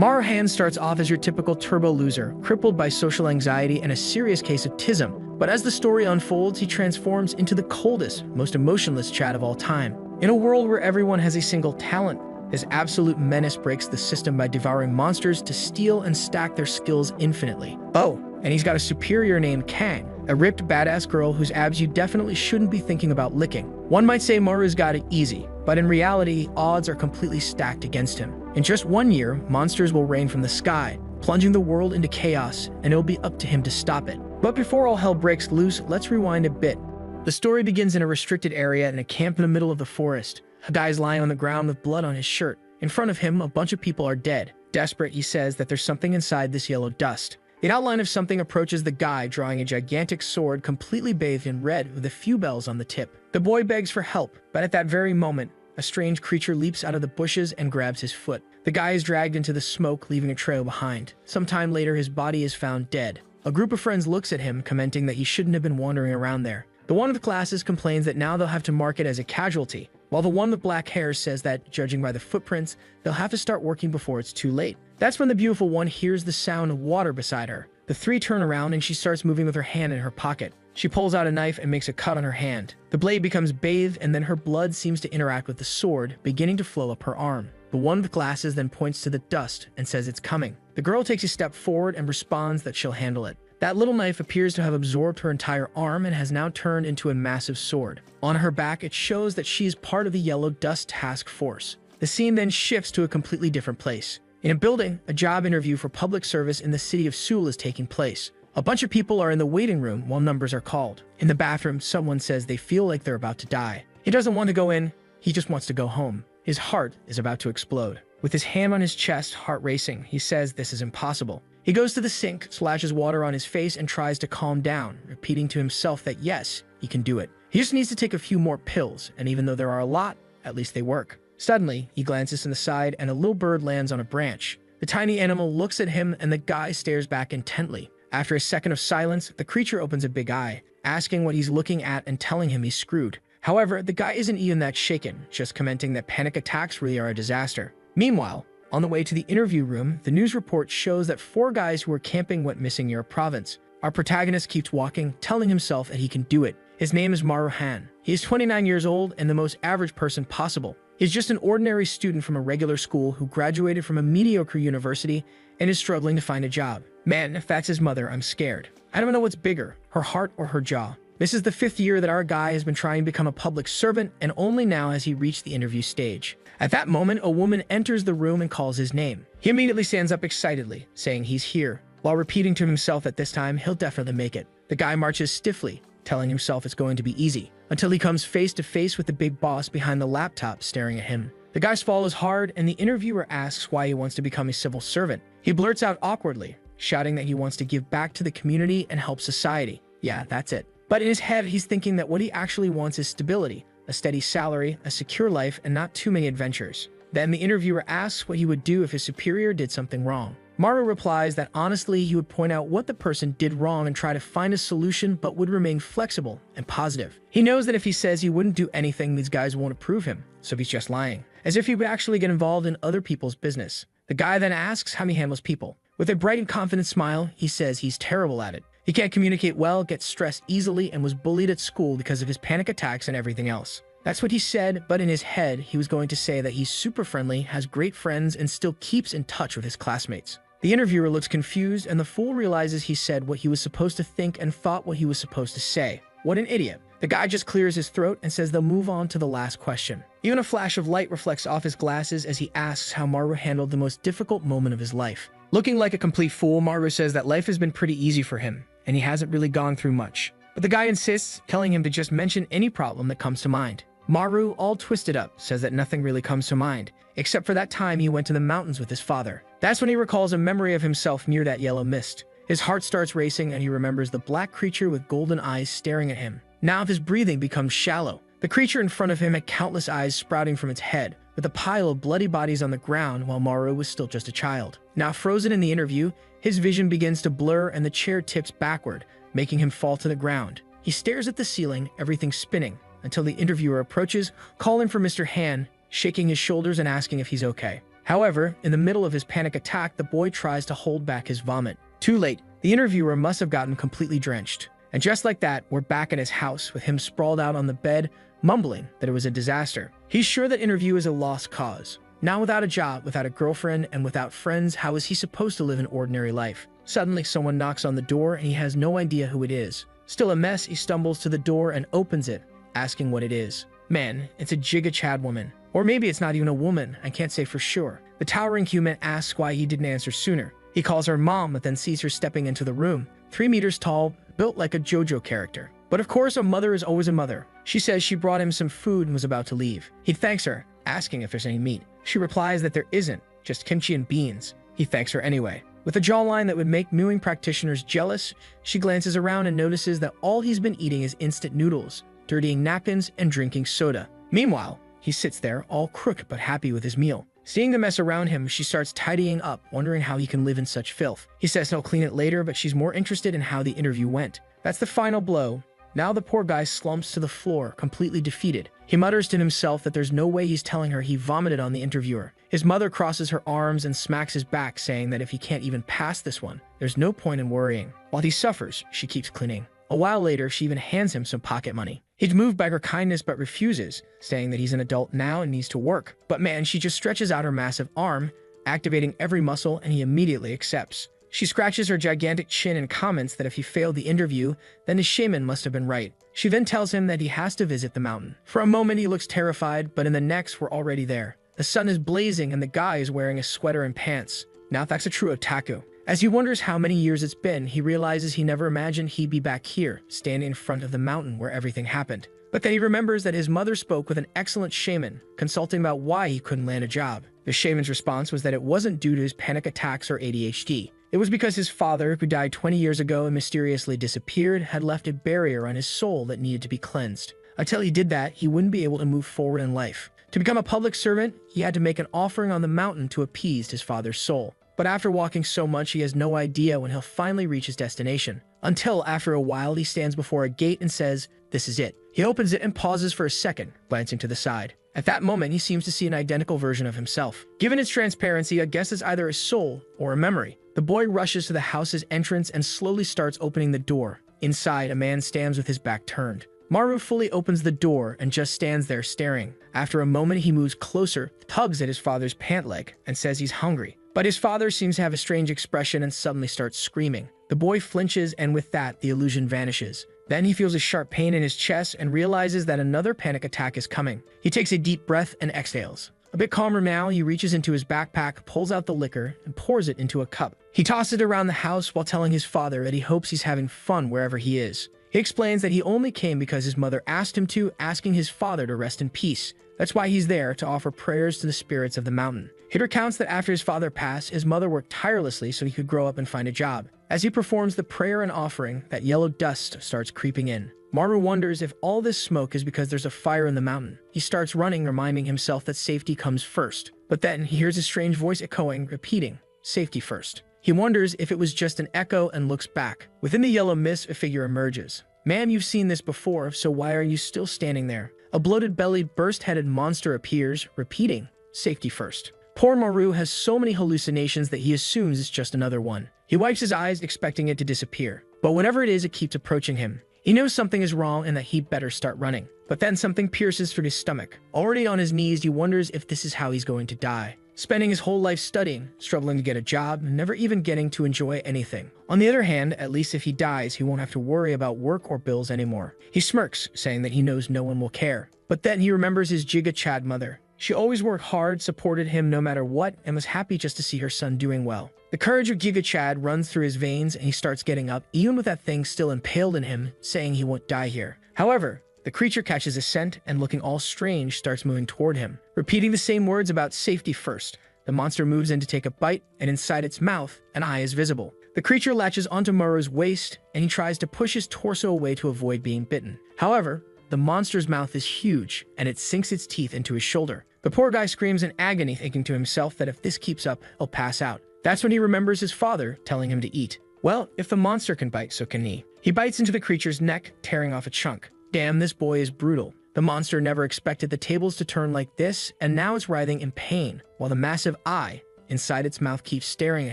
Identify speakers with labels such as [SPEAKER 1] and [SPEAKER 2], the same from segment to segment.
[SPEAKER 1] Maru Han starts off as your typical turbo loser, crippled by social anxiety and a serious case of tism, but as the story unfolds, he transforms into the coldest, most emotionless Chad of all time. In a world where everyone has a single talent, this absolute menace breaks the system by devouring monsters to steal and stack their skills infinitely. Oh, and he's got a superior named Kang, a ripped badass girl whose abs you definitely shouldn't be thinking about licking. One might say Maru's got it easy, but in reality, odds are completely stacked against him. In just 1 year, monsters will rain from the sky, plunging the world into chaos, and it'll be up to him to stop it. But before all hell breaks loose, let's rewind a bit. The story begins in a restricted area in a camp in the middle of the forest. A guy's lying on the ground with blood on his shirt. In front of him, a bunch of people are dead. Desperate, he says that there's something inside this yellow dust. The outline of something approaches the guy, drawing a gigantic sword completely bathed in red with a few bells on the tip. The boy begs for help, but at that very moment, a strange creature leaps out of the bushes and grabs his foot. The guy is dragged into the smoke, leaving a trail behind. Sometime later, his body is found dead. A group of friends looks at him, commenting that he shouldn't have been wandering around there. The one with glasses complains that now they'll have to mark it as a casualty, while the one with black hair says that, judging by the footprints, they'll have to start working before it's too late. That's when the beautiful one hears the sound of water beside her. The three turn around and she starts moving with her hand in her pocket. She pulls out a knife and makes a cut on her hand. The blade becomes bathed and then her blood seems to interact with the sword, beginning to flow up her arm. The one with glasses then points to the dust and says it's coming. The girl takes a step forward and responds that she'll handle it. That little knife appears to have absorbed her entire arm and has now turned into a massive sword. On her back, it shows that she is part of the Yellow Dust Task Force. The scene then shifts to a completely different place. In a building, a job interview for public service in the city of Seoul is taking place. A bunch of people are in the waiting room while numbers are called. In the bathroom, someone says they feel like they're about to die. He doesn't want to go in, he just wants to go home. His heart is about to explode. With his hand on his chest, heart racing, he says this is impossible. He goes to the sink, splashes water on his face, and tries to calm down, repeating to himself that yes, he can do it. He just needs to take a few more pills, and even though there are a lot, at least they work. Suddenly, he glances to the side and a little bird lands on a branch. The tiny animal looks at him and the guy stares back intently. After a second of silence, the creature opens a big eye, asking what he's looking at and telling him he's screwed. However, the guy isn't even that shaken, just commenting that panic attacks really are a disaster. Meanwhile, on the way to the interview room, the news report shows that 4 guys who were camping went missing near a province. Our protagonist keeps walking, telling himself that he can do it. His name is Maru Han. He is 29 years old and the most average person possible. He's just an ordinary student from a regular school who graduated from a mediocre university and is struggling to find a job. Man, if that's his mother, I'm scared. I don't know what's bigger, her heart or her jaw. This is the 5th year that our guy has been trying to become a public servant, and only now has he reached the interview stage. At that moment, a woman enters the room and calls his name. He immediately stands up excitedly, saying he's here, while repeating to himself that this time he'll definitely make it. The guy marches stiffly, telling himself it's going to be easy, until he comes face to face with the big boss behind the laptop staring at him. The guy swallows hard, and the interviewer asks why he wants to become a civil servant. He blurts out awkwardly, shouting that he wants to give back to the community and help society. Yeah, that's it. But in his head, he's thinking that what he actually wants is stability, a steady salary, a secure life, and not too many adventures. Then the interviewer asks what he would do if his superior did something wrong. Maru replies that honestly, he would point out what the person did wrong and try to find a solution, but would remain flexible and positive. He knows that if he says he wouldn't do anything, these guys won't approve him, so he's just lying, as if he would actually get involved in other people's business. The guy then asks how he handles people. With a bright and confident smile, he says he's terrible at it. He can't communicate well, gets stressed easily, and was bullied at school because of his panic attacks and everything else. That's what he said, but in his head, he was going to say that he's super friendly, has great friends, and still keeps in touch with his classmates. The interviewer looks confused, and the fool realizes he said what he was supposed to think and thought what he was supposed to say. What an idiot. The guy just clears his throat and says they'll move on to the last question. Even a flash of light reflects off his glasses as he asks how Maru handled the most difficult moment of his life. Looking like a complete fool, Maru says that life has been pretty easy for him, and he hasn't really gone through much. But the guy insists, telling him to just mention any problem that comes to mind. Maru, all twisted up, says that nothing really comes to mind, except for that time he went to the mountains with his father. That's when he recalls a memory of himself near that yellow mist. His heart starts racing and he remembers the black creature with golden eyes staring at him. Now his breathing becomes shallow. The creature in front of him had countless eyes sprouting from its head, with a pile of bloody bodies on the ground while Maru was still just a child. Now frozen in the interview, his vision begins to blur and the chair tips backward, making him fall to the ground. He stares at the ceiling, everything spinning, until the interviewer approaches, calling for Mr. Han, shaking his shoulders and asking if he's okay. However, in the middle of his panic attack, the boy tries to hold back his vomit. Too late. The interviewer must have gotten completely drenched. And just like that, we're back at his house with him sprawled out on the bed, mumbling that it was a disaster. He's sure that interview is a lost cause. Now without a job, without a girlfriend, and without friends, how is he supposed to live an ordinary life? Suddenly, someone knocks on the door and he has no idea who it is. Still a mess, he stumbles to the door and opens it, asking what it is. Man, it's a Giga Chad woman. Or maybe it's not even a woman, I can't say for sure. The towering human asks why he didn't answer sooner. He calls her mom, but then sees her stepping into the room. 3 meters tall, built like a JoJo character. But of course, a mother is always a mother. She says she brought him some food and was about to leave. He thanks her, asking if there's any meat. She replies that there isn't, just kimchi and beans. He thanks her anyway. With a jawline that would make mewing practitioners jealous, she glances around and notices that all he's been eating is instant noodles, dirtying napkins, and drinking soda. Meanwhile, he sits there, all crook but happy with his meal. Seeing the mess around him, she starts tidying up, wondering how he can live in such filth. He says he'll clean it later, but she's more interested in how the interview went. That's the final blow. Now the poor guy slumps to the floor, completely defeated. He mutters to himself that there's no way he's telling her he vomited on the interviewer. His mother crosses her arms and smacks his back, saying that if he can't even pass this one, there's no point in worrying. While he suffers, she keeps cleaning. A while later, she even hands him some pocket money. He's moved by her kindness but refuses, saying that he's an adult now and needs to work. But man, she just stretches out her massive arm, activating every muscle, and he immediately accepts. She scratches her gigantic chin and comments that if he failed the interview, then his shaman must have been right. She then tells him that he has to visit the mountain. For a moment, he looks terrified, but in the next, we're already there. The sun is blazing and the guy is wearing a sweater and pants. Now that's a true otaku. As he wonders how many years it's been, he realizes he never imagined he'd be back here, standing in front of the mountain where everything happened. But then he remembers that his mother spoke with an excellent shaman, consulting about why he couldn't land a job. The shaman's response was that it wasn't due to his panic attacks or ADHD. It was because his father, who died 20 years ago and mysteriously disappeared, had left a barrier on his soul that needed to be cleansed. Until he did that, he wouldn't be able to move forward in life. To become a public servant, he had to make an offering on the mountain to appease his father's soul. But after walking so much, he has no idea when he'll finally reach his destination. Until after a while, he stands before a gate and says, "This is it." He opens it and pauses for a second, glancing to the side. At that moment, he seems to see an identical version of himself. Given its transparency, I guess it's either a soul or a memory. The boy rushes to the house's entrance and slowly starts opening the door. Inside, a man stands with his back turned. Maru fully opens the door and just stands there staring. After a moment, he moves closer, tugs at his father's pant leg, and says he's hungry. But his father seems to have a strange expression and suddenly starts screaming. The boy flinches, and with that, the illusion vanishes. Then he feels a sharp pain in his chest and realizes that another panic attack is coming. He takes a deep breath and exhales. A bit calmer now, he reaches into his backpack, pulls out the liquor, and pours it into a cup. He tosses it around the house while telling his father that he hopes he's having fun wherever he is. He explains that he only came because his mother asked him to, asking his father to rest in peace. That's why he's there, to offer prayers to the spirits of the mountain. He recounts that after his father passed, his mother worked tirelessly so he could grow up and find a job. As he performs the prayer and offering, that yellow dust starts creeping in. Maru wonders if all this smoke is because there's a fire in the mountain. He starts running, reminding himself that safety comes first. But then he hears a strange voice echoing, repeating, "Safety first." He wonders if it was just an echo and looks back. Within the yellow mist, a figure emerges. "Ma'am, you've seen this before, so why are you still standing there?" A bloated-bellied, burst-headed monster appears, repeating, "Safety first." Poor Maru has so many hallucinations that he assumes it's just another one. He wipes his eyes, expecting it to disappear. But whenever it is, it keeps approaching him. He knows something is wrong and that he'd better start running. But then something pierces through his stomach. Already on his knees, he wonders if this is how he's going to die. Spending his whole life studying, struggling to get a job, and never even getting to enjoy anything. On the other hand, at least if he dies, he won't have to worry about work or bills anymore. He smirks, saying that he knows no one will care. But then he remembers his Giga Chad mother. She always worked hard, supported him no matter what, and was happy just to see her son doing well. The courage of Giga Chad runs through his veins, and he starts getting up, even with that thing still impaled in him, saying he won't die here. However, the creature catches a scent and, looking all strange, starts moving toward him. Repeating the same words about safety first, the monster moves in to take a bite, and inside its mouth, an eye is visible. The creature latches onto Maru's waist, and he tries to push his torso away to avoid being bitten. However, the monster's mouth is huge, and it sinks its teeth into his shoulder. The poor guy screams in agony, thinking to himself that if this keeps up, he'll pass out. That's when he remembers his father telling him to eat. Well, if the monster can bite, so can he. He bites into the creature's neck, tearing off a chunk. Damn, this boy is brutal. The monster never expected the tables to turn like this, and now it's writhing in pain, while the massive eye inside its mouth keeps staring at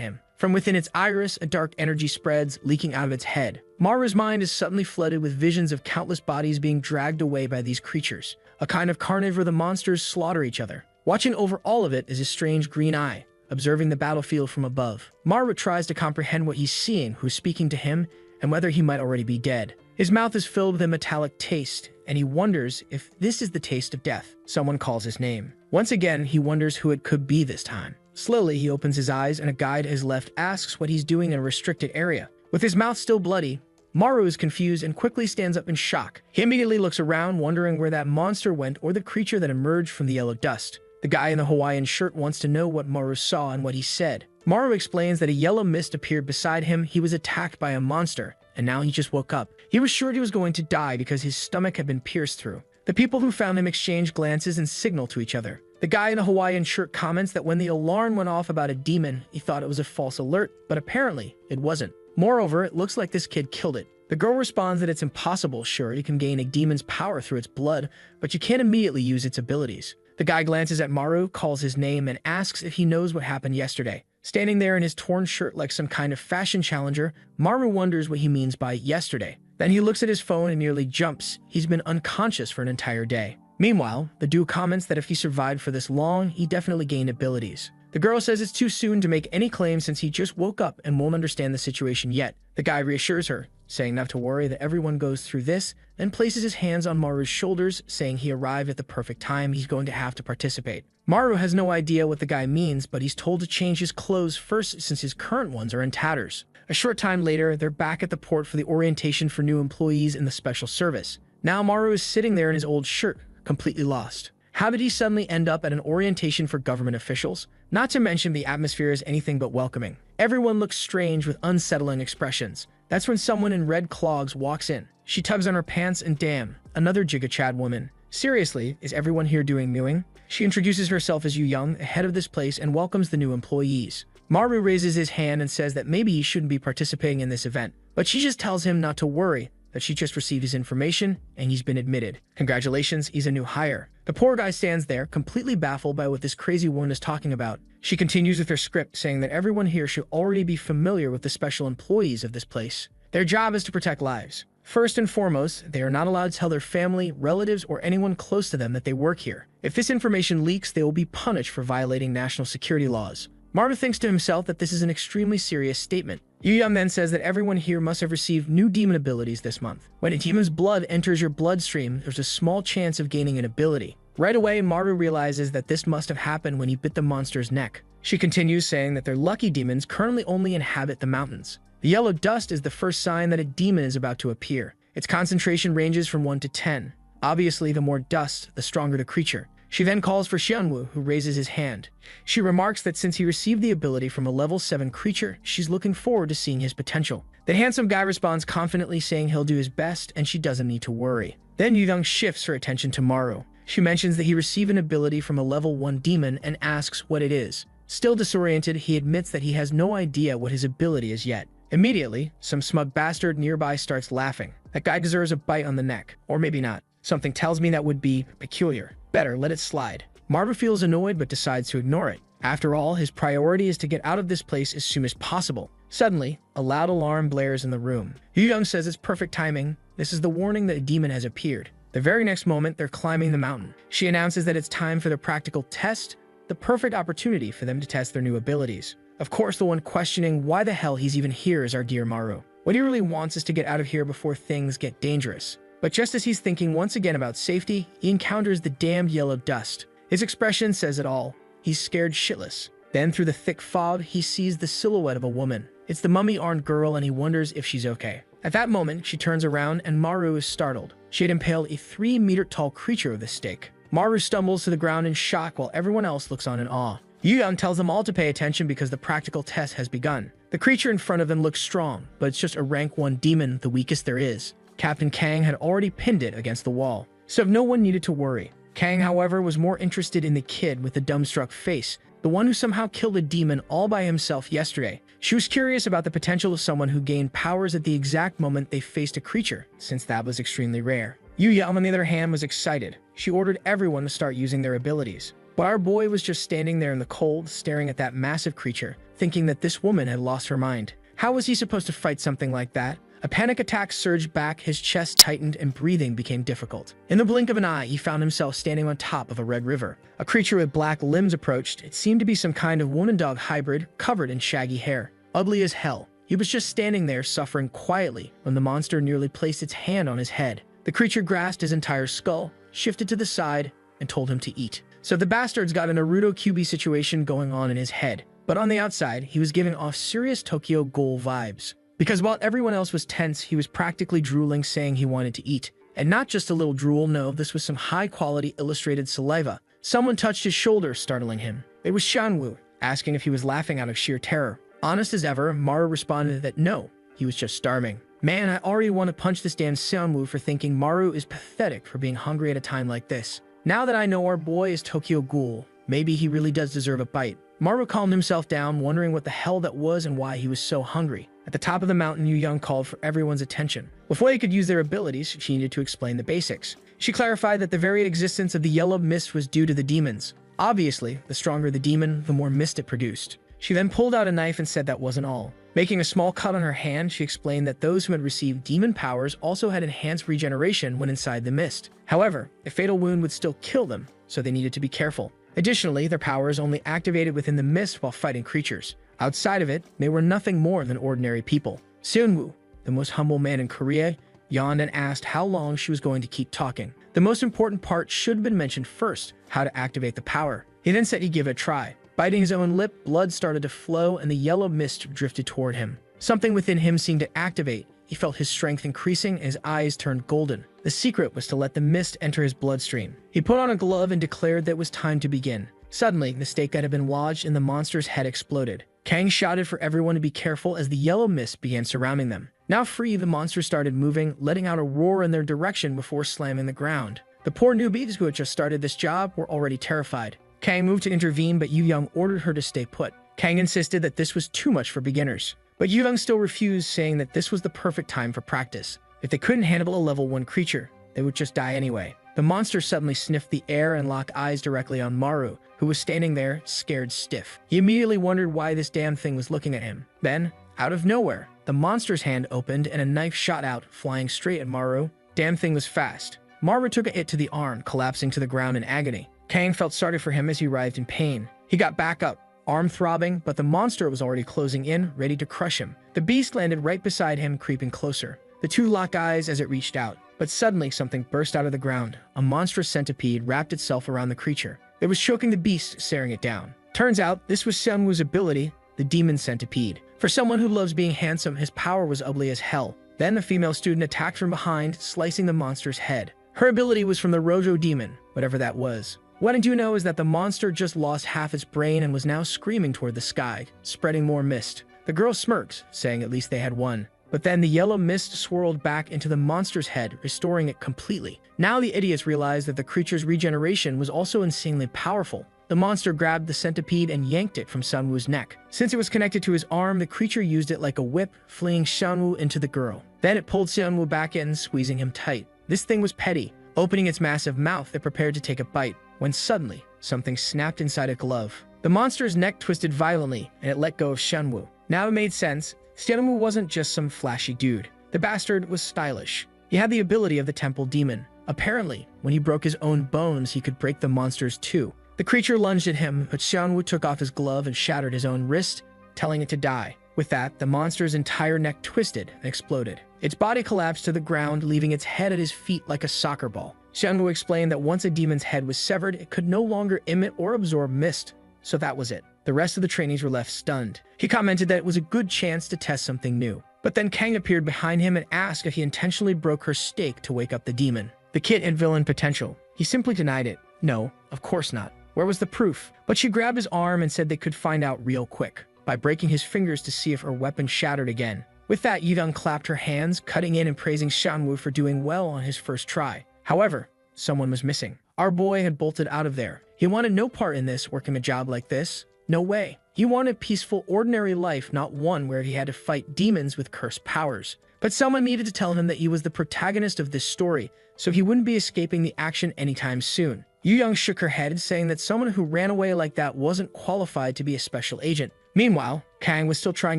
[SPEAKER 1] him. From within its iris, a dark energy spreads, leaking out of its head. Maru's mind is suddenly flooded with visions of countless bodies being dragged away by these creatures, a kind of carnage where the monsters slaughter each other. Watching over all of it is a strange green eye, observing the battlefield from above. Maru tries to comprehend what he's seeing, who's speaking to him, and whether he might already be dead. His mouth is filled with a metallic taste, and he wonders if this is the taste of death. Someone calls his name. Once again, he wonders who it could be this time. Slowly, he opens his eyes, and a guide at his left asks what he's doing in a restricted area. With his mouth still bloody, Maru is confused and quickly stands up in shock. He immediately looks around, wondering where that monster went or the creature that emerged from the yellow dust. The guy in the Hawaiian shirt wants to know what Maru saw and what he said. Maru explains that a yellow mist appeared beside him. He was attacked by a monster, and now he just woke up. He was sure he was going to die because his stomach had been pierced through. The people who found him exchange glances and signal to each other. The guy in the Hawaiian shirt comments that when the alarm went off about a demon, he thought it was a false alert, but apparently it wasn't. Moreover, it looks like this kid killed it. The girl responds that it's impossible. Sure, you can gain a demon's power through its blood, but you can't immediately use its abilities. The guy glances at Maru, calls his name, and asks if he knows what happened yesterday. Standing there in his torn shirt like some kind of fashion challenger, Maru wonders what he means by yesterday. Then he looks at his phone and nearly jumps. He's been unconscious for an entire day. Meanwhile, the dude comments that if he survived for this long, he definitely gained abilities. The girl says it's too soon to make any claims since he just woke up and won't understand the situation yet. The guy reassures her, saying not to worry, that everyone goes through this, and places his hands on Maru's shoulders, saying he arrived at the perfect time, he's going to have to participate. Maru has no idea what the guy means, but he's told to change his clothes first since his current ones are in tatters. A short time later, they're back at the port for the orientation for new employees in the special service. Now Maru is sitting there in his old shirt, completely lost. How did he suddenly end up at an orientation for government officials? Not to mention the atmosphere is anything but welcoming. Everyone looks strange with unsettling expressions. That's when someone in red clogs walks in. She tugs on her pants and damn, another Giga Chad woman. Seriously, is everyone here doing mewing? She introduces herself as Yu Young, head of this place, and welcomes the new employees. Maru raises his hand and says that maybe he shouldn't be participating in this event, but she just tells him not to worry, that she just received his information and he's been admitted. Congratulations, he's a new hire. The poor guy stands there, completely baffled by what this crazy woman is talking about. She continues with her script, saying that everyone here should already be familiar with the special employees of this place. Their job is to protect lives. First and foremost, they are not allowed to tell their family, relatives, or anyone close to them that they work here. If this information leaks, they will be punished for violating national security laws. Maru thinks to himself that this is an extremely serious statement. Yu Young then says that everyone here must have received new demon abilities this month. When a demon's blood enters your bloodstream, there's a small chance of gaining an ability. Right away, Maru realizes that this must have happened when he bit the monster's neck. She continues, saying that their lucky demons currently only inhabit the mountains. The yellow dust is the first sign that a demon is about to appear. Its concentration ranges from 1 to 10. Obviously, the more dust, the stronger the creature. She then calls for Xianwu, who raises his hand. She remarks that since he received the ability from a level 7 creature, she's looking forward to seeing his potential. The handsome guy responds confidently, saying he'll do his best and she doesn't need to worry. Then Yu Young shifts her attention to Maru. She mentions that he received an ability from a level 1 demon and asks what it is. Still disoriented, he admits that he has no idea what his ability is yet. Immediately, some smug bastard nearby starts laughing. That guy deserves a bite on the neck. Or maybe not. Something tells me that would be peculiar. Better let it slide. Maru feels annoyed but decides to ignore it. After all, his priority is to get out of this place as soon as possible. Suddenly, a loud alarm blares in the room. Yu Young says it's perfect timing. This is the warning that a demon has appeared. The very next moment, they're climbing the mountain. She announces that it's time for the practical test, the perfect opportunity for them to test their new abilities. Of course, the one questioning why the hell he's even here is our dear Maru. What he really wants is to get out of here before things get dangerous. But just as he's thinking once again about safety, he encounters the damned yellow dust. His expression says it all. He's scared shitless. Then through the thick fog, he sees the silhouette of a woman. It's the mummy-armed girl and he wonders if she's okay. At that moment, she turns around and Maru is startled. She had impaled a 3-meter-tall creature with a stake. Maru stumbles to the ground in shock while everyone else looks on in awe. Yu Young tells them all to pay attention because the practical test has begun. The creature in front of them looks strong, but it's just a rank 1 demon, the weakest there is. Captain Kang had already pinned it against the wall, so no one needed to worry. Kang, however, was more interested in the kid with the dumbstruck face, the one who somehow killed a demon all by himself yesterday. She was curious about the potential of someone who gained powers at the exact moment they faced a creature, since that was extremely rare. Yu Yang, on the other hand, was excited. She ordered everyone to start using their abilities. But our boy was just standing there in the cold, staring at that massive creature, thinking that this woman had lost her mind. How was he supposed to fight something like that? A panic attack surged back, his chest tightened, and breathing became difficult. In the blink of an eye, he found himself standing on top of a red river. A creature with black limbs approached. It seemed to be some kind of woman-dog hybrid, covered in shaggy hair. Ugly as hell. He was just standing there, suffering quietly, when the monster nearly placed its hand on his head. The creature grasped his entire skull, shifted to the side, and told him to eat. So the bastard's got a Naruto QB situation going on in his head. But on the outside, he was giving off serious Tokyo Ghoul vibes. Because while everyone else was tense, he was practically drooling, saying he wanted to eat. And not just a little drool, no, this was some high-quality illustrated saliva. Someone touched his shoulder, startling him. It was Shanwoo, asking if he was laughing out of sheer terror. Honest as ever, Maru responded that no, he was just starving. Man, I already want to punch this damn Shanwoo for thinking Maru is pathetic for being hungry at a time like this. Now that I know our boy is Tokyo Ghoul, maybe he really does deserve a bite. Maru calmed himself down, wondering what the hell that was and why he was so hungry. At the top of the mountain, Yu Yang called for everyone's attention. Before they could use their abilities, she needed to explain the basics. She clarified that the very existence of the yellow mist was due to the demons. Obviously, the stronger the demon, the more mist it produced. She then pulled out a knife and said that wasn't all. Making a small cut on her hand, she explained that those who had received demon powers also had enhanced regeneration when inside the mist. However, a fatal wound would still kill them, so they needed to be careful. Additionally, their powers only activated within the mist while fighting creatures. Outside of it, they were nothing more than ordinary people. Seunwoo, the most humble man in Korea, yawned and asked how long she was going to keep talking. The most important part should have been mentioned first, how to activate the power. He then said he'd give it a try. Biting his own lip, blood started to flow and the yellow mist drifted toward him. Something within him seemed to activate. He felt his strength increasing and his eyes turned golden. The secret was to let the mist enter his bloodstream. He put on a glove and declared that it was time to begin. Suddenly, the stake that had been lodged in the monster's head exploded. Kang shouted for everyone to be careful as the yellow mist began surrounding them. Now free, the monster started moving, letting out a roar in their direction before slamming the ground. The poor newbies who had just started this job were already terrified. Kang moved to intervene, but Yu Yang ordered her to stay put. Kang insisted that this was too much for beginners. But Yu Yang still refused, saying that this was the perfect time for practice. If they couldn't handle a level 1 creature, they would just die anyway. The monster suddenly sniffed the air and locked eyes directly on Maru, who was standing there, scared stiff. He immediately wondered why this damn thing was looking at him. Then, out of nowhere, the monster's hand opened and a knife shot out, flying straight at Maru. Damn thing was fast. Maru took a hit to the arm, collapsing to the ground in agony. Kang felt sorry for him as he writhed in pain. He got back up, arm throbbing, but the monster was already closing in, ready to crush him. The beast landed right beside him, creeping closer. The two locked eyes as it reached out. But suddenly, something burst out of the ground. A monstrous centipede wrapped itself around the creature. It was choking the beast, staring it down. Turns out, this was Seunwoo's ability, the demon centipede. For someone who loves being handsome, his power was ugly as hell. Then the female student attacked from behind, slicing the monster's head. Her ability was from the Rojo demon, whatever that was. What I do know is that the monster just lost half its brain and was now screaming toward the sky, spreading more mist. The girl smirked, saying at least they had won. But then the yellow mist swirled back into the monster's head, restoring it completely. Now the idiots realized that the creature's regeneration was also insanely powerful. The monster grabbed the centipede and yanked it from Seunwoo's neck. Since it was connected to his arm, the creature used it like a whip, flinging Seunwoo into the girl. Then it pulled Seunwoo back in, squeezing him tight. This thing was petty. Opening its massive mouth, it prepared to take a bite, when suddenly, something snapped inside a glove. The monster's neck twisted violently, and it let go of Seunwoo. Now it made sense. Seunwoo wasn't just some flashy dude. The bastard was stylish. He had the ability of the temple demon. Apparently, when he broke his own bones, he could break the monster's too. The creature lunged at him, but Seunwoo took off his glove and shattered his own wrist, telling it to die. With that, the monster's entire neck twisted and exploded. Its body collapsed to the ground, leaving its head at his feet like a soccer ball. Seunwoo explained that once a demon's head was severed, it could no longer emit or absorb mist. So that was it. The rest of the trainees were left stunned. He commented that it was a good chance to test something new. But then Kang appeared behind him and asked if he intentionally broke her stake to wake up the demon. The kid had villain potential. He simply denied it. No, of course not. Where was the proof? But she grabbed his arm and said they could find out real quick, by breaking his fingers to see if her weapon shattered again. With that, Yidong clapped her hands, cutting in and praising Seunwoo for doing well on his first try. However, someone was missing. Our boy had bolted out of there. He wanted no part in this, working a job like this. No way. He wanted peaceful, ordinary life, not one where he had to fight demons with cursed powers. But someone needed to tell him that he was the protagonist of this story, so he wouldn't be escaping the action anytime soon. Yu Young shook her head, saying that someone who ran away like that wasn't qualified to be a special agent. Meanwhile, Kang was still trying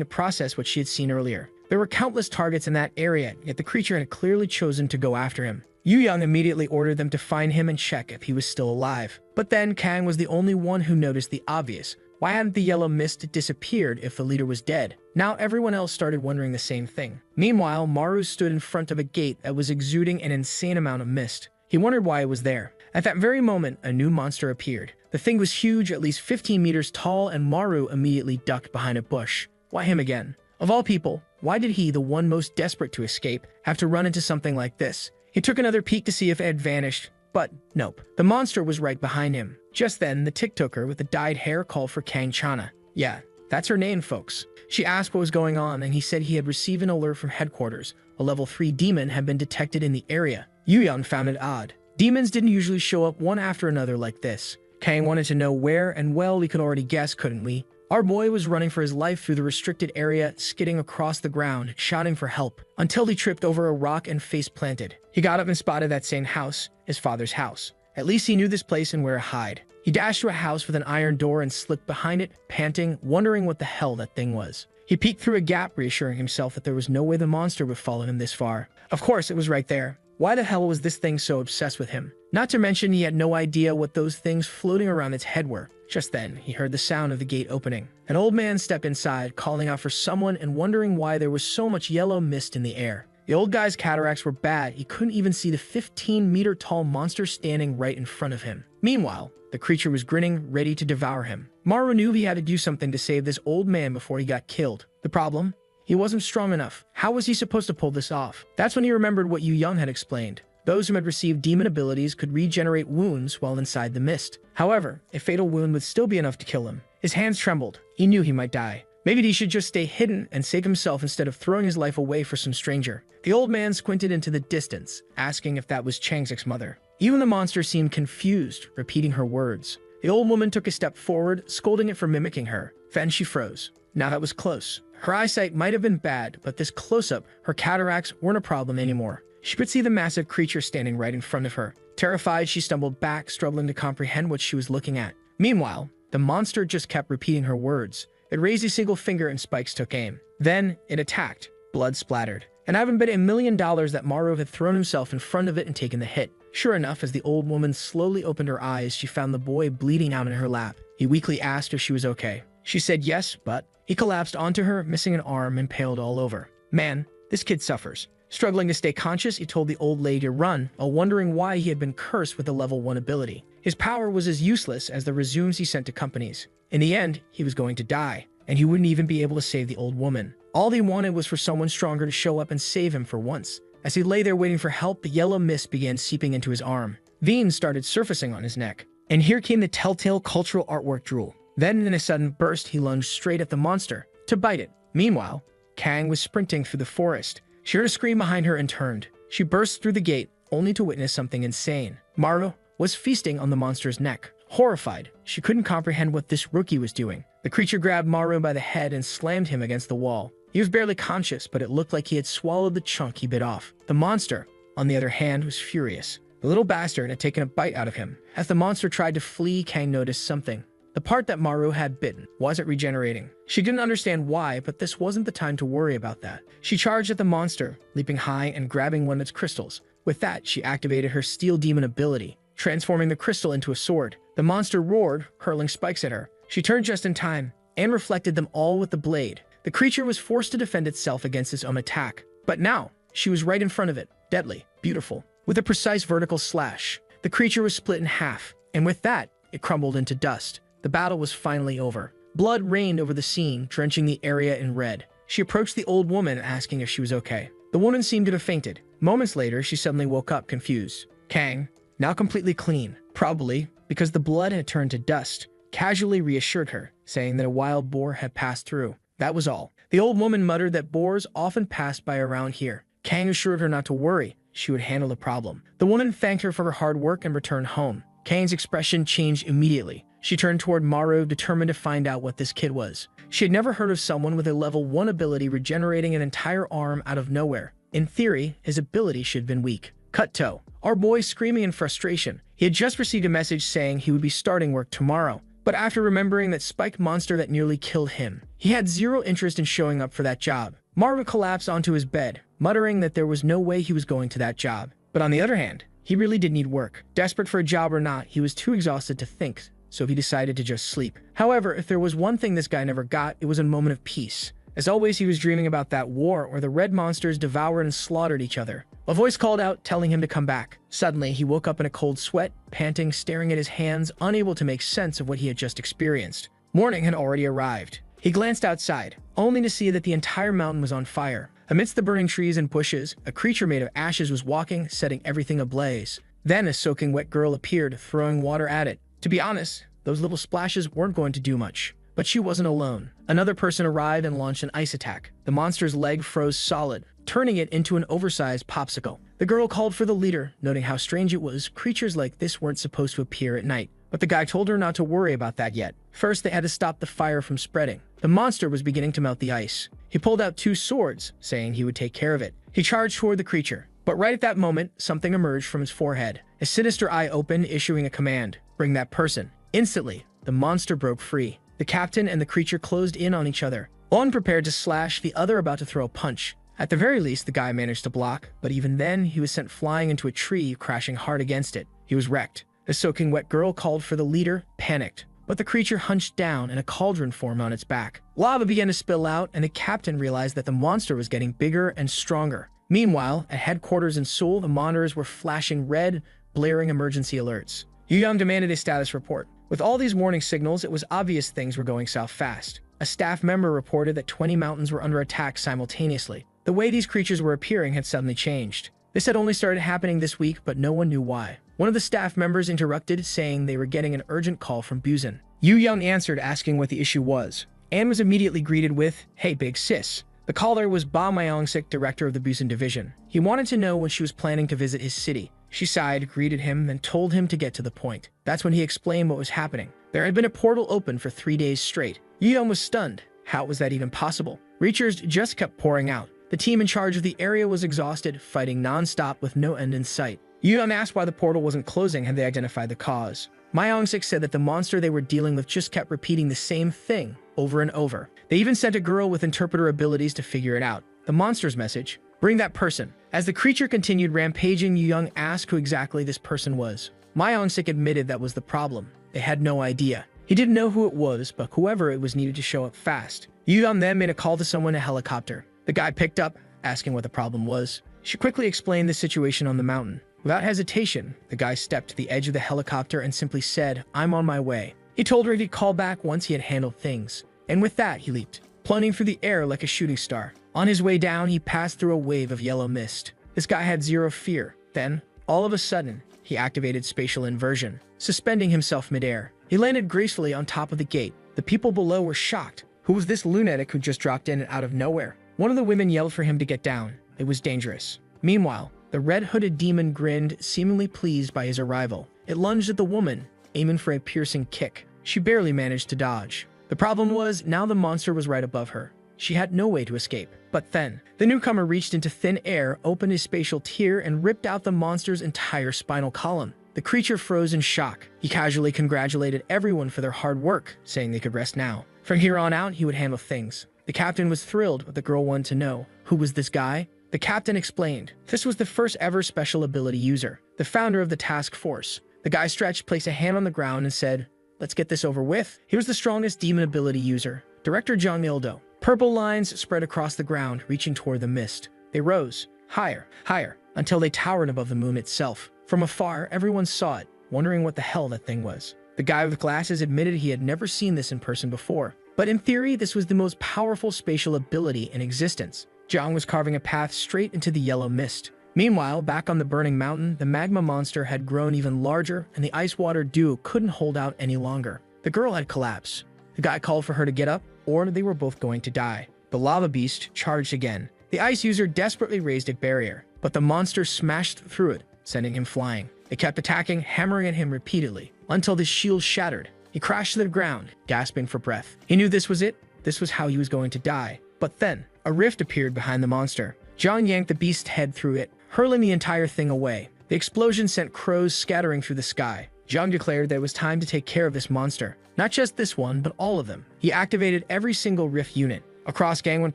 [SPEAKER 1] to process what she had seen earlier. There were countless targets in that area, yet the creature had clearly chosen to go after him. Yu Young immediately ordered them to find him and check if he was still alive. But then Kang was the only one who noticed the obvious. Why hadn't the yellow mist disappeared if the leader was dead? Now everyone else started wondering the same thing. Meanwhile, Maru stood in front of a gate that was exuding an insane amount of mist. He wondered why it was there. At that very moment, a new monster appeared. The thing was huge, at least 15 meters tall, and Maru immediately ducked behind a bush. Why him again? Of all people, why did he, the one most desperate to escape, have to run into something like this? He took another peek to see if it had vanished, but nope. The monster was right behind him. Just then, the TikToker with the dyed hair called for Kang Chana. Yeah, that's her name, folks. She asked what was going on, and he said he had received an alert from headquarters. A level 3 demon had been detected in the area. Yu Young found it odd. Demons didn't usually show up one after another like this. Kang wanted to know where, and well, we could already guess, couldn't we? Our boy was running for his life through the restricted area, skidding across the ground, shouting for help, until he tripped over a rock and face planted. He got up and spotted that same house, his father's house. At least he knew this place and where to hide. He dashed to a house with an iron door and slipped behind it, panting, wondering what the hell that thing was. He peeked through a gap, reassuring himself that there was no way the monster would follow him this far. Of course, it was right there. Why the hell was this thing so obsessed with him? Not to mention he had no idea what those things floating around its head were. Just then, he heard the sound of the gate opening. An old man stepped inside, calling out for someone and wondering why there was so much yellow mist in the air. The old guy's cataracts were bad. He couldn't even see the 15-meter-tall monster standing right in front of him. Meanwhile, the creature was grinning, ready to devour him. Maru knew he had to do something to save this old man before he got killed. The problem? He wasn't strong enough. How was he supposed to pull this off? That's when he remembered what Yu Young had explained. Those who had received demon abilities could regenerate wounds while inside the mist. However, a fatal wound would still be enough to kill him. His hands trembled. He knew he might die. Maybe he should just stay hidden and save himself instead of throwing his life away for some stranger. The old man squinted into the distance, asking if that was Changsek's mother. Even the monster seemed confused, repeating her words. The old woman took a step forward, scolding it for mimicking her. Then she froze. Now that was close. Her eyesight might have been bad, but this close-up, her cataracts weren't a problem anymore. She could see the massive creature standing right in front of her. Terrified, she stumbled back, struggling to comprehend what she was looking at. Meanwhile, the monster just kept repeating her words. It raised a single finger and Spikes took aim. Then, it attacked. Blood splattered. And I haven't bet $1 million that Maru had thrown himself in front of it and taken the hit. Sure enough, as the old woman slowly opened her eyes, she found the boy bleeding out in her lap. He weakly asked if she was okay. She said yes, but he collapsed onto her, missing an arm, impaled all over. Man, this kid suffers. Struggling to stay conscious, he told the old lady to run, while wondering why he had been cursed with a level 1 ability. His power was as useless as the resumes he sent to companies. In the end, he was going to die, and he wouldn't even be able to save the old woman. All he wanted was for someone stronger to show up and save him for once. As he lay there waiting for help, the yellow mist began seeping into his arm. Veins started surfacing on his neck. And here came the telltale cultural artwork drool. Then, in a sudden burst, he lunged straight at the monster, to bite it. Meanwhile, Kang was sprinting through the forest. She heard a scream behind her and turned. She burst through the gate, only to witness something insane. Maru was feasting on the monster's neck. Horrified, she couldn't comprehend what this rookie was doing. The creature grabbed Maru by the head and slammed him against the wall. He was barely conscious, but it looked like he had swallowed the chunk he bit off. The monster, on the other hand, was furious. The little bastard had taken a bite out of him. As the monster tried to flee, Kang noticed something. The part that Maru had bitten wasn't regenerating. She didn't understand why, but this wasn't the time to worry about that. She charged at the monster, leaping high and grabbing one of its crystals. With that, she activated her steel demon ability, transforming the crystal into a sword. The monster roared, hurling spikes at her. She turned just in time and reflected them all with the blade. The creature was forced to defend itself against its own attack. But now, she was right in front of it, deadly, beautiful. With a precise vertical slash, the creature was split in half, and with that, it crumbled into dust. The battle was finally over. Blood rained over the scene, drenching the area in red. She approached the old woman, asking if she was okay. The woman seemed to have fainted. Moments later, she suddenly woke up, confused. Kang, now completely clean, probably because the blood had turned to dust, casually reassured her, saying that a wild boar had passed through. That was all. The old woman muttered that boars often passed by around here. Kang assured her not to worry. She would handle the problem. The woman thanked her for her hard work and returned home. Kang's expression changed immediately. She turned toward Maru, determined to find out what this kid was. She had never heard of someone with a level 1 ability regenerating an entire arm out of nowhere. In theory, his ability should have been weak. Cut to our boy screaming in frustration. He had just received a message saying he would be starting work tomorrow. But after remembering that spiked monster that nearly killed him, he had zero interest in showing up for that job. Maru collapsed onto his bed, muttering that there was no way he was going to that job. But on the other hand, he really did need work. Desperate for a job or not, he was too exhausted to think, so he decided to just sleep. However, if there was one thing this guy never got, it was a moment of peace. As always, he was dreaming about that war where the red monsters devoured and slaughtered each other. A voice called out, telling him to come back. Suddenly, he woke up in a cold sweat, panting, staring at his hands, unable to make sense of what he had just experienced. Morning had already arrived. He glanced outside, only to see that the entire mountain was on fire. Amidst the burning trees and bushes, a creature made of ashes was walking, setting everything ablaze. Then a soaking wet girl appeared, throwing water at it. To be honest, those little splashes weren't going to do much. But she wasn't alone. Another person arrived and launched an ice attack. The monster's leg froze solid, turning it into an oversized popsicle. The girl called for the leader, noting how strange it was. Creatures like this weren't supposed to appear at night. But the guy told her not to worry about that yet. First, they had to stop the fire from spreading. The monster was beginning to melt the ice. He pulled out 2 swords, saying he would take care of it. He charged toward the creature. But right at that moment, something emerged from his forehead. A sinister eye opened, issuing a command. Bring that person. Instantly, the monster broke free. The captain and the creature closed in on each other. One prepared to slash, the other about to throw a punch. At the very least, the guy managed to block, but even then, he was sent flying into a tree, crashing hard against it. He was wrecked. The soaking wet girl called for the leader, panicked. But the creature hunched down and a cauldron formed on its back. Lava began to spill out, and the captain realized that the monster was getting bigger and stronger. Meanwhile, at headquarters in Seoul, the monitors were flashing red, blaring emergency alerts. Yu Young demanded a status report. With all these warning signals, it was obvious things were going south fast. A staff member reported that 20 mountains were under attack simultaneously. The way these creatures were appearing had suddenly changed. This had only started happening this week, but no one knew why. One of the staff members interrupted, saying they were getting an urgent call from Busan. Yu Young answered, asking what the issue was. Anne was immediately greeted with, "Hey, big sis." The caller was Ba Myong-sik, director of the Busan division. He wanted to know when she was planning to visit his city. She sighed, greeted him, then told him to get to the point. That's when he explained what was happening. There had been a portal open for 3 days straight. Yu Young was stunned. How was that even possible? Reachers just kept pouring out. The team in charge of the area was exhausted, fighting non-stop with no end in sight. Yu Young asked why the portal wasn't closing had they identified the cause. Myong-sik said that the monster they were dealing with just kept repeating the same thing over and over. They even sent a girl with interpreter abilities to figure it out. The monster's message: bring that person. As the creature continued rampaging, Yu Young asked who exactly this person was. Myong-sik admitted that was the problem. They had no idea. He didn't know who it was, but whoever it was needed to show up fast. Yu Young then made a call to someone in a helicopter. The guy picked up, asking what the problem was. She quickly explained the situation on the mountain. Without hesitation, the guy stepped to the edge of the helicopter and simply said, "I'm on my way." He told her he'd call back once he had handled things. And with that, he leaped, plunging through the air like a shooting star. On his way down, he passed through a wave of yellow mist. This guy had zero fear. Then, all of a sudden, he activated spatial inversion, suspending himself midair. He landed gracefully on top of the gate. The people below were shocked. Who was this lunatic who just dropped in and out of nowhere? One of the women yelled for him to get down. It was dangerous. Meanwhile, the red-hooded demon grinned, seemingly pleased by his arrival. It lunged at the woman, aiming for a piercing kick. She barely managed to dodge. The problem was, now the monster was right above her. She had no way to escape. But then, the newcomer reached into thin air, opened his spatial tear, and ripped out the monster's entire spinal column. The creature froze in shock. He casually congratulated everyone for their hard work, saying they could rest now. From here on out, he would handle things. The captain was thrilled, but the girl wanted to know, who was this guy? The captain explained. This was the first ever special ability user, the founder of the task force. The guy stretched, placed a hand on the ground, and said, "Let's get this over with." He was the strongest demon ability user, Director Jong Il-do. Purple lines spread across the ground, reaching toward the mist. They rose, higher, higher, until they towered above the moon itself. From afar, everyone saw it, wondering what the hell that thing was. The guy with glasses admitted he had never seen this in person before. But in theory, this was the most powerful spatial ability in existence. Jong was carving a path straight into the yellow mist. Meanwhile, back on the burning mountain, the magma monster had grown even larger, and the ice water dew couldn't hold out any longer. The girl had collapsed. The guy called for her to get up, or they were both going to die. The lava beast charged again. The ice user desperately raised a barrier, but the monster smashed through it, sending him flying. It kept attacking, hammering at him repeatedly, until the shield shattered. He crashed to the ground, gasping for breath. He knew this was it. This was how he was going to die. But then, a rift appeared behind the monster. Zhang yanked the beast's head through it, hurling the entire thing away. The explosion sent crows scattering through the sky. Zhang declared that it was time to take care of this monster. Not just this one, but all of them. He activated every single rift unit. Across Gangwon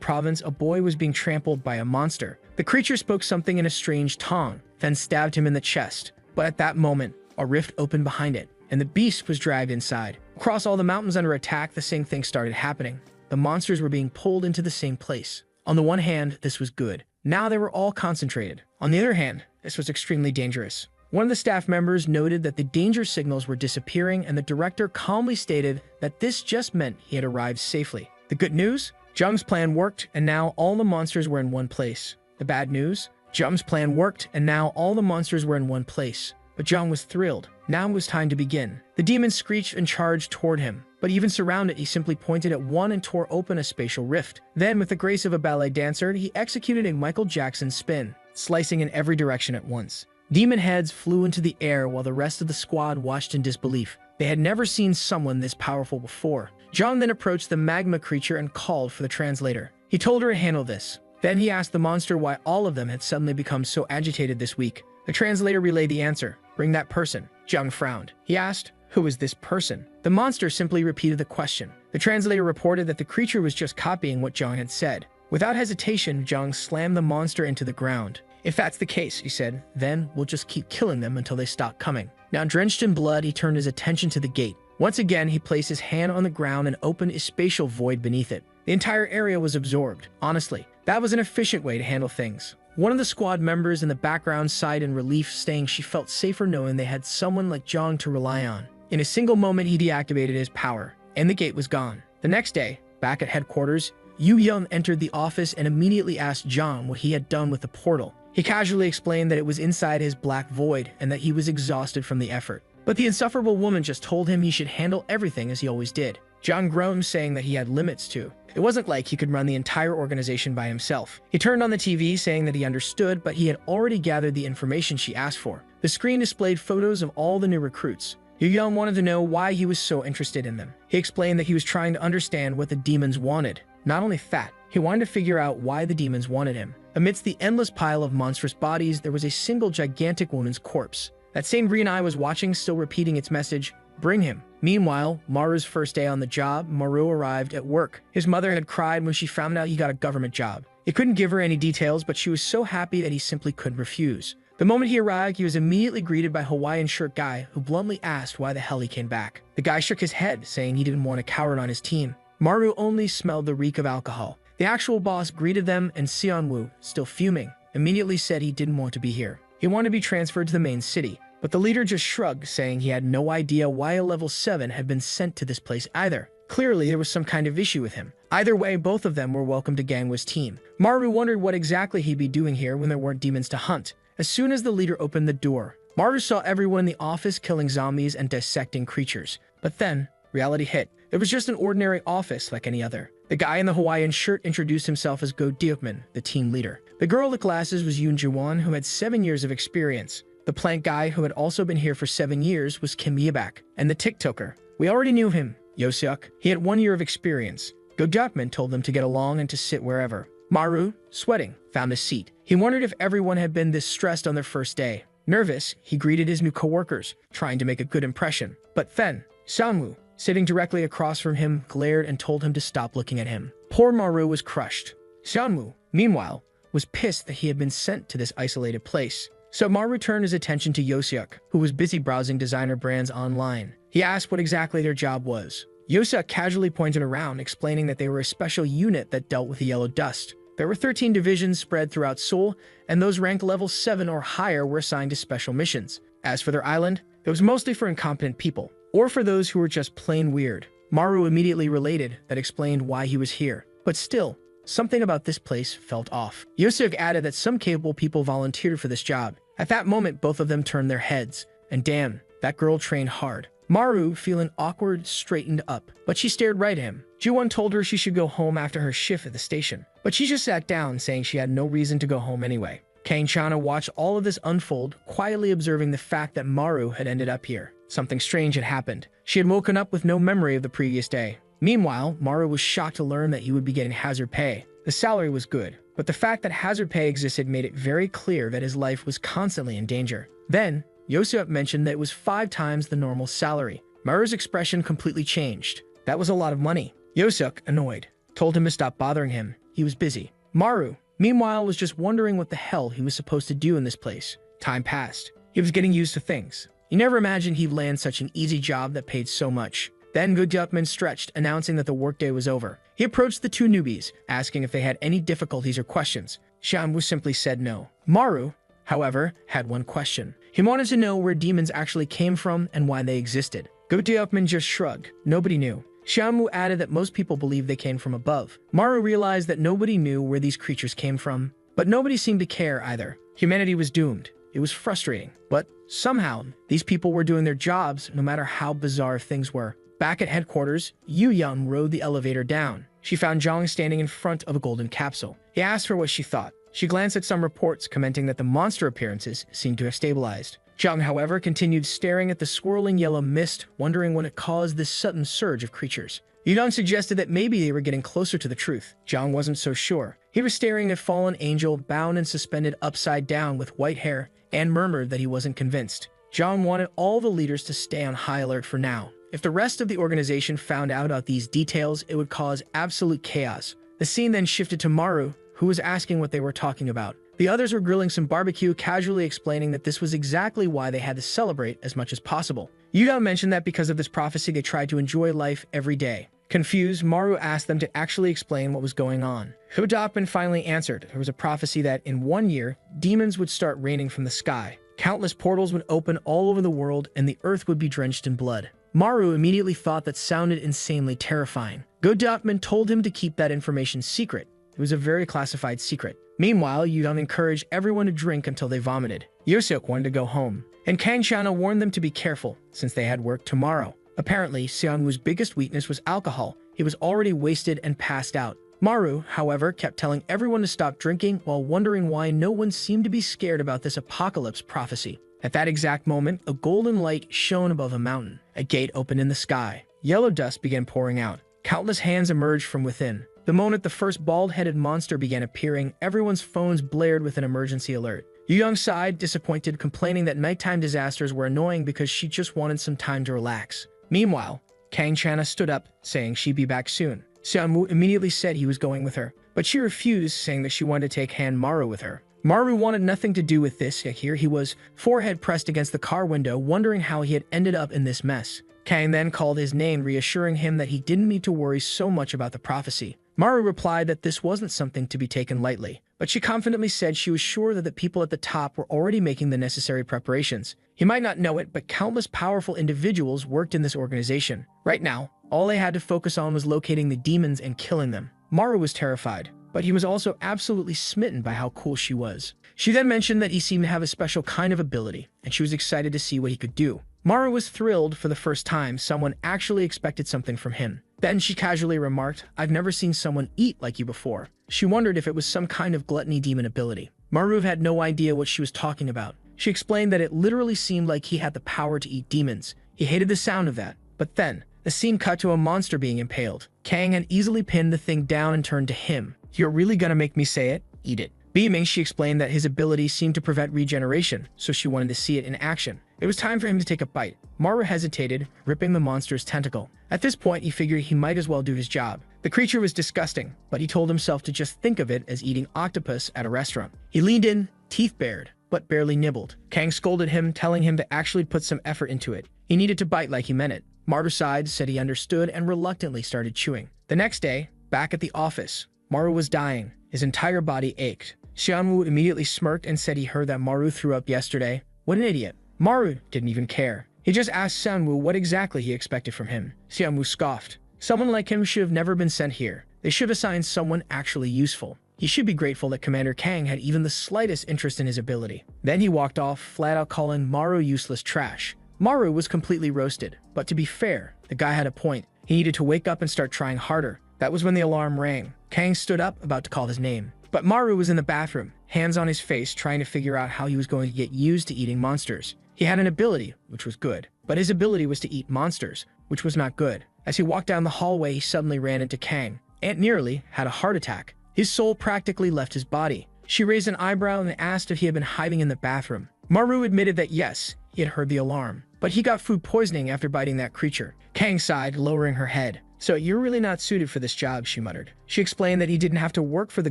[SPEAKER 1] province, a boy was being trampled by a monster. The creature spoke something in a strange tongue, then stabbed him in the chest. But at that moment, a rift opened behind it, and the beast was dragged inside. Across all the mountains under attack, the same thing started happening. The monsters were being pulled into the same place. On the one hand, this was good. Now they were all concentrated. On the other hand, this was extremely dangerous. One of the staff members noted that the danger signals were disappearing, and the director calmly stated that this just meant he had arrived safely. The good news? Zhang's plan worked, and now all the monsters were in one place. The bad news? Zhang's plan worked, and now all the monsters were in one place. But Zhang was thrilled. Now it was time to begin. The demon screeched and charged toward him. But even surrounded, he simply pointed at one and tore open a spatial rift. Then, with the grace of a ballet dancer, he executed a Michael Jackson spin, slicing in every direction at once. Demon heads flew into the air while the rest of the squad watched in disbelief. They had never seen someone this powerful before. Zhang then approached the magma creature and called for the translator. He told her to handle this. Then he asked the monster why all of them had suddenly become so agitated this week. The translator relayed the answer. Bring that person. Zhang frowned. He asked, who is this person? The monster simply repeated the question. The translator reported that the creature was just copying what Zhang had said. Without hesitation, Zhang slammed the monster into the ground. If that's the case, he said, then we'll just keep killing them until they stop coming. Now drenched in blood, he turned his attention to the gate. Once again, he placed his hand on the ground and opened a spatial void beneath it. The entire area was absorbed. Honestly, that was an efficient way to handle things. One of the squad members in the background sighed in relief, saying she felt safer knowing they had someone like Zhang to rely on. In a single moment, he deactivated his power, and the gate was gone. The next day, back at headquarters, Yu Yun entered the office and immediately asked Zhang what he had done with the portal. He casually explained that it was inside his black void and that he was exhausted from the effort. But the insufferable woman just told him he should handle everything as he always did. Zhang groaned, saying that he had limits too. It wasn't like he could run the entire organization by himself. He turned on the TV, saying that he understood, but he had already gathered the information she asked for. The screen displayed photos of all the new recruits. Yu Yun wanted to know why he was so interested in them. He explained that he was trying to understand what the demons wanted. Not only that, he wanted to figure out why the demons wanted him. Amidst the endless pile of monstrous bodies, there was a single gigantic woman's corpse. That same green eye was watching, still repeating its message, bring him. Meanwhile, Maru's first day on the job, Maru arrived at work. His mother had cried when she found out he got a government job. He couldn't give her any details, but she was so happy that he simply couldn't refuse. The moment he arrived, he was immediately greeted by a Hawaiian shirt guy who bluntly asked why the hell he came back. The guy shook his head, saying he didn't want a coward on his team. Maru only smelled the reek of alcohol. The actual boss greeted them, and Xianwu, still fuming, immediately said he didn't want to be here. He wanted to be transferred to the main city. But the leader just shrugged, saying he had no idea why a level 7 had been sent to this place either. Clearly, there was some kind of issue with him. Either way, both of them were welcome to Gangwa's team. Maru wondered what exactly he'd be doing here when there weren't demons to hunt. As soon as the leader opened the door, Maru saw everyone in the office killing zombies and dissecting creatures. But then, reality hit. It was just an ordinary office like any other. The guy in the Hawaiian shirt introduced himself as Go Diokman, the team leader. The girl with glasses was Yoon Ji-won, who had 7 years of experience. The plant guy, who had also been here for 7 years, was Kim Yebak. And the TikToker. We already knew him, Yoseok. He had 1 year of experience. Go Diokman told them to get along and to sit wherever. Maru, sweating, found a seat. He wondered if everyone had been this stressed on their first day. Nervous, he greeted his new coworkers, trying to make a good impression. But then, Xianwu, sitting directly across from him, glared and told him to stop looking at him. Poor Maru was crushed. Xianwu, meanwhile, was pissed that he had been sent to this isolated place. So Maru turned his attention to Yoseok, who was busy browsing designer brands online. He asked what exactly their job was. Yoseok casually pointed around, explaining that they were a special unit that dealt with the yellow dust. There were 13 divisions spread throughout Seoul, and those ranked level 7 or higher were assigned to special missions. As for their island, it was mostly for incompetent people, or for those who were just plain weird. Maru immediately related that explained why he was here. But still, something about this place felt off. Yoseok added that some capable people volunteered for this job. At that moment, both of them turned their heads. And damn, that girl trained hard. Maru, feeling awkward, straightened up, but she stared right at him. Ji-won told her she should go home after her shift at the station, but she just sat down, saying she had no reason to go home anyway. Kang Chana watched all of this unfold, quietly observing the fact that Maru had ended up here. Something strange had happened. She had woken up with no memory of the previous day. Meanwhile, Maru was shocked to learn that he would be getting hazard pay. The salary was good, but the fact that hazard pay existed made it very clear that his life was constantly in danger. Then, Yosuke mentioned that it was 5 times the normal salary. Maru's expression completely changed. That was a lot of money. Yosuke, annoyed, told him to stop bothering him. He was busy. Maru, meanwhile, was just wondering what the hell he was supposed to do in this place. Time passed. He was getting used to things. He never imagined he'd land such an easy job that paid so much. Then Goodupman stretched, announcing that the workday was over. He approached the 2 newbies, asking if they had any difficulties or questions. Xianwu simply said no. Maru, however, had one question. He wanted to know where demons actually came from and why they existed. Goodupman just shrugged. Nobody knew. Xianwu added that most people believed they came from above. Maru realized that nobody knew where these creatures came from, but nobody seemed to care either. Humanity was doomed. It was frustrating, but somehow, these people were doing their jobs no matter how bizarre things were. Back at headquarters, Yu Young rode the elevator down. She found Zhang standing in front of a golden capsule. He asked her what she thought. She glanced at some reports commenting that the monster appearances seemed to have stabilized. Zhang, however, continued staring at the swirling yellow mist, wondering what had caused this sudden surge of creatures. Yu Young suggested that maybe they were getting closer to the truth. Zhang wasn't so sure. He was staring at fallen angel bound and suspended upside down with white hair and murmured that he wasn't convinced. Zhang wanted all the leaders to stay on high alert for now. If the rest of the organization found out about these details, it would cause absolute chaos. The scene then shifted to Maru, who was asking what they were talking about. The others were grilling some barbecue, casually explaining that this was exactly why they had to celebrate as much as possible. Yuda mentioned that because of this prophecy, they tried to enjoy life every day. Confused, Maru asked them to actually explain what was going on. Hudapin finally answered. There was a prophecy that in 1 year, demons would start raining from the sky. Countless portals would open all over the world, and the earth would be drenched in blood. Maru immediately thought that sounded insanely terrifying. Godopman told him to keep that information secret. It was a very classified secret. Meanwhile, Yudong encouraged everyone to drink until they vomited. Yoseok wanted to go home, and Kang Chana warned them to be careful since they had work tomorrow. Apparently, Seonwoo's biggest weakness was alcohol. He was already wasted and passed out. Maru, however, kept telling everyone to stop drinking while wondering why no one seemed to be scared about this apocalypse prophecy. At that exact moment, a golden light shone above a mountain. A gate opened in the sky. Yellow dust began pouring out. Countless hands emerged from within. The moment the first bald-headed monster began appearing, everyone's phones blared with an emergency alert. Young sighed, disappointed, complaining that nighttime disasters were annoying because she just wanted some time to relax. Meanwhile, Kang Chana stood up, saying she'd be back soon. Seonwoo immediately said he was going with her, but she refused, saying that she wanted to take Han Maru with her. Maru wanted nothing to do with this, yet here he was, forehead pressed against the car window, wondering how he had ended up in this mess. Kang then called his name, reassuring him that he didn't need to worry so much about the prophecy. Maru replied that this wasn't something to be taken lightly, but she confidently said she was sure that the people at the top were already making the necessary preparations. He might not know it, but countless powerful individuals worked in this organization. Right now, all they had to focus on was locating the demons and killing them. Maru was terrified, but he was also absolutely smitten by how cool she was. She then mentioned that he seemed to have a special kind of ability, and she was excited to see what he could do. Maru was thrilled for the first time someone actually expected something from him. Then she casually remarked, "I've never seen someone eat like you before." She wondered if it was some kind of gluttony demon ability. Maru had no idea what she was talking about. She explained that it literally seemed like he had the power to eat demons. He hated the sound of that. But then, the scene cut to a monster being impaled. Kang had easily pinned the thing down and turned to him. "You're really gonna make me say it? Eat it." Beaming, she explained that his ability seemed to prevent regeneration, so she wanted to see it in action. It was time for him to take a bite. Maru hesitated, ripping the monster's tentacle. At this point, he figured he might as well do his job. The creature was disgusting, but he told himself to just think of it as eating octopus at a restaurant. He leaned in, teeth bared, but barely nibbled. Kang scolded him, telling him to actually put some effort into it. He needed to bite like he meant it. Maru sighed, said he understood, and reluctantly started chewing. The next day, back at the office, Maru was dying. His entire body ached. Seonwoo immediately smirked and said he heard that Maru threw up yesterday. What an idiot. Maru didn't even care. He just asked Seonwoo what exactly he expected from him. Seonwoo scoffed. Someone like him should have never been sent here. They should have assigned someone actually useful. He should be grateful that Commander Kang had even the slightest interest in his ability. Then he walked off, flat out calling Maru useless trash. Maru was completely roasted, but to be fair, the guy had a point. He needed to wake up and start trying harder. That was when the alarm rang. Kang stood up, about to call his name. But Maru was in the bathroom, hands on his face, trying to figure out how he was going to get used to eating monsters. He had an ability, which was good. but his ability was to eat monsters, which was not good. As he walked down the hallway, he suddenly ran into Kang. Aunt nearly had a heart attack. His soul practically left his body. She raised an eyebrow and asked if he had been hiding in the bathroom. Maru admitted that yes, he had heard the alarm, but he got food poisoning after biting that creature. Kang sighed, lowering her head. "So you're really not suited for this job," she muttered. She explained that he didn't have to work for the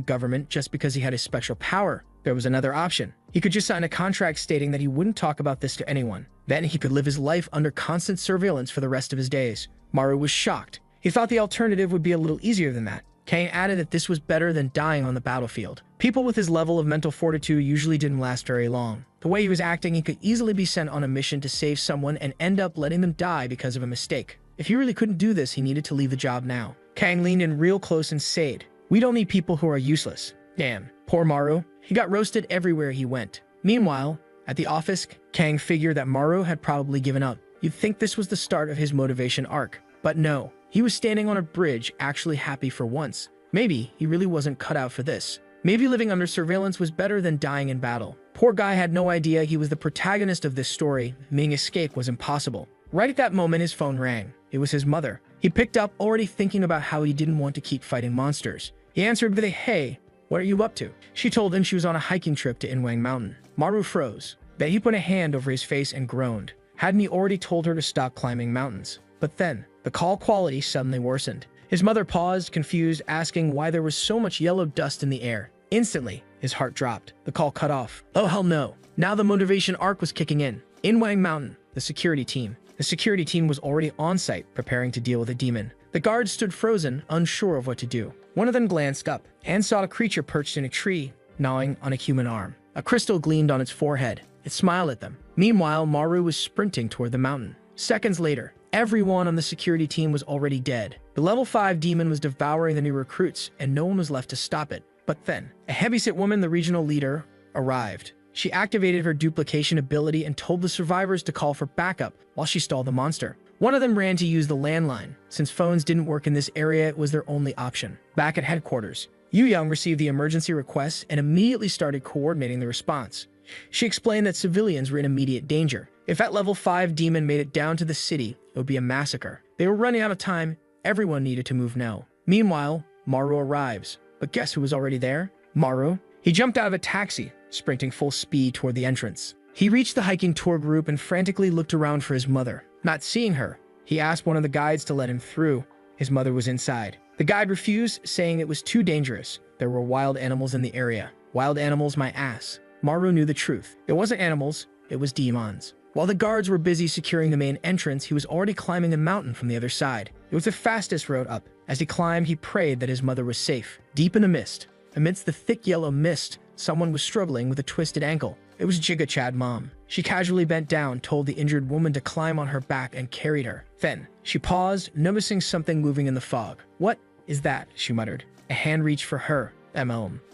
[SPEAKER 1] government just because he had a special power. There was another option. He could just sign a contract stating that he wouldn't talk about this to anyone. Then he could live his life under constant surveillance for the rest of his days. Maru was shocked. He thought the alternative would be a little easier than that. Kang added that this was better than dying on the battlefield. People with his level of mental fortitude usually didn't last very long. The way he was acting, he could easily be sent on a mission to save someone and end up letting them die because of a mistake. If he really couldn't do this, he needed to leave the job now. Kang leaned in real close and said, "We don't need people who are useless." Damn, poor Maru. He got roasted everywhere he went. Meanwhile, at the office, Kang figured that Maru had probably given up. You'd think this was the start of his motivation arc. But no, he was standing on a bridge, actually happy for once. Maybe he really wasn't cut out for this. Maybe living under surveillance was better than dying in battle. Poor guy had no idea he was the protagonist of this story, meaning escape was impossible. Right at that moment, his phone rang. It was his mother. He picked up, already thinking about how he didn't want to keep fighting monsters. He answered with a, "Hey, what are you up to?" She told him she was on a hiking trip to Inwang Mountain. Maru froze. Then he put a hand over his face and groaned. Hadn't he already told her to stop climbing mountains? But then, the call quality suddenly worsened. His mother paused, confused, asking why there was so much yellow dust in the air. Instantly, his heart dropped. The call cut off. Oh hell no. Now the motivation arc was kicking in. Inwang Mountain, the security team. The security team was already on site, preparing to deal with a demon. The guards stood frozen, unsure of what to do. One of them glanced up and saw a creature perched in a tree, gnawing on a human arm. A crystal gleamed on its forehead. It smiled at them. Meanwhile, Maru was sprinting toward the mountain. Seconds later, everyone on the security team was already dead. The level 5 demon was devouring the new recruits, and no one was left to stop it. But then, a heavyset woman, the regional leader, arrived. She activated her duplication ability and told the survivors to call for backup while she stalled the monster. One of them ran to use the landline. Since phones didn't work in this area, it was their only option. Back at headquarters, Yu Young received the emergency request and immediately started coordinating the response. She explained that civilians were in immediate danger. If that level 5 demon made it down to the city, it would be a massacre. They were running out of time. Everyone needed to move now. Meanwhile, Maru arrives. But guess who was already there? Maru. He jumped out of a taxi, sprinting full speed toward the entrance. He reached the hiking tour group and frantically looked around for his mother. Not seeing her, he asked one of the guides to let him through. His mother was inside. The guide refused, saying it was too dangerous. There were wild animals in the area. Wild animals, my ass. Maru knew the truth. It wasn't animals, it was demons. While the guards were busy securing the main entrance, he was already climbing the mountain from the other side. It was the fastest road up. As he climbed, he prayed that his mother was safe. Deep in the mist, amidst the thick yellow mist, someone was struggling with a twisted ankle. It was Giga Chad Mom. She casually bent down, told the injured woman to climb on her back, and carried her. Then, she paused, noticing something moving in the fog. "What is that?" she muttered. A hand reached for her.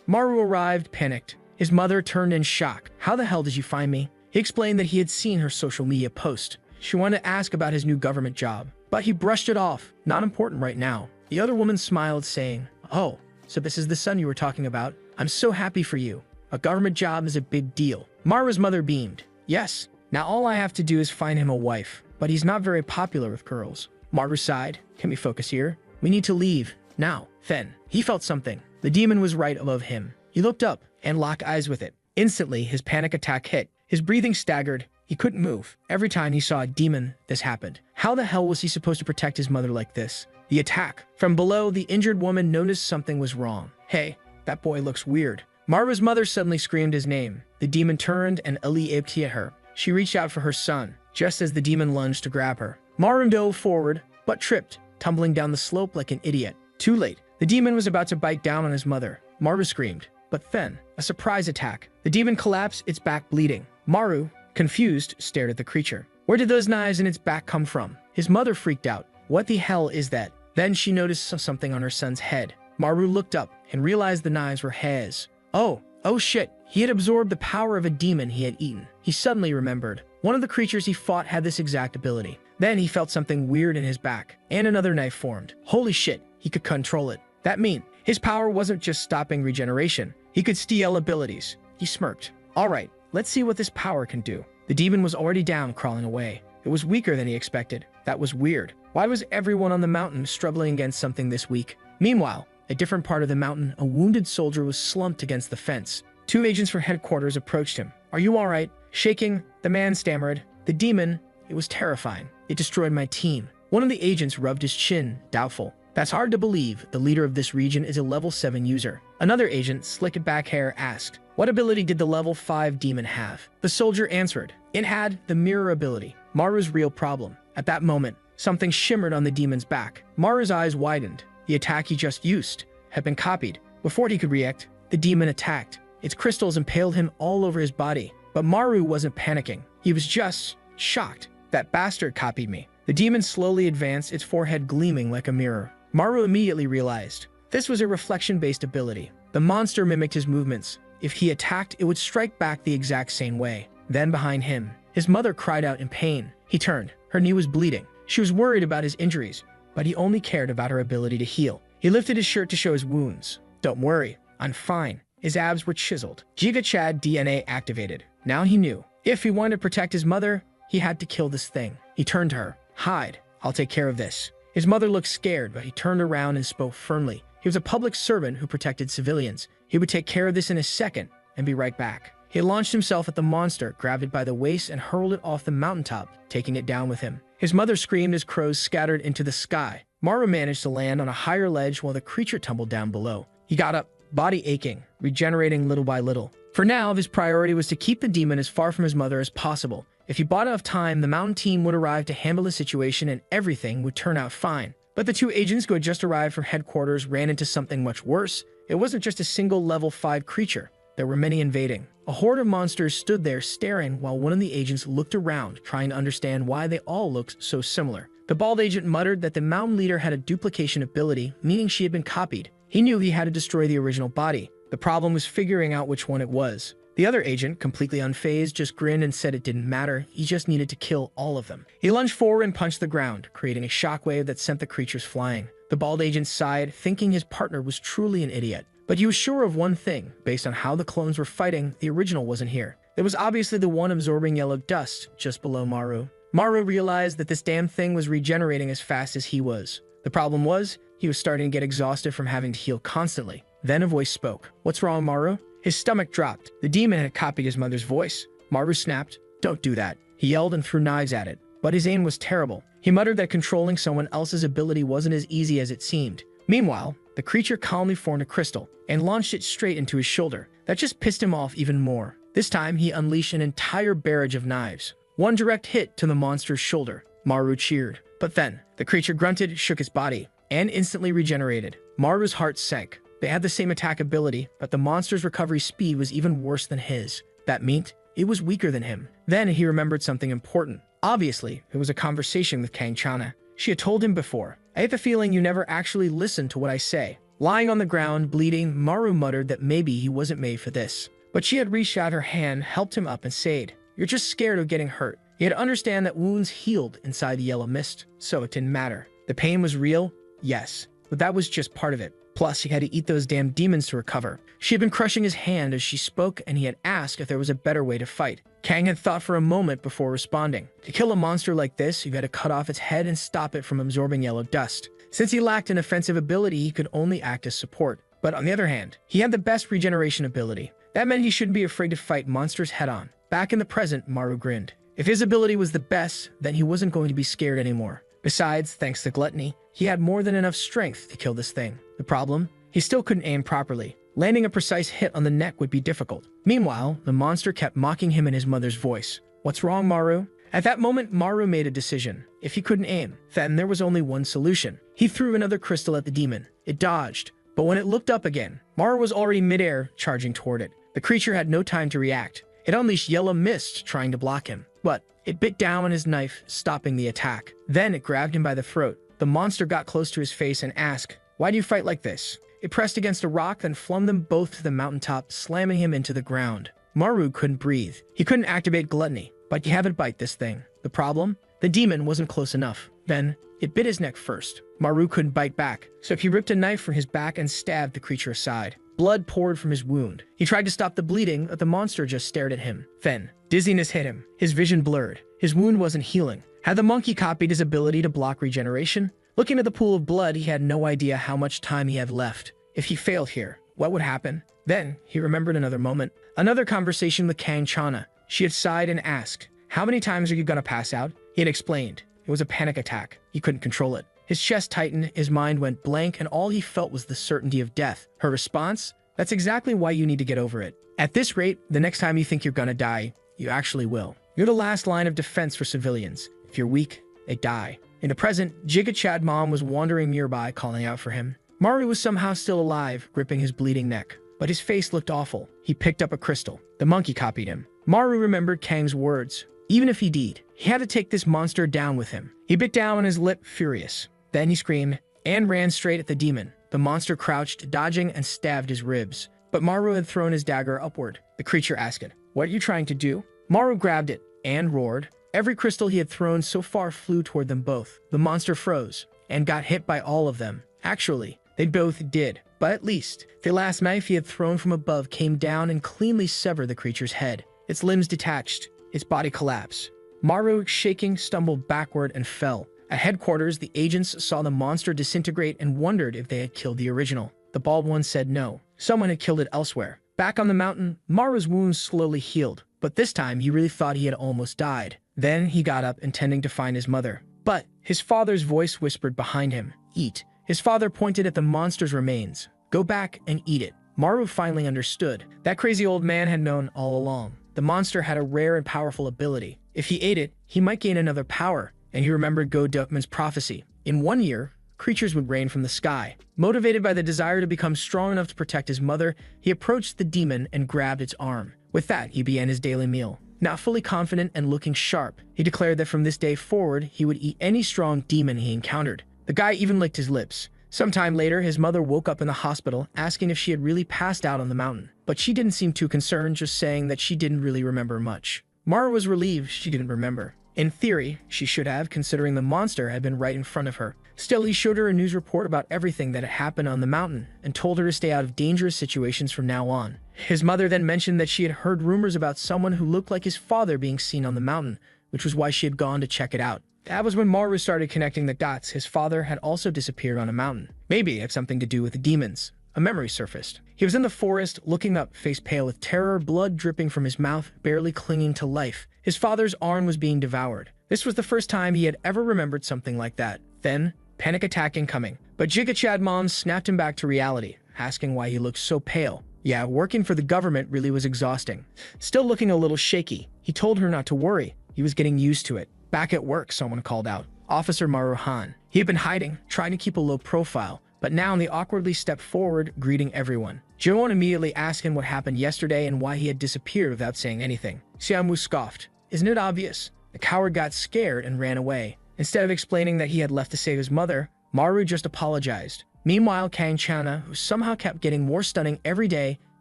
[SPEAKER 1] Maru arrived, panicked. His mother turned in shock. "How the hell did you find me?" He explained that he had seen her social media post. She wanted to ask about his new government job, but he brushed it off. Not important right now. The other woman smiled, saying, "Oh, so this is the son you were talking about? I'm so happy for you. A government job is a big deal." Maru's mother beamed. "Yes, now all I have to do is find him a wife, but he's not very popular with girls." Maru sighed. "Can we focus here? We need to leave, now." Then, he felt something. The demon was right above him. He looked up and locked eyes with it. Instantly, his panic attack hit. His breathing staggered. He couldn't move. Every time he saw a demon, this happened. How the hell was he supposed to protect his mother like this? The attack. From below, the injured woman noticed something was wrong. "Hey, that boy looks weird." Maru's mother suddenly screamed his name. The demon turned and leaped at her. She reached out for her son, just as the demon lunged to grab her. Maru dove forward, but tripped, tumbling down the slope like an idiot. Too late. The demon was about to bite down on his mother. Maru screamed. But then, a surprise attack. The demon collapsed, its back bleeding. Maru, confused, stared at the creature. Where did those knives in its back come from? His mother freaked out. What the hell is that? Then she noticed something on her son's head. Maru looked up and realized the knives were his. Oh shit. He had absorbed the power of a demon he had eaten. He suddenly remembered. One of the creatures he fought had this exact ability. Then he felt something weird in his back, and another knife formed. Holy shit, he could control it. That meant his power wasn't just stopping regeneration. He could steal abilities. He smirked. Alright, let's see what this power can do. The demon was already down, crawling away. It was weaker than he expected. That was weird. Why was everyone on the mountain struggling against something this weak? Meanwhile, a different part of the mountain, a wounded soldier was slumped against the fence. Two agents from headquarters approached him. "Are you all right?" Shaking, the man stammered, "The demon, it was terrifying. It destroyed my team." One of the agents rubbed his chin, doubtful. "That's hard to believe. The leader of this region is a level 7 user." Another agent, slicked back hair, asked, "What ability did the level 5 demon have?" The soldier answered, "It had the mirror ability, Maru's real problem." At that moment, something shimmered on the demon's back. Maru's eyes widened. The attack he just used had been copied. Before he could react, the demon attacked. Its crystals impaled him all over his body. But Maru wasn't panicking. He was just shocked. "That bastard copied me." The demon slowly advanced, its forehead gleaming like a mirror. Maru immediately realized this was a reflection-based ability. The monster mimicked his movements. If he attacked, it would strike back the exact same way. Then behind him, his mother cried out in pain. He turned. Her knee was bleeding. She was worried about his injuries, but he only cared about her ability to heal. He lifted his shirt to show his wounds. "Don't worry, I'm fine." His abs were chiseled. Giga Chad DNA activated. Now he knew. If he wanted to protect his mother, he had to kill this thing. He turned to her. "Hide. I'll take care of this." His mother looked scared, but he turned around and spoke firmly. He was a public servant who protected civilians. He would take care of this in a second and be right back. He launched himself at the monster, grabbed it by the waist, and hurled it off the mountaintop, taking it down with him. His mother screamed as crows scattered into the sky. Maru managed to land on a higher ledge while the creature tumbled down below. He got up, body aching, regenerating little by little. For now, his priority was to keep the demon as far from his mother as possible. If he bought enough time, the mountain team would arrive to handle the situation and everything would turn out fine. But the two agents who had just arrived from headquarters ran into something much worse. It wasn't just a single level 5 creature. There were many invading. A horde of monsters stood there staring while one of the agents looked around, trying to understand why they all looked so similar. The bald agent muttered that the mountain leader had a duplication ability, meaning she had been copied. He knew he had to destroy the original body. The problem was figuring out which one it was. The other agent, completely unfazed, just grinned and said it didn't matter. He just needed to kill all of them. He lunged forward and punched the ground, creating a shockwave that sent the creatures flying. The bald agent sighed, thinking his partner was truly an idiot. But he was sure of one thing. Based on how the clones were fighting, the original wasn't here. There was obviously the one absorbing yellow dust just below Maru. Maru realized that this damn thing was regenerating as fast as he was. The problem was, he was starting to get exhausted from having to heal constantly. Then a voice spoke. "What's wrong, Maru?" His stomach dropped. The demon had copied his mother's voice. Maru snapped. "Don't do that." He yelled and threw knives at it. But his aim was terrible. He muttered that controlling someone else's ability wasn't as easy as it seemed. Meanwhile, the creature calmly formed a crystal and launched it straight into his shoulder. That just pissed him off even more. This time, he unleashed an entire barrage of knives. One direct hit to the monster's shoulder. Maru cheered. But then, the creature grunted, shook its body, and instantly regenerated. Maru's heart sank. They had the same attack ability, but the monster's recovery speed was even worse than his. That meant it was weaker than him. Then he remembered something important. Obviously, it was a conversation with Kang Chana. She had told him before, "I have the feeling you never actually listened to what I say." Lying on the ground, bleeding, Maru muttered that maybe he wasn't made for this. But she had reached out her hand, helped him up, and said, "You're just scared of getting hurt." He had to understand that wounds healed inside the yellow mist, so it didn't matter. The pain was real, yes, but that was just part of it. Plus, he had to eat those damn demons to recover. She had been crushing his hand as she spoke, and he had asked if there was a better way to fight. Kang had thought for a moment before responding. To kill a monster like this, you had to cut off its head and stop it from absorbing yellow dust. Since he lacked an offensive ability, he could only act as support. But on the other hand, he had the best regeneration ability. That meant he shouldn't be afraid to fight monsters head-on. Back in the present, Maru grinned. If his ability was the best, then he wasn't going to be scared anymore. Besides, thanks to gluttony, he had more than enough strength to kill this thing. The problem? He still couldn't aim properly. Landing a precise hit on the neck would be difficult. Meanwhile, the monster kept mocking him in his mother's voice. "What's wrong, Maru?" At that moment, Maru made a decision. If he couldn't aim, then there was only one solution. He threw another crystal at the demon. It dodged. But when it looked up again, Maru was already midair, charging toward it. The creature had no time to react. It unleashed yellow mist, trying to block him. But it bit down on his knife, stopping the attack. Then it grabbed him by the throat. The monster got close to his face and asked, "Why do you fight like this?" It pressed against a rock, then flung them both to the mountaintop, slamming him into the ground. Maru couldn't breathe. He couldn't activate gluttony, but he had to bite this thing. The problem? The demon wasn't close enough. Then, it bit his neck first. Maru couldn't bite back, so he ripped a knife from his back and stabbed the creature aside. Blood poured from his wound. He tried to stop the bleeding, but the monster just stared at him. Then, dizziness hit him. His vision blurred. His wound wasn't healing. Had the monkey copied his ability to block regeneration? Looking at the pool of blood, he had no idea how much time he had left. If he failed here, what would happen? Then, he remembered another moment. Another conversation with Kang Chana. She had sighed and asked, "How many times are you gonna pass out?" He had explained. It was a panic attack. He couldn't control it. His chest tightened, his mind went blank, and all he felt was the certainty of death. Her response? "That's exactly why you need to get over it. At this rate, the next time you think you're gonna die, you actually will. You're the last line of defense for civilians. If you're weak, they die." In the present, Jigga Chad Mom was wandering nearby, calling out for him. Maru was somehow still alive, gripping his bleeding neck. But his face looked awful. He picked up a crystal. The monkey copied him. Maru remembered Kang's words. Even if he did, he had to take this monster down with him. He bit down on his lip, furious. Then he screamed and ran straight at the demon. The monster crouched, dodging, and stabbed his ribs. But Maru had thrown his dagger upward. The creature asked, "What are you trying to do?" Maru grabbed it and roared. Every crystal he had thrown so far flew toward them both. The monster froze and got hit by all of them. Actually, they both did. But at least, the last knife he had thrown from above came down and cleanly severed the creature's head. Its limbs detached. Its body collapsed. Maru, shaking, stumbled backward and fell. At headquarters, the agents saw the monster disintegrate and wondered if they had killed the original. The bald one said no. Someone had killed it elsewhere. Back on the mountain, Maru's wounds slowly healed. But this time, he really thought he had almost died. Then he got up, intending to find his mother. But his father's voice whispered behind him, "Eat." His father pointed at the monster's remains. "Go back and eat it." Maru finally understood. That crazy old man had known all along. The monster had a rare and powerful ability. If he ate it, he might gain another power. And he remembered Go Dukman's prophecy. In 1 year, creatures would rain from the sky. Motivated by the desire to become strong enough to protect his mother, he approached the demon and grabbed its arm. With that, he began his daily meal. Now fully confident and looking sharp, he declared that from this day forward, he would eat any strong demon he encountered. The guy even licked his lips. Sometime later, his mother woke up in the hospital, asking if she had really passed out on the mountain. But she didn't seem too concerned, just saying that she didn't really remember much. Maru was relieved she didn't remember. In theory, she should have, considering the monster had been right in front of her. Still, he showed her a news report about everything that had happened on the mountain and told her to stay out of dangerous situations from now on. His mother then mentioned that she had heard rumors about someone who looked like his father being seen on the mountain, which was why she had gone to check it out. That was when Maru started connecting the dots. His father had also disappeared on a mountain. Maybe it had something to do with the demons. A memory surfaced. He was in the forest, looking up, face pale with terror, blood dripping from his mouth, barely clinging to life. His father's arm was being devoured. This was the first time he had ever remembered something like that. Then, panic attack incoming. But Jigga Chad Mom snapped him back to reality, asking why he looked so pale. Yeah, working for the government really was exhausting. Still looking a little shaky, he told her not to worry. He was getting used to it. Back at work, someone called out. Officer Maruhan. He had been hiding, trying to keep a low profile, but now they awkwardly stepped forward, greeting everyone. Jiwon immediately asked him what happened yesterday and why he had disappeared without saying anything. Xiaomu scoffed. Isn't it obvious? The coward got scared and ran away. Instead of explaining that he had left to save his mother, Maru just apologized. Meanwhile, Kang Chana, who somehow kept getting more stunning every day,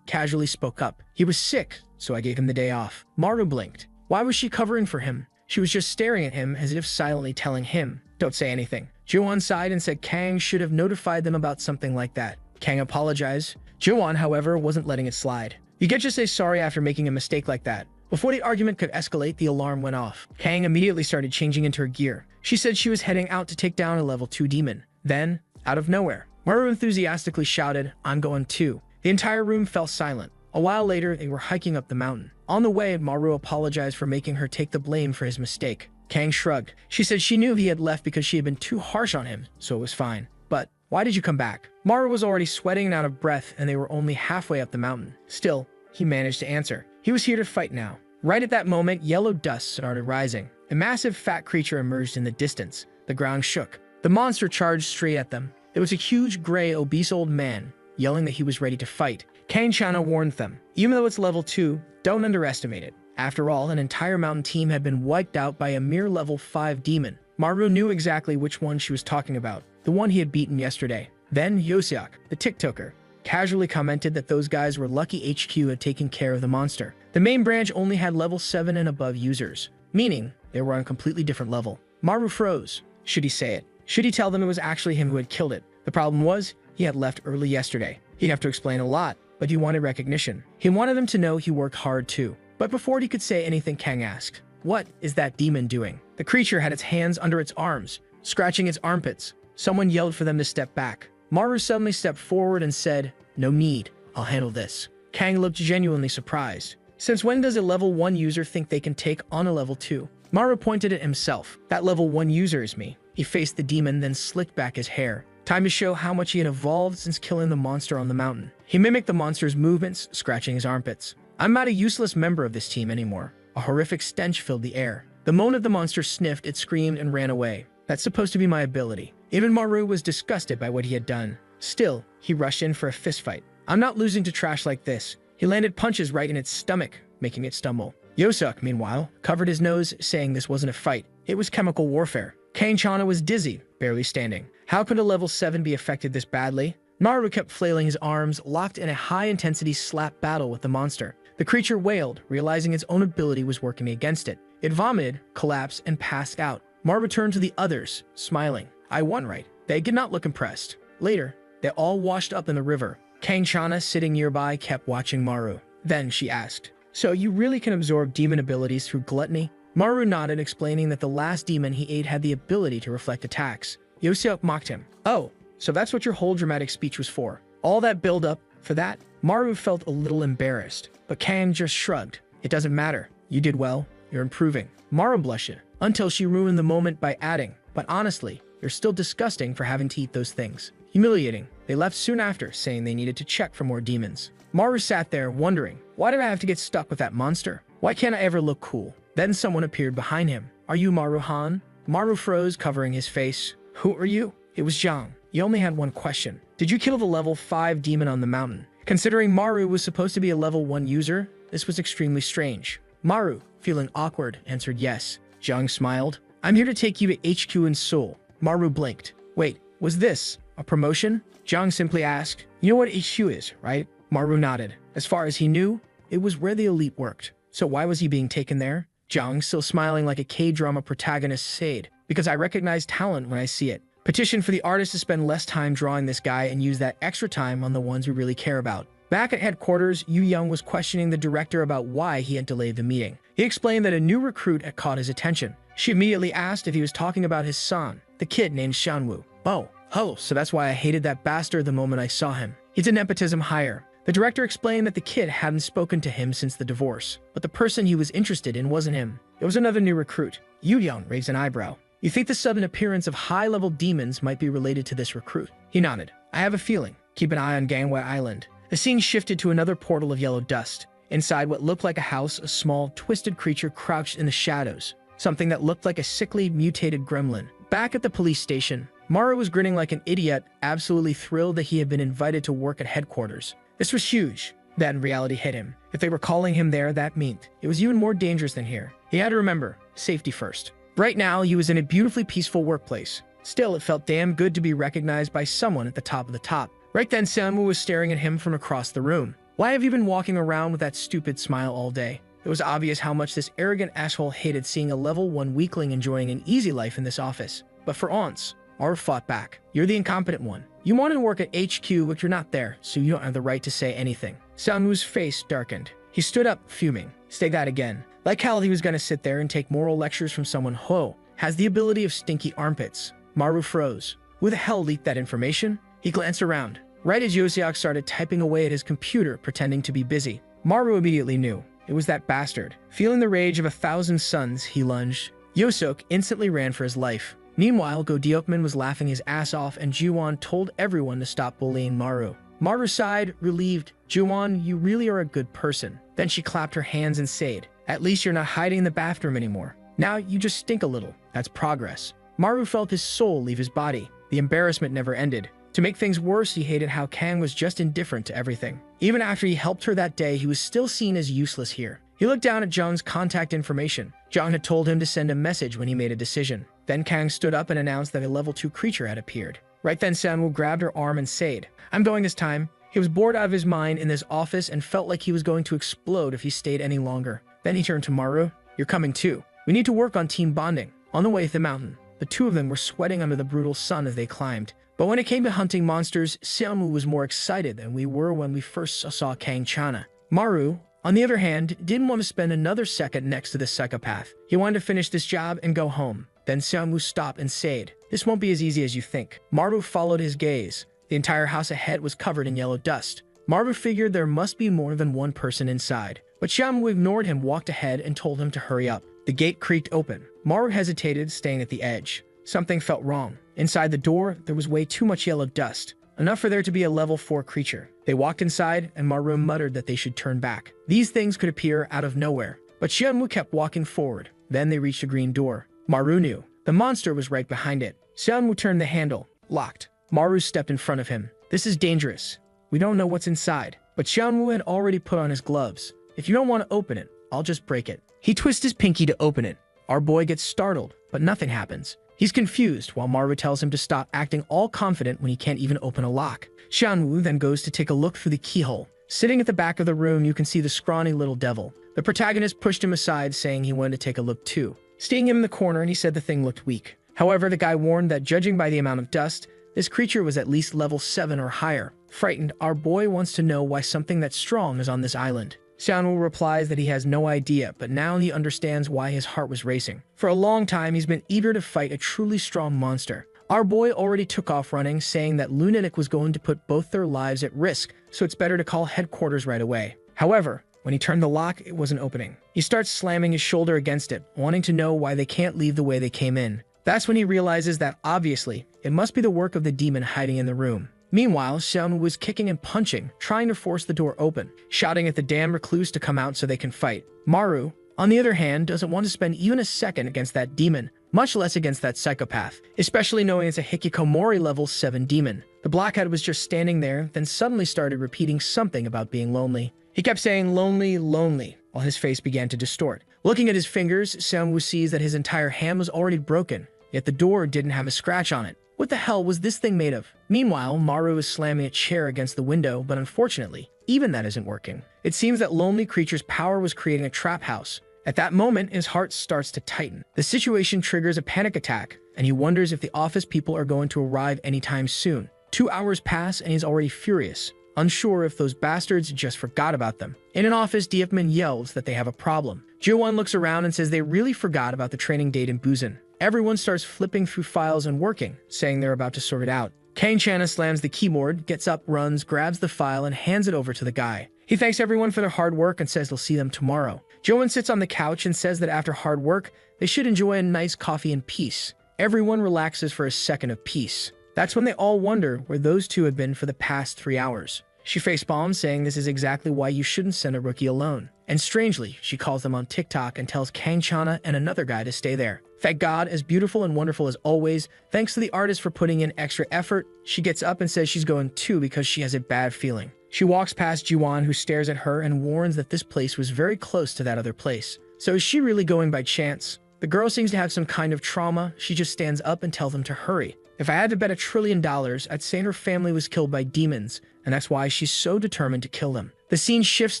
[SPEAKER 1] casually spoke up. He was sick, so I gave him the day off. Maru blinked. Why was she covering for him? She was just staring at him as if silently telling him, "Don't say anything." Jiwon sighed and said Kang should have notified them about something like that. Kang apologized. Jiwon, however, wasn't letting it slide. You get to say sorry after making a mistake like that. Before the argument could escalate, the alarm went off. Kang immediately started changing into her gear. She said she was heading out to take down a level 2 demon. Then, out of nowhere, Maru enthusiastically shouted, "I'm going too." The entire room fell silent. A while later, they were hiking up the mountain. On the way, Maru apologized for making her take the blame for his mistake. Kang shrugged. She said she knew he had left because she had been too harsh on him, so it was fine. But why did you come back? Maru was already sweating and out of breath, and they were only halfway up the mountain. Still, he managed to answer. He was here to fight now. Right at that moment, yellow dust started rising. A massive fat creature emerged in the distance. The ground shook. The monster charged straight at them. It was a huge, gray, obese old man, yelling that he was ready to fight. Kang Chana warned them, even though it's level 2, don't underestimate it. After all, an entire mountain team had been wiped out by a mere level 5 demon. Maru knew exactly which one she was talking about, the one he had beaten yesterday. Then Yoseok, the TikToker, casually commented that those guys were lucky HQ had taken care of the monster. The main branch only had level 7 and above users, meaning they were on a completely different level. Maru froze. Should he say it? Should he tell them it was actually him who had killed it? The problem was, he had left early yesterday. He'd have to explain a lot, but he wanted recognition. He wanted them to know he worked hard too. But before he could say anything, Kang asked, "What is that demon doing?" The creature had its hands under its arms, scratching its armpits. Someone yelled for them to step back. Maru suddenly stepped forward and said, "No need, I'll handle this." Kang looked genuinely surprised. Since when does a level 1 user think they can take on a level 2? Maru pointed at himself. "That level 1 user is me." He faced the demon, then slicked back his hair. Time to show how much he had evolved since killing the monster on the mountain. He mimicked the monster's movements, scratching his armpits. "I'm not a useless member of this team anymore." A horrific stench filled the air. The moment the monster sniffed, it screamed and ran away. "That's supposed to be my ability." Even Maru was disgusted by what he had done. Still, he rushed in for a fistfight. "I'm not losing to trash like this." He landed punches right in its stomach, making it stumble. Yoseok, meanwhile, covered his nose, saying this wasn't a fight. It was chemical warfare. Kang Chana was dizzy, barely standing. How could a level 7 be affected this badly? Maru kept flailing his arms, locked in a high-intensity slap battle with the monster. The creature wailed, realizing its own ability was working against it. It vomited, collapsed, and passed out. Maru turned to the others, smiling. "I won, right?" They did not look impressed. Later, they all washed up in the river. Kang Chana, sitting nearby, kept watching Maru. Then she asked, "So you really can absorb demon abilities through gluttony?" Maru nodded, explaining that the last demon he ate had the ability to reflect attacks. Yoseok mocked him. "Oh, so that's what your whole dramatic speech was for? All that build-up for that?" Maru felt a little embarrassed, but Kang just shrugged. "It doesn't matter. You did well. You're improving." Maru blushed, until she ruined the moment by adding, "But honestly, you're still disgusting for having to eat those things." Humiliating. They left soon after, saying they needed to check for more demons. Maru sat there, wondering, why did I have to get stuck with that monster? Why can't I ever look cool? Then someone appeared behind him. "Are you Maru-han?" Maru froze, covering his face. "Who are you?" It was Zhang. He only had one question. "Did you kill the level 5 demon on the mountain?" Considering Maru was supposed to be a level 1 user, this was extremely strange. Maru, feeling awkward, answered yes. Zhang smiled. "I'm here to take you to HQ in Seoul." Maru blinked. "Wait, was this a promotion?" Zhang simply asked. "You know what HQ is, right?" Maru nodded. As far as he knew, it was where the elite worked. So why was he being taken there? Zhang, still smiling like a K-drama protagonist, said, "Because I recognize talent when I see it. Petition for the artist to spend less time drawing this guy and use that extra time on the ones we really care about." Back at headquarters, Yu Young was questioning the director about why he had delayed the meeting. He explained that a new recruit had caught his attention. She immediately asked if he was talking about his son, the kid named Shanwoo. Oh, so that's why I hated that bastard the moment I saw him. He's a nepotism hire." The director explained that the kid hadn't spoken to him since the divorce, but the person he was interested in wasn't him. It was another new recruit. Yu Young raised an eyebrow. "You think the sudden appearance of high-level demons might be related to this recruit?" He nodded. "I have a feeling. Keep an eye on Gangway Island." The scene shifted to another portal of yellow dust. Inside what looked like a house, a small, twisted creature crouched in the shadows. Something that looked like a sickly, mutated gremlin. Back at the police station, Maru was grinning like an idiot, absolutely thrilled that he had been invited to work at headquarters. This was huge. Then reality hit him. If they were calling him there, that meant it was even more dangerous than here. He had to remember, safety first. Right now, he was in a beautifully peaceful workplace. Still, it felt damn good to be recognized by someone at the top of the top. Right then, Samu was staring at him from across the room. "Why have you been walking around with that stupid smile all day?" It was obvious how much this arrogant asshole hated seeing a level 1 weakling enjoying an easy life in this office. But for once, Maru fought back. "You're the incompetent one. You wanted to work at HQ, but you're not there, so you don't have the right to say anything." Samu's face darkened. He stood up, fuming. "Say that again." Like how he was going to sit there and take moral lectures from someone who has the ability of stinky armpits. Maru froze. Who the hell leaked that information? He glanced around. Right as Yoseok started typing away at his computer, pretending to be busy, Maru immediately knew. It was that bastard. Feeling the rage of 1,000 suns, he lunged. Yoseok instantly ran for his life. Meanwhile, Go Deokman was laughing his ass off, and Juwon told everyone to stop bullying Maru. Maru sighed, relieved. "Juwon, you really are a good person." Then she clapped her hands and said, "At least you're not hiding in the bathroom anymore. Now you just stink a little. That's progress." Maru felt his soul leave his body. The embarrassment never ended. To make things worse, he hated how Kang was just indifferent to everything. Even after he helped her that day, he was still seen as useless here. He looked down at Zhang's contact information. Zhang had told him to send a message when he made a decision. Then Kang stood up and announced that a level 2 creature had appeared. Right then, Samuel grabbed her arm and said, "I'm going this time." He was bored out of his mind in this office and felt like he was going to explode if he stayed any longer. Then he turned to Maru. "You're coming too. We need to work on team bonding." On the way to the mountain, the two of them were sweating under the brutal sun as they climbed. But when it came to hunting monsters, Samu was more excited than we were when we first saw Kang Chana. Maru, On the other hand, didn't want to spend another second next to this psychopath. He wanted to finish this job and go home. Then Seonwoo stopped and said, "This won't be as easy as you think." Maru followed his gaze. The entire house ahead was covered in yellow dust. Maru figured there must be more than one person inside. But Seonwoo ignored him, walked ahead, and told him to hurry up. The gate creaked open. Maru hesitated, staying at the edge. Something felt wrong. Inside the door, there was way too much yellow dust. Enough for there to be a level 4 creature. They walked inside, and Maru muttered that they should turn back. These things could appear out of nowhere. But Seonwoo kept walking forward. Then they reached a green door. Maru knew. The monster was right behind it. Seonwoo turned the handle. Locked. Maru stepped in front of him. "This is dangerous. We don't know what's inside." But Seonwoo had already put on his gloves. "If you don't want to open it, I'll just break it." He twists his pinky to open it. Our boy gets startled, but nothing happens. He's confused while Maru tells him to stop acting all confident when he can't even open a lock. Seonwoo then goes to take a look through the keyhole. Sitting at the back of the room, you can see the scrawny little devil. The protagonist pushed him aside, saying he wanted to take a look too. Seeing him in the corner, and he said the thing looked weak. However, the guy warned that judging by the amount of dust, this creature was at least level 7 or higher. Frightened, our boy wants to know why something that strong is on this island. Seonwoo replies that he has no idea, but now he understands why his heart was racing. For a long time, he's been eager to fight a truly strong monster. Our boy already took off running, saying that Lunatic was going to put both their lives at risk, so it's better to call headquarters right away. However, when he turned the lock, it wasn't opening. He starts slamming his shoulder against it, wanting to know why they can't leave the way they came in. That's when he realizes that, obviously, it must be the work of the demon hiding in the room. Meanwhile, Seonwoo was kicking and punching, trying to force the door open, shouting at the damn recluse to come out so they can fight. Maru, on the other hand, doesn't want to spend even a second against that demon, much less against that psychopath, especially knowing it's a Hikikomori level 7 demon. The blackhead was just standing there, then suddenly started repeating something about being lonely. He kept saying lonely, lonely, while his face began to distort. Looking at his fingers, Seonwoo sees that his entire hand was already broken, yet the door didn't have a scratch on it. What the hell was this thing made of? Meanwhile, Maru is slamming a chair against the window, but unfortunately, even that isn't working. It seems that lonely creature's power was creating a trap house. At that moment, his heart starts to tighten. The situation triggers a panic attack, and he wonders if the office people are going to arrive anytime soon. 2 hours pass, and he's already furious, unsure if those bastards just forgot about them. In an office, Diefman yells that they have a problem. Jiwon looks around and says they really forgot about the training date in Busan. Everyone starts flipping through files and working, saying they're about to sort it out. Kang Chana slams the keyboard, gets up, runs, grabs the file, and hands it over to the guy. He thanks everyone for their hard work and says they'll see them tomorrow. Jiwon sits on the couch and says that after hard work, they should enjoy a nice coffee in peace. Everyone relaxes for a second of peace. That's when they all wonder where those two have been for the past 3 hours. She facepalms, saying this is exactly why you shouldn't send a rookie alone. And strangely, she calls them on TikTok and tells Kang Chana and another guy to stay there. Thank God, as beautiful and wonderful as always, thanks to the artist for putting in extra effort, she gets up and says she's going too because she has a bad feeling. She walks past Jiwon, who stares at her and warns that this place was very close to that other place. So is she really going by chance? The girl seems to have some kind of trauma. She just stands up and tells them to hurry. If I had to bet $1 trillion, I'd say her family was killed by demons, and that's why she's so determined to kill them. The scene shifts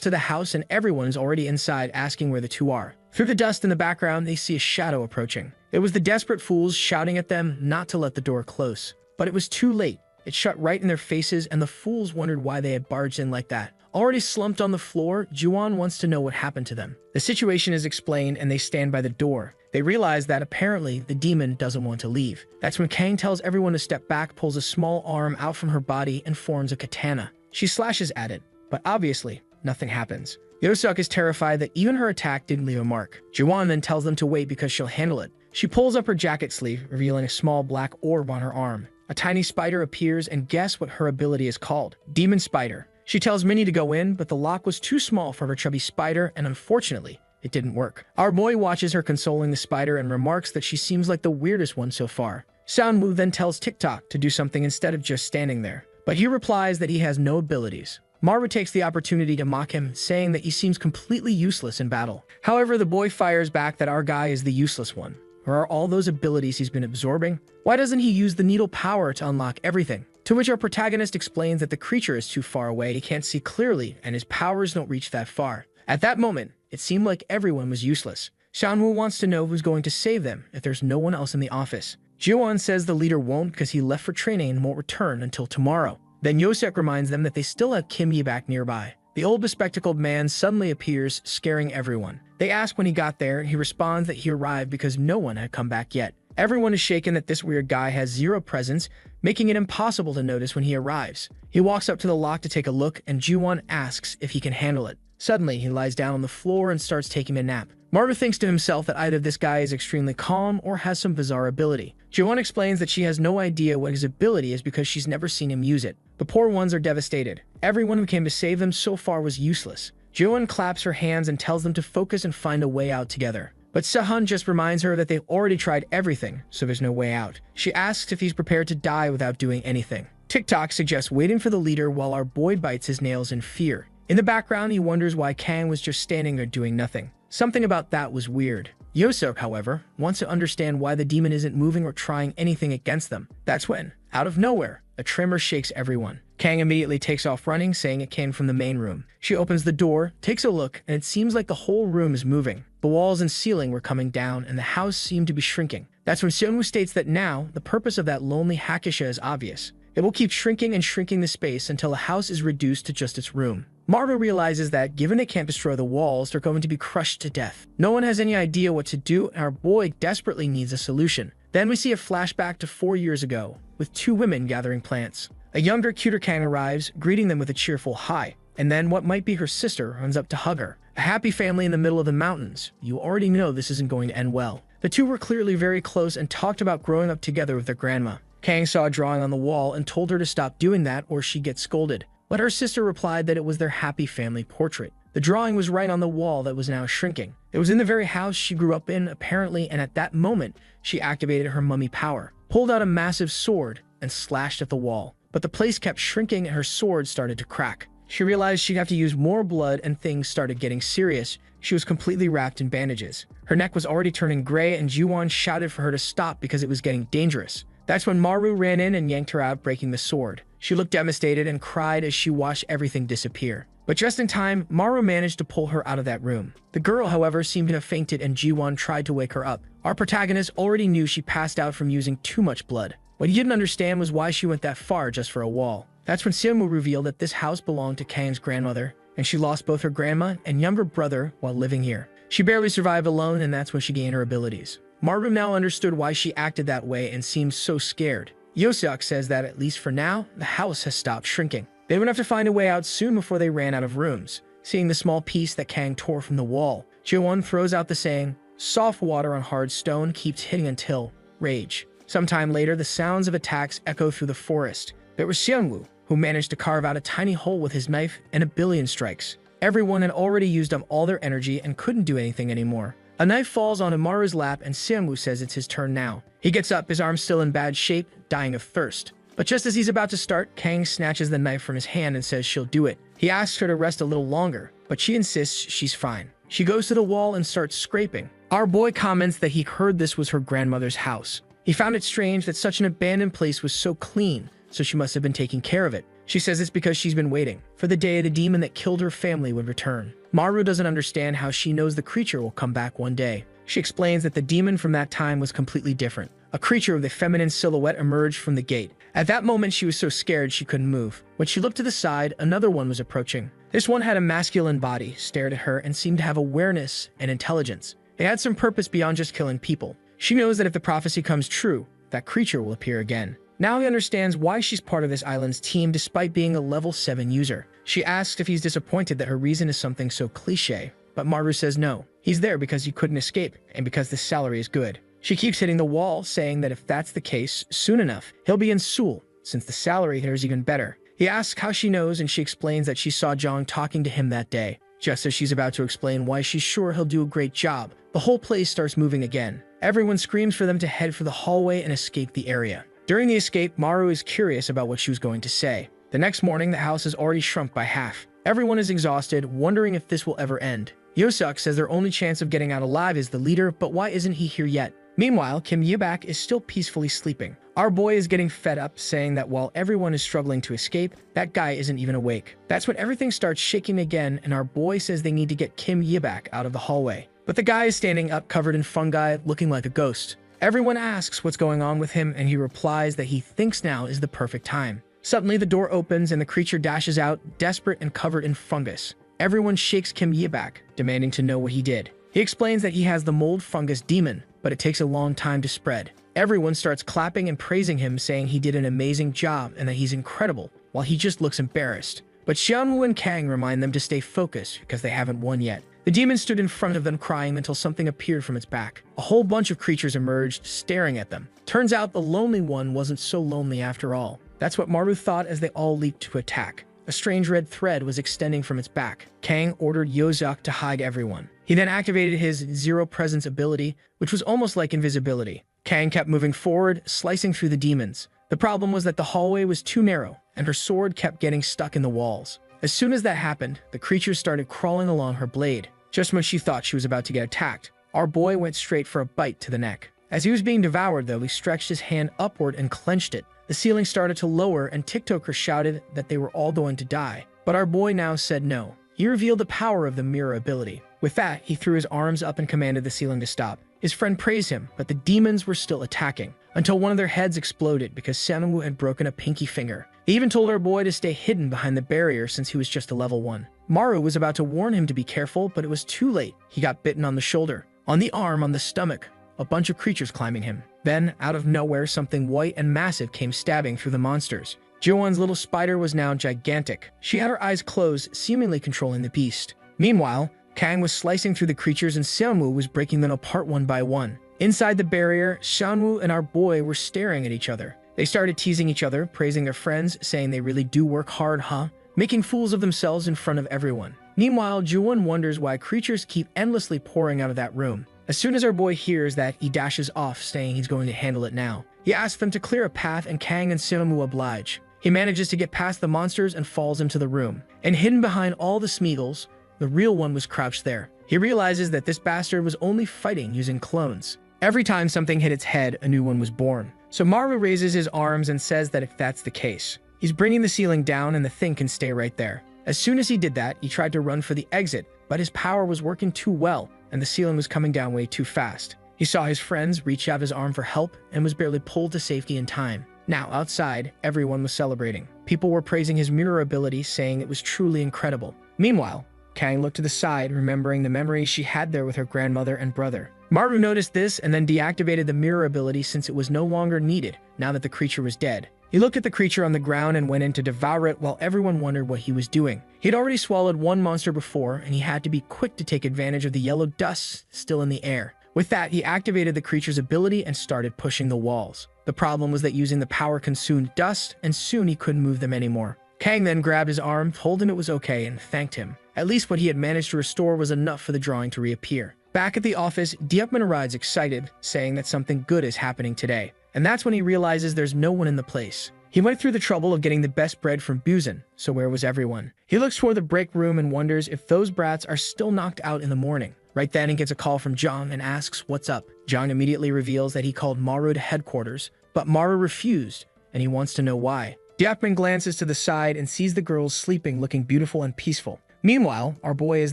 [SPEAKER 1] to the house and everyone is already inside asking where the two are. Through the dust in the background, they see a shadow approaching. It was the desperate fools shouting at them not to let the door close. But it was too late. It shut right in their faces, and the fools wondered why they had barged in like that. Already slumped on the floor, Jiwon wants to know what happened to them. The situation is explained and they stand by the door. They realize that apparently the demon doesn't want to leave. That's when Kang tells everyone to step back, pulls a small arm out from her body, and forms a katana. She slashes at it, but obviously, nothing happens. Yosuk is terrified that even her attack didn't leave a mark. Jiwon then tells them to wait because she'll handle it. She pulls up her jacket sleeve, revealing a small black orb on her arm. A tiny spider appears, and guess what her ability is called? Demon Spider. She tells Minnie to go in, but the lock was too small for her chubby spider, and unfortunately, it didn't work. Our boy watches her consoling the spider and remarks that she seems like the weirdest one so far. Seonwoo then tells TikTok to do something instead of just standing there, but he replies that he has no abilities. Maru takes the opportunity to mock him, saying that he seems completely useless in battle. However, the boy fires back that our guy is the useless one. Or are all those abilities he's been absorbing? Why doesn't he use the needle power to unlock everything? To which our protagonist explains that the creature is too far away, he can't see clearly, and his powers don't reach that far. At that moment, it seemed like everyone was useless. Seonwoo wants to know who's going to save them if there's no one else in the office. Jiwon says the leader won't because he left for training and won't return until tomorrow. Then Yosek reminds them that they still have Kim Yi back nearby. the old bespectacled man suddenly appears, scaring everyone. They ask when he got there, and he responds that he arrived because no one had come back yet. Everyone is shaken that this weird guy has zero presence, making it impossible to notice when he arrives. He walks up to the lock to take a look, and Ji-won asks if he can handle it. Suddenly, he lies down on the floor and starts taking a nap. Maru thinks to himself that either this guy is extremely calm or has some bizarre ability. Ji-won explains that she has no idea what his ability is because she's never seen him use it. The poor ones are devastated. Everyone who came to save them so far was useless. Ji-won claps her hands and tells them to focus and find a way out together. But Sehun just reminds her that they've already tried everything, so there's no way out. She asks if he's prepared to die without doing anything. TikTok suggests waiting for the leader while our boy bites his nails in fear. In the background, he wonders why Kang was just standing there doing nothing. Something about that was weird. Yosuk, however, wants to understand why the demon isn't moving or trying anything against them. That's when, out of nowhere, a tremor shakes everyone. Kang immediately takes off running, saying it came from the main room. She opens the door, takes a look, and it seems like the whole room is moving. The walls and ceiling were coming down, and the house seemed to be shrinking. That's when Seonwoo states that now, the purpose of that lonely Hakisha is obvious. It will keep shrinking and shrinking the space until the house is reduced to just its room. Maru realizes that, given they can't destroy the walls, they're going to be crushed to death. No one has any idea what to do, and our boy desperately needs a solution. Then we see a flashback to 4 years ago, with 2 women gathering plants. A younger, cuter Kang arrives, greeting them with a cheerful hi, and then what might be her sister runs up to hug her. A happy family in the middle of the mountains. You already know this isn't going to end well. The two were clearly very close and talked about growing up together with their grandma. Kang saw a drawing on the wall and told her to stop doing that or she'd get scolded. But her sister replied that it was their happy family portrait. The drawing was right on the wall that was now shrinking. It was in the very house she grew up in, apparently, and at that moment, she activated her mummy power, pulled out a massive sword, and slashed at the wall. But the place kept shrinking and her sword started to crack. She realized she'd have to use more blood and things started getting serious. She was completely wrapped in bandages. Her neck was already turning gray and Ji-won shouted for her to stop because it was getting dangerous. That's when Maru ran in and yanked her out, breaking the sword. She looked devastated and cried as she watched everything disappear. But just in time, Maru managed to pull her out of that room. The girl, however, seemed to have fainted and Ji-won tried to wake her up. Our protagonist already knew she passed out from using too much blood. What he didn't understand was why she went that far just for a wall. That's when Seonwoo revealed that this house belonged to Kang's grandmother, and she lost both her grandma and younger brother while living here. She barely survived alone, and that's when she gained her abilities. Maru now understood why she acted that way and seemed so scared. Yosuk says that, at least for now, the house has stopped shrinking. They would have to find a way out soon before they ran out of rooms. Seeing the small piece that Kang tore from the wall, Ji-won throws out the saying, "Soft water on hard stone keeps hitting until rage." Sometime later, the sounds of attacks echo through the forest. There was Seonwoo, who managed to carve out a tiny hole with his knife and a billion strikes. Everyone had already used up all their energy and couldn't do anything anymore. A knife falls on Maru's lap and Seonwoo says it's his turn now. He gets up, his arm still in bad shape, dying of thirst. But just as he's about to start, Kang snatches the knife from his hand and says she'll do it. He asks her to rest a little longer, but she insists she's fine. She goes to the wall and starts scraping. Our boy comments that he heard this was her grandmother's house. He found it strange that such an abandoned place was so clean, so she must have been taking care of it. She says it's because she's been waiting for the day the demon that killed her family would return. Maru doesn't understand how she knows the creature will come back one day. She explains that the demon from that time was completely different. A creature with a feminine silhouette emerged from the gate. At that moment, she was so scared she couldn't move. When she looked to the side, another one was approaching. This one had a masculine body, stared at her, and seemed to have awareness and intelligence. It had some purpose beyond just killing people. She knows that if the prophecy comes true, that creature will appear again. Now he understands why she's part of this island's team despite being a level 7 user. She asks if he's disappointed that her reason is something so cliche, but Maru says no. He's there because he couldn't escape, and because the salary is good. She keeps hitting the wall, saying that if that's the case, soon enough, he'll be in Seoul, since the salary here is even better. He asks how she knows, and she explains that she saw Jong talking to him that day. Just as she's about to explain why she's sure he'll do a great job, the whole place starts moving again. Everyone screams for them to head for the hallway and escape the area. During the escape, Maru is curious about what she was going to say. The next morning, the house has already shrunk by half. Everyone is exhausted, wondering if this will ever end. Yosuk says their only chance of getting out alive is the leader, but why isn't he here yet? Meanwhile, Kim Yibak is still peacefully sleeping. Our boy is getting fed up, saying that while everyone is struggling to escape, that guy isn't even awake. That's when everything starts shaking again, and our boy says they need to get Kim Yibak out of the hallway. But the guy is standing up, covered in fungi, looking like a ghost. Everyone asks what's going on with him, and he replies that he thinks now is the perfect time. Suddenly, the door opens and the creature dashes out, desperate and covered in fungus. Everyone shakes Kim Ye back, demanding to know what he did. He explains that he has the mold fungus demon, but it takes a long time to spread. Everyone starts clapping and praising him, saying he did an amazing job and that he's incredible, while he just looks embarrassed. But Xianwu and Kang remind them to stay focused because they haven't won yet. The demon stood in front of them crying until something appeared from its back. A whole bunch of creatures emerged, staring at them. Turns out the lonely one wasn't so lonely after all. That's what Maru thought as they all leaped to attack. A strange red thread was extending from its back. Kang ordered Yozak to hide everyone. He then activated his Zero Presence ability, which was almost like invisibility. Kang kept moving forward, slicing through the demons. The problem was that the hallway was too narrow, and her sword kept getting stuck in the walls. As soon as that happened, the creature started crawling along her blade. Just when she thought she was about to get attacked, our boy went straight for a bite to the neck. As he was being devoured, though, he stretched his hand upward and clenched it. The ceiling started to lower, and TikToker shouted that they were all going to die. But our boy now said no. He revealed the power of the mirror ability. With that, he threw his arms up and commanded the ceiling to stop. His friend praised him, but the demons were still attacking, until one of their heads exploded because Samangu had broken a pinky finger. They even told our boy to stay hidden behind the barrier since he was just a level 1. Maru was about to warn him to be careful, but it was too late. He got bitten on the shoulder, on the arm, on the stomach. A bunch of creatures climbing him. Then, out of nowhere, something white and massive came stabbing through the monsters. Jiwon's little spider was now gigantic. She had her eyes closed, seemingly controlling the beast. Meanwhile, Kang was slicing through the creatures and Xianwu was breaking them apart one by one. Inside the barrier, Xianwu and our boy were staring at each other. They started teasing each other, praising their friends, saying they really do work hard, huh? Making fools of themselves in front of everyone. Meanwhile, Jiwon wonders why creatures keep endlessly pouring out of that room. As soon as our boy hears that, he dashes off, saying he's going to handle it now. He asks them to clear a path and Kang and Xianwu oblige. He manages to get past the monsters and falls into the room. And hidden behind all the Smeagol's, the real one was crouched there. He realizes that this bastard was only fighting using clones. Every time something hit its head, a new one was born. So Maru raises his arms and says that if that's the case, he's bringing the ceiling down and the thing can stay right there. As soon as he did that, he tried to run for the exit, but his power was working too well, and the ceiling was coming down way too fast. He saw his friends reach out his arm for help and was barely pulled to safety in time. Now, outside, everyone was celebrating. People were praising his mirror ability, saying it was truly incredible. Meanwhile, Kang looked to the side, remembering the memories she had there with her grandmother and brother. Maru noticed this and then deactivated the mirror ability since it was no longer needed now that the creature was dead. He looked at the creature on the ground and went in to devour it while everyone wondered what he was doing. He'd already swallowed one monster before, and he had to be quick to take advantage of the yellow dust still in the air. With that, he activated the creature's ability and started pushing the walls. The problem was that using the power consumed dust, and soon he couldn't move them anymore. Kang then grabbed his arm, told him it was okay, and thanked him. At least what he had managed to restore was enough for the drawing to reappear. Back at the office, Diepman arrives excited, saying that something good is happening today. And that's when he realizes there's no one in the place. He went through the trouble of getting the best bread from Busan, so where was everyone? He looks toward the break room and wonders if those brats are still knocked out in the morning. Right then, he gets a call from Jong and asks what's up. Jong immediately reveals that he called Maru to headquarters, but Maru refused, and he wants to know why. Diepman glances to the side and sees the girls sleeping, looking beautiful and peaceful. Meanwhile, our boy is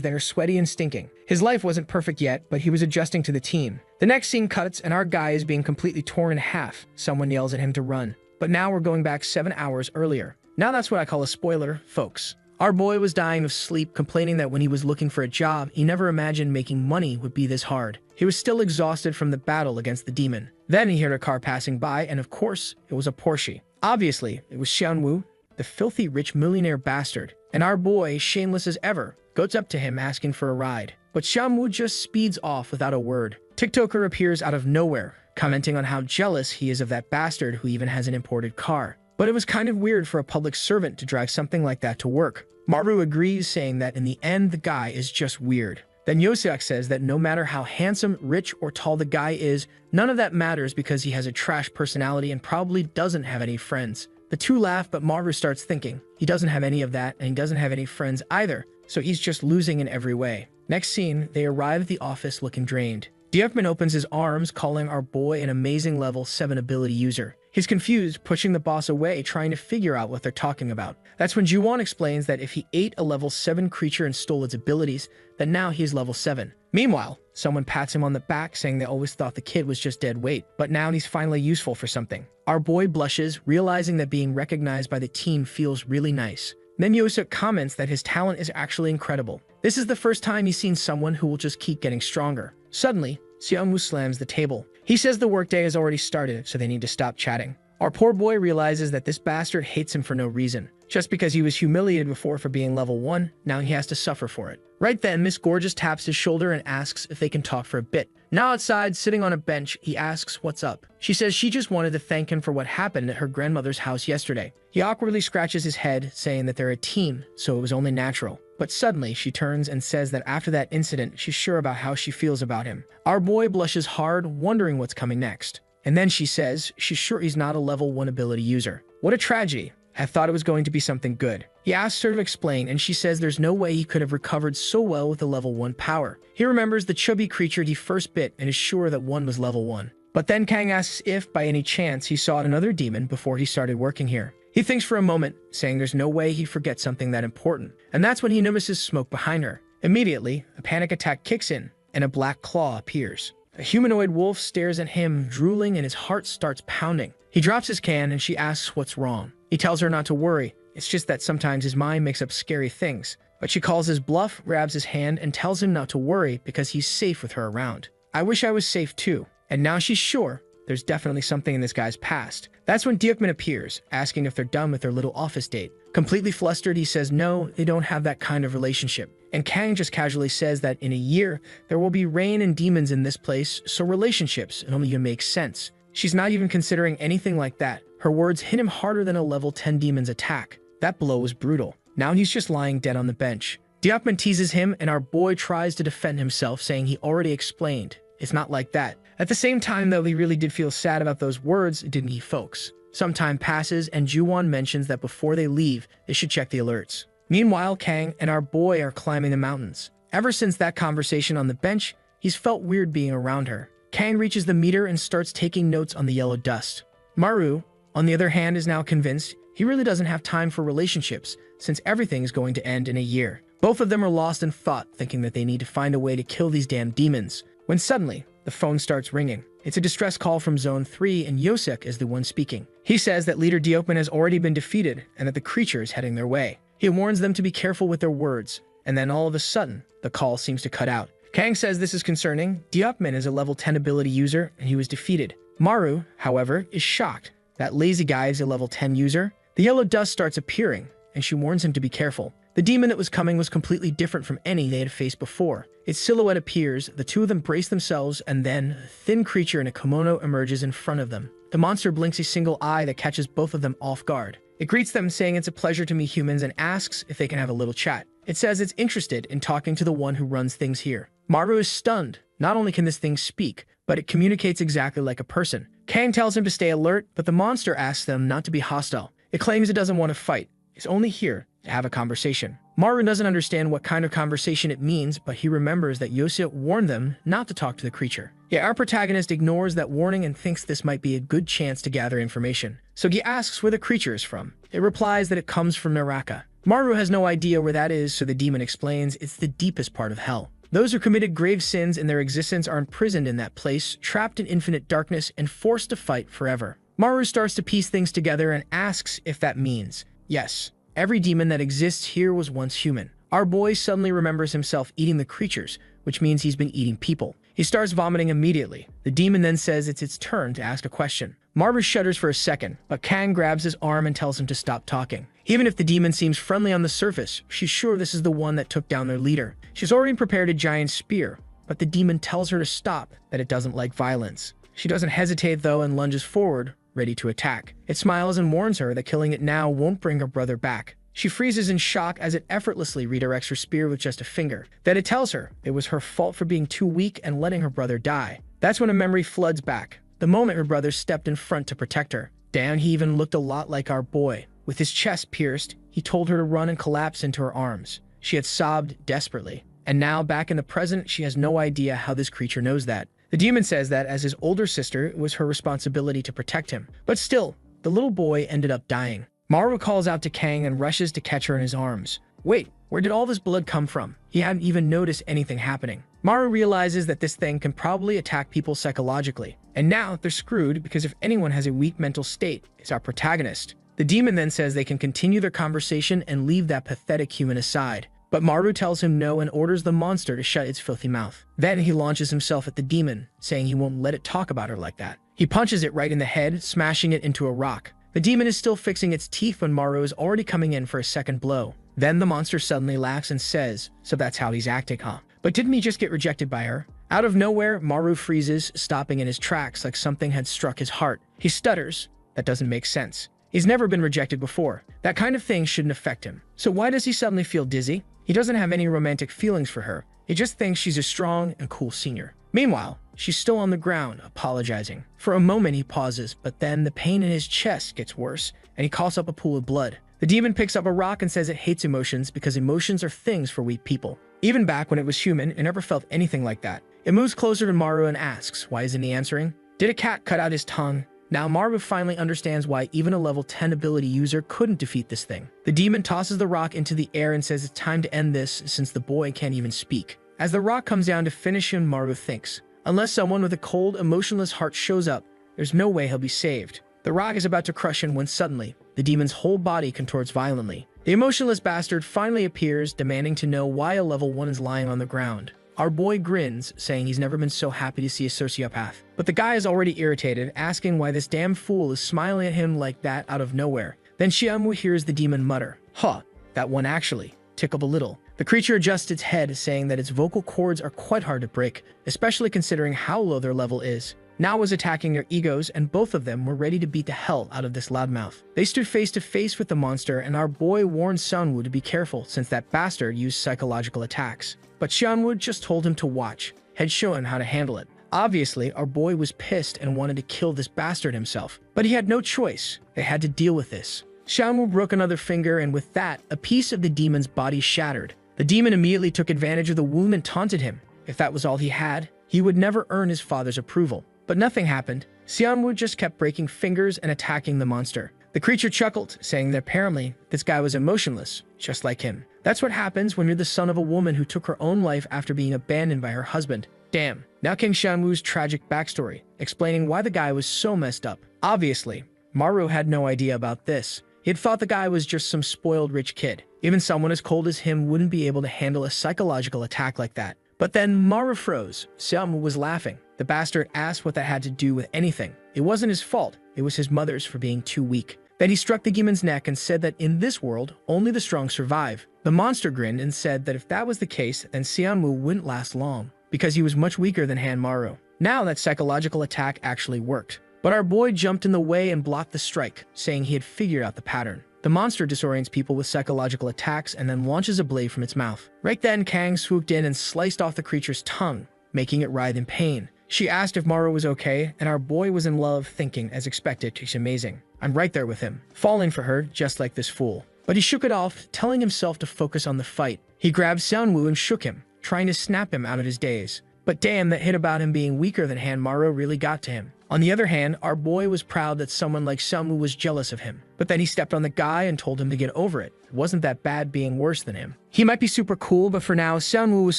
[SPEAKER 1] there sweaty and stinking. His life wasn't perfect yet, but he was adjusting to the team. The next scene cuts and our guy is being completely torn in half. Someone yells at him to run. But now we're going back 7 hours earlier. Now that's what I call a spoiler, folks. Our boy was dying of sleep, complaining that when he was looking for a job, he never imagined making money would be this hard. He was still exhausted from the battle against the demon. Then he heard a car passing by, and of course, it was a Porsche. Obviously, it was Xianwu, the filthy rich millionaire bastard. And our boy, shameless as ever, goes up to him asking for a ride. But Xianwu just speeds off without a word. TikToker appears out of nowhere, commenting on how jealous he is of that bastard who even has an imported car. But it was kind of weird for a public servant to drive something like that to work. Maru agrees, saying that in the end, the guy is just weird. Then Yoseok says that no matter how handsome, rich, or tall the guy is, none of that matters because he has a trash personality and probably doesn't have any friends. The two laugh, but Maru starts thinking, he doesn't have any of that, and he doesn't have any friends either, so he's just losing in every way. Next scene, they arrive at the office looking drained. Diepman opens his arms, calling our boy an amazing level 7 ability user. He's confused, pushing the boss away, trying to figure out what they're talking about. That's when Ju-won explains that if he ate a level 7 creature and stole its abilities, then now he's level 7. Meanwhile, someone pats him on the back, saying they always thought the kid was just dead weight, but now he's finally useful for something. Our boy blushes, realizing that being recognized by the team feels really nice. Then Yosuk comments that his talent is actually incredible. This is the first time he's seen someone who will just keep getting stronger. Suddenly, Seong-woo slams the table. He says the workday has already started, so they need to stop chatting. Our poor boy realizes that this bastard hates him for no reason. Just because he was humiliated before for being level 1, now he has to suffer for it. Right then, Miss Gorgeous taps his shoulder and asks if they can talk for a bit. Now outside, sitting on a bench, he asks what's up. She says she just wanted to thank him for what happened at her grandmother's house yesterday. He awkwardly scratches his head, saying that they're a team, so it was only natural. But suddenly, she turns and says that after that incident, she's sure about how she feels about him. Our boy blushes hard, wondering what's coming next. And then she says she's sure he's not a level 1 ability user. What a tragedy. I thought it was going to be something good. He asks her to explain, and she says there's no way he could have recovered so well with a level 1 power. He remembers the chubby creature he first bit and is sure that one was level 1. But then Kang asks if, by any chance, he saw another demon before he started working here. He thinks for a moment, saying there's no way he'd forget something that important. And that's when he notices smoke behind her. Immediately, a panic attack kicks in, and a black claw appears. A humanoid wolf stares at him, drooling, and his heart starts pounding. He drops his can, and she asks what's wrong. He tells her not to worry. It's just that sometimes his mind makes up scary things. But she calls his bluff, grabs his hand, and tells him not to worry because he's safe with her around. I wish I was safe too. And now she's sure there's definitely something in this guy's past. That's when Deokmin appears, asking if they're done with their little office date. Completely flustered, he says no, they don't have that kind of relationship. And Kang just casually says that in a year, there will be rain and demons in this place, so relationships only even make sense. She's not even considering anything like that. Her words hit him harder than a level 10 demon's attack. That blow was brutal. Now he's just lying dead on the bench. Deokmin teases him, and our boy tries to defend himself, saying he already explained. It's not like that. At the same time, though, he really did feel sad about those words, didn't he, folks? Some time passes, and Ju-won mentions that before they leave, they should check the alerts. Meanwhile, Kang and our boy are climbing the mountains. Ever since that conversation on the bench, he's felt weird being around her. Kang reaches the meter and starts taking notes on the yellow dust. Maru, on the other hand, is now convinced he really doesn't have time for relationships, since everything is going to end in a year. Both of them are lost in thought, thinking that they need to find a way to kill these damn demons. When suddenly, the phone starts ringing. It's a distress call from Zone 3, and Yosuk is the one speaking. He says that Leader Deokmin has already been defeated and that the creature is heading their way. He warns them to be careful with their words, and then all of a sudden, the call seems to cut out. Kang says this is concerning. Deokmin is a level 10 ability user, and he was defeated. Maru, however, is shocked. That lazy guy is a level 10 user. The yellow dust starts appearing, and she warns him to be careful. The demon that was coming was completely different from any they had faced before. Its silhouette appears, the two of them brace themselves, and then a thin creature in a kimono emerges in front of them. The monster blinks a single eye that catches both of them off guard. It greets them, saying it's a pleasure to meet humans, and asks if they can have a little chat. It says it's interested in talking to the one who runs things here. Maru is stunned. Not only can this thing speak, but it communicates exactly like a person. Kang tells him to stay alert, but the monster asks them not to be hostile. It claims it doesn't want to fight. It's only here to have a conversation. Maru doesn't understand what kind of conversation it means, but he remembers that Yosuk warned them not to talk to the creature. Yet our protagonist ignores that warning and thinks this might be a good chance to gather information. So he asks where the creature is from. It replies that it comes from Naraka. Maru has no idea where that is, so the demon explains it's the deepest part of hell. Those who committed grave sins in their existence are imprisoned in that place, trapped in infinite darkness, and forced to fight forever. Maru starts to piece things together and asks if that means, yes, every demon that exists here was once human. Our boy suddenly remembers himself eating the creatures, which means he's been eating people. He starts vomiting immediately. The demon then says it's its turn to ask a question. Maru shudders for a second, but Kang grabs his arm and tells him to stop talking. Even if the demon seems friendly on the surface, she's sure this is the one that took down their leader. She's already prepared a giant spear, but the demon tells her to stop, that it doesn't like violence. She doesn't hesitate though and lunges forward, ready to attack. It smiles and warns her that killing it now won't bring her brother back. She freezes in shock as it effortlessly redirects her spear with just a finger. Then it tells her it was her fault for being too weak and letting her brother die. That's when a memory floods back. The moment her brother stepped in front to protect her. Damn, he even looked a lot like our boy. With his chest pierced, he told her to run and collapse into her arms. She had sobbed desperately. And now, back in the present, she has no idea how this creature knows that. The demon says that as his older sister, it was her responsibility to protect him. But still, the little boy ended up dying. Maru calls out to Kang and rushes to catch her in his arms. Wait, where did all this blood come from? He hadn't even noticed anything happening. Maru realizes that this thing can probably attack people psychologically. And now they're screwed because if anyone has a weak mental state, it's our protagonist. The demon then says they can continue their conversation and leave that pathetic human aside. But Maru tells him no and orders the monster to shut its filthy mouth. Then he launches himself at the demon, saying he won't let it talk about her like that. He punches it right in the head, smashing it into a rock. The demon is still fixing its teeth when Maru is already coming in for a second blow. Then the monster suddenly laughs and says, "So that's how he's acting, huh? But didn't he just get rejected by her?" Out of nowhere, Maru freezes, stopping in his tracks like something had struck his heart. He stutters. That doesn't make sense. He's never been rejected before. That kind of thing shouldn't affect him. So why does he suddenly feel dizzy? He doesn't have any romantic feelings for her. He just thinks she's a strong and cool senior. Meanwhile, she's still on the ground, apologizing. For a moment he pauses, but then the pain in his chest gets worse, and he coughs up a pool of blood. The demon picks up a rock and says it hates emotions because emotions are things for weak people. Even back when it was human, it never felt anything like that. It moves closer to Maru and asks, why isn't he answering? Did a cat cut out his tongue? Now Maru finally understands why even a level 10 ability user couldn't defeat this thing. The demon tosses the rock into the air and says it's time to end this since the boy can't even speak. As the rock comes down to finish him, Maru thinks, unless someone with a cold, emotionless heart shows up, there's no way he'll be saved. The rock is about to crush him when suddenly, the demon's whole body contorts violently. The emotionless bastard finally appears, demanding to know why a level 1 is lying on the ground. Our boy grins, saying he's never been so happy to see a sociopath. But the guy is already irritated, asking why this damn fool is smiling at him like that out of nowhere. Then Xianwu hears the demon mutter, "Huh, that one actually tickled a little." The creature adjusts its head, saying that its vocal cords are quite hard to break, especially considering how low their level is. Now was attacking their egos, and both of them were ready to beat the hell out of this loudmouth. They stood face to face with the monster, and our boy warned Xianwu to be careful since that bastard used psychological attacks. But Xianwu just told him to watch, had shown how to handle it. Obviously, our boy was pissed and wanted to kill this bastard himself, but he had no choice. They had to deal with this. Xianwu broke another finger, and with that, a piece of the demon's body shattered. The demon immediately took advantage of the wound and taunted him. If that was all he had, he would never earn his father's approval. But nothing happened. Xianwu just kept breaking fingers and attacking the monster. The creature chuckled, saying that apparently this guy was emotionless, just like him. That's what happens when you're the son of a woman who took her own life after being abandoned by her husband. Damn. Now King Xianwu's tragic backstory, explaining why the guy was so messed up. Obviously, Maru had no idea about this. He had thought the guy was just some spoiled rich kid. Even someone as cold as him wouldn't be able to handle a psychological attack like that. But then Maru froze. Xianwu was laughing. The bastard asked what that had to do with anything. It wasn't his fault. It was his mother's for being too weak. Then he struck the demon's neck and said that in this world, only the strong survive. The monster grinned and said that if that was the case, then Xianwu wouldn't last long, because he was much weaker than Han Maru. Now that psychological attack actually worked. But our boy jumped in the way and blocked the strike, saying he had figured out the pattern. The monster disorients people with psychological attacks and then launches a blade from its mouth. Right then, Kang swooped in and sliced off the creature's tongue, making it writhe in pain. She asked if Maru was okay, and our boy was in love, thinking, as expected, she's amazing. I'm right there with him, falling for her just like this fool. But he shook it off, telling himself to focus on the fight. He grabbed Xianwu and shook him, trying to snap him out of his daze. But damn, that hit about him being weaker than Han Maru really got to him. On the other hand, our boy was proud that someone like Xianwu was jealous of him. But then he stepped on the guy and told him to get over it. It wasn't that bad being worse than him. He might be super cool, but for now, Xianwu was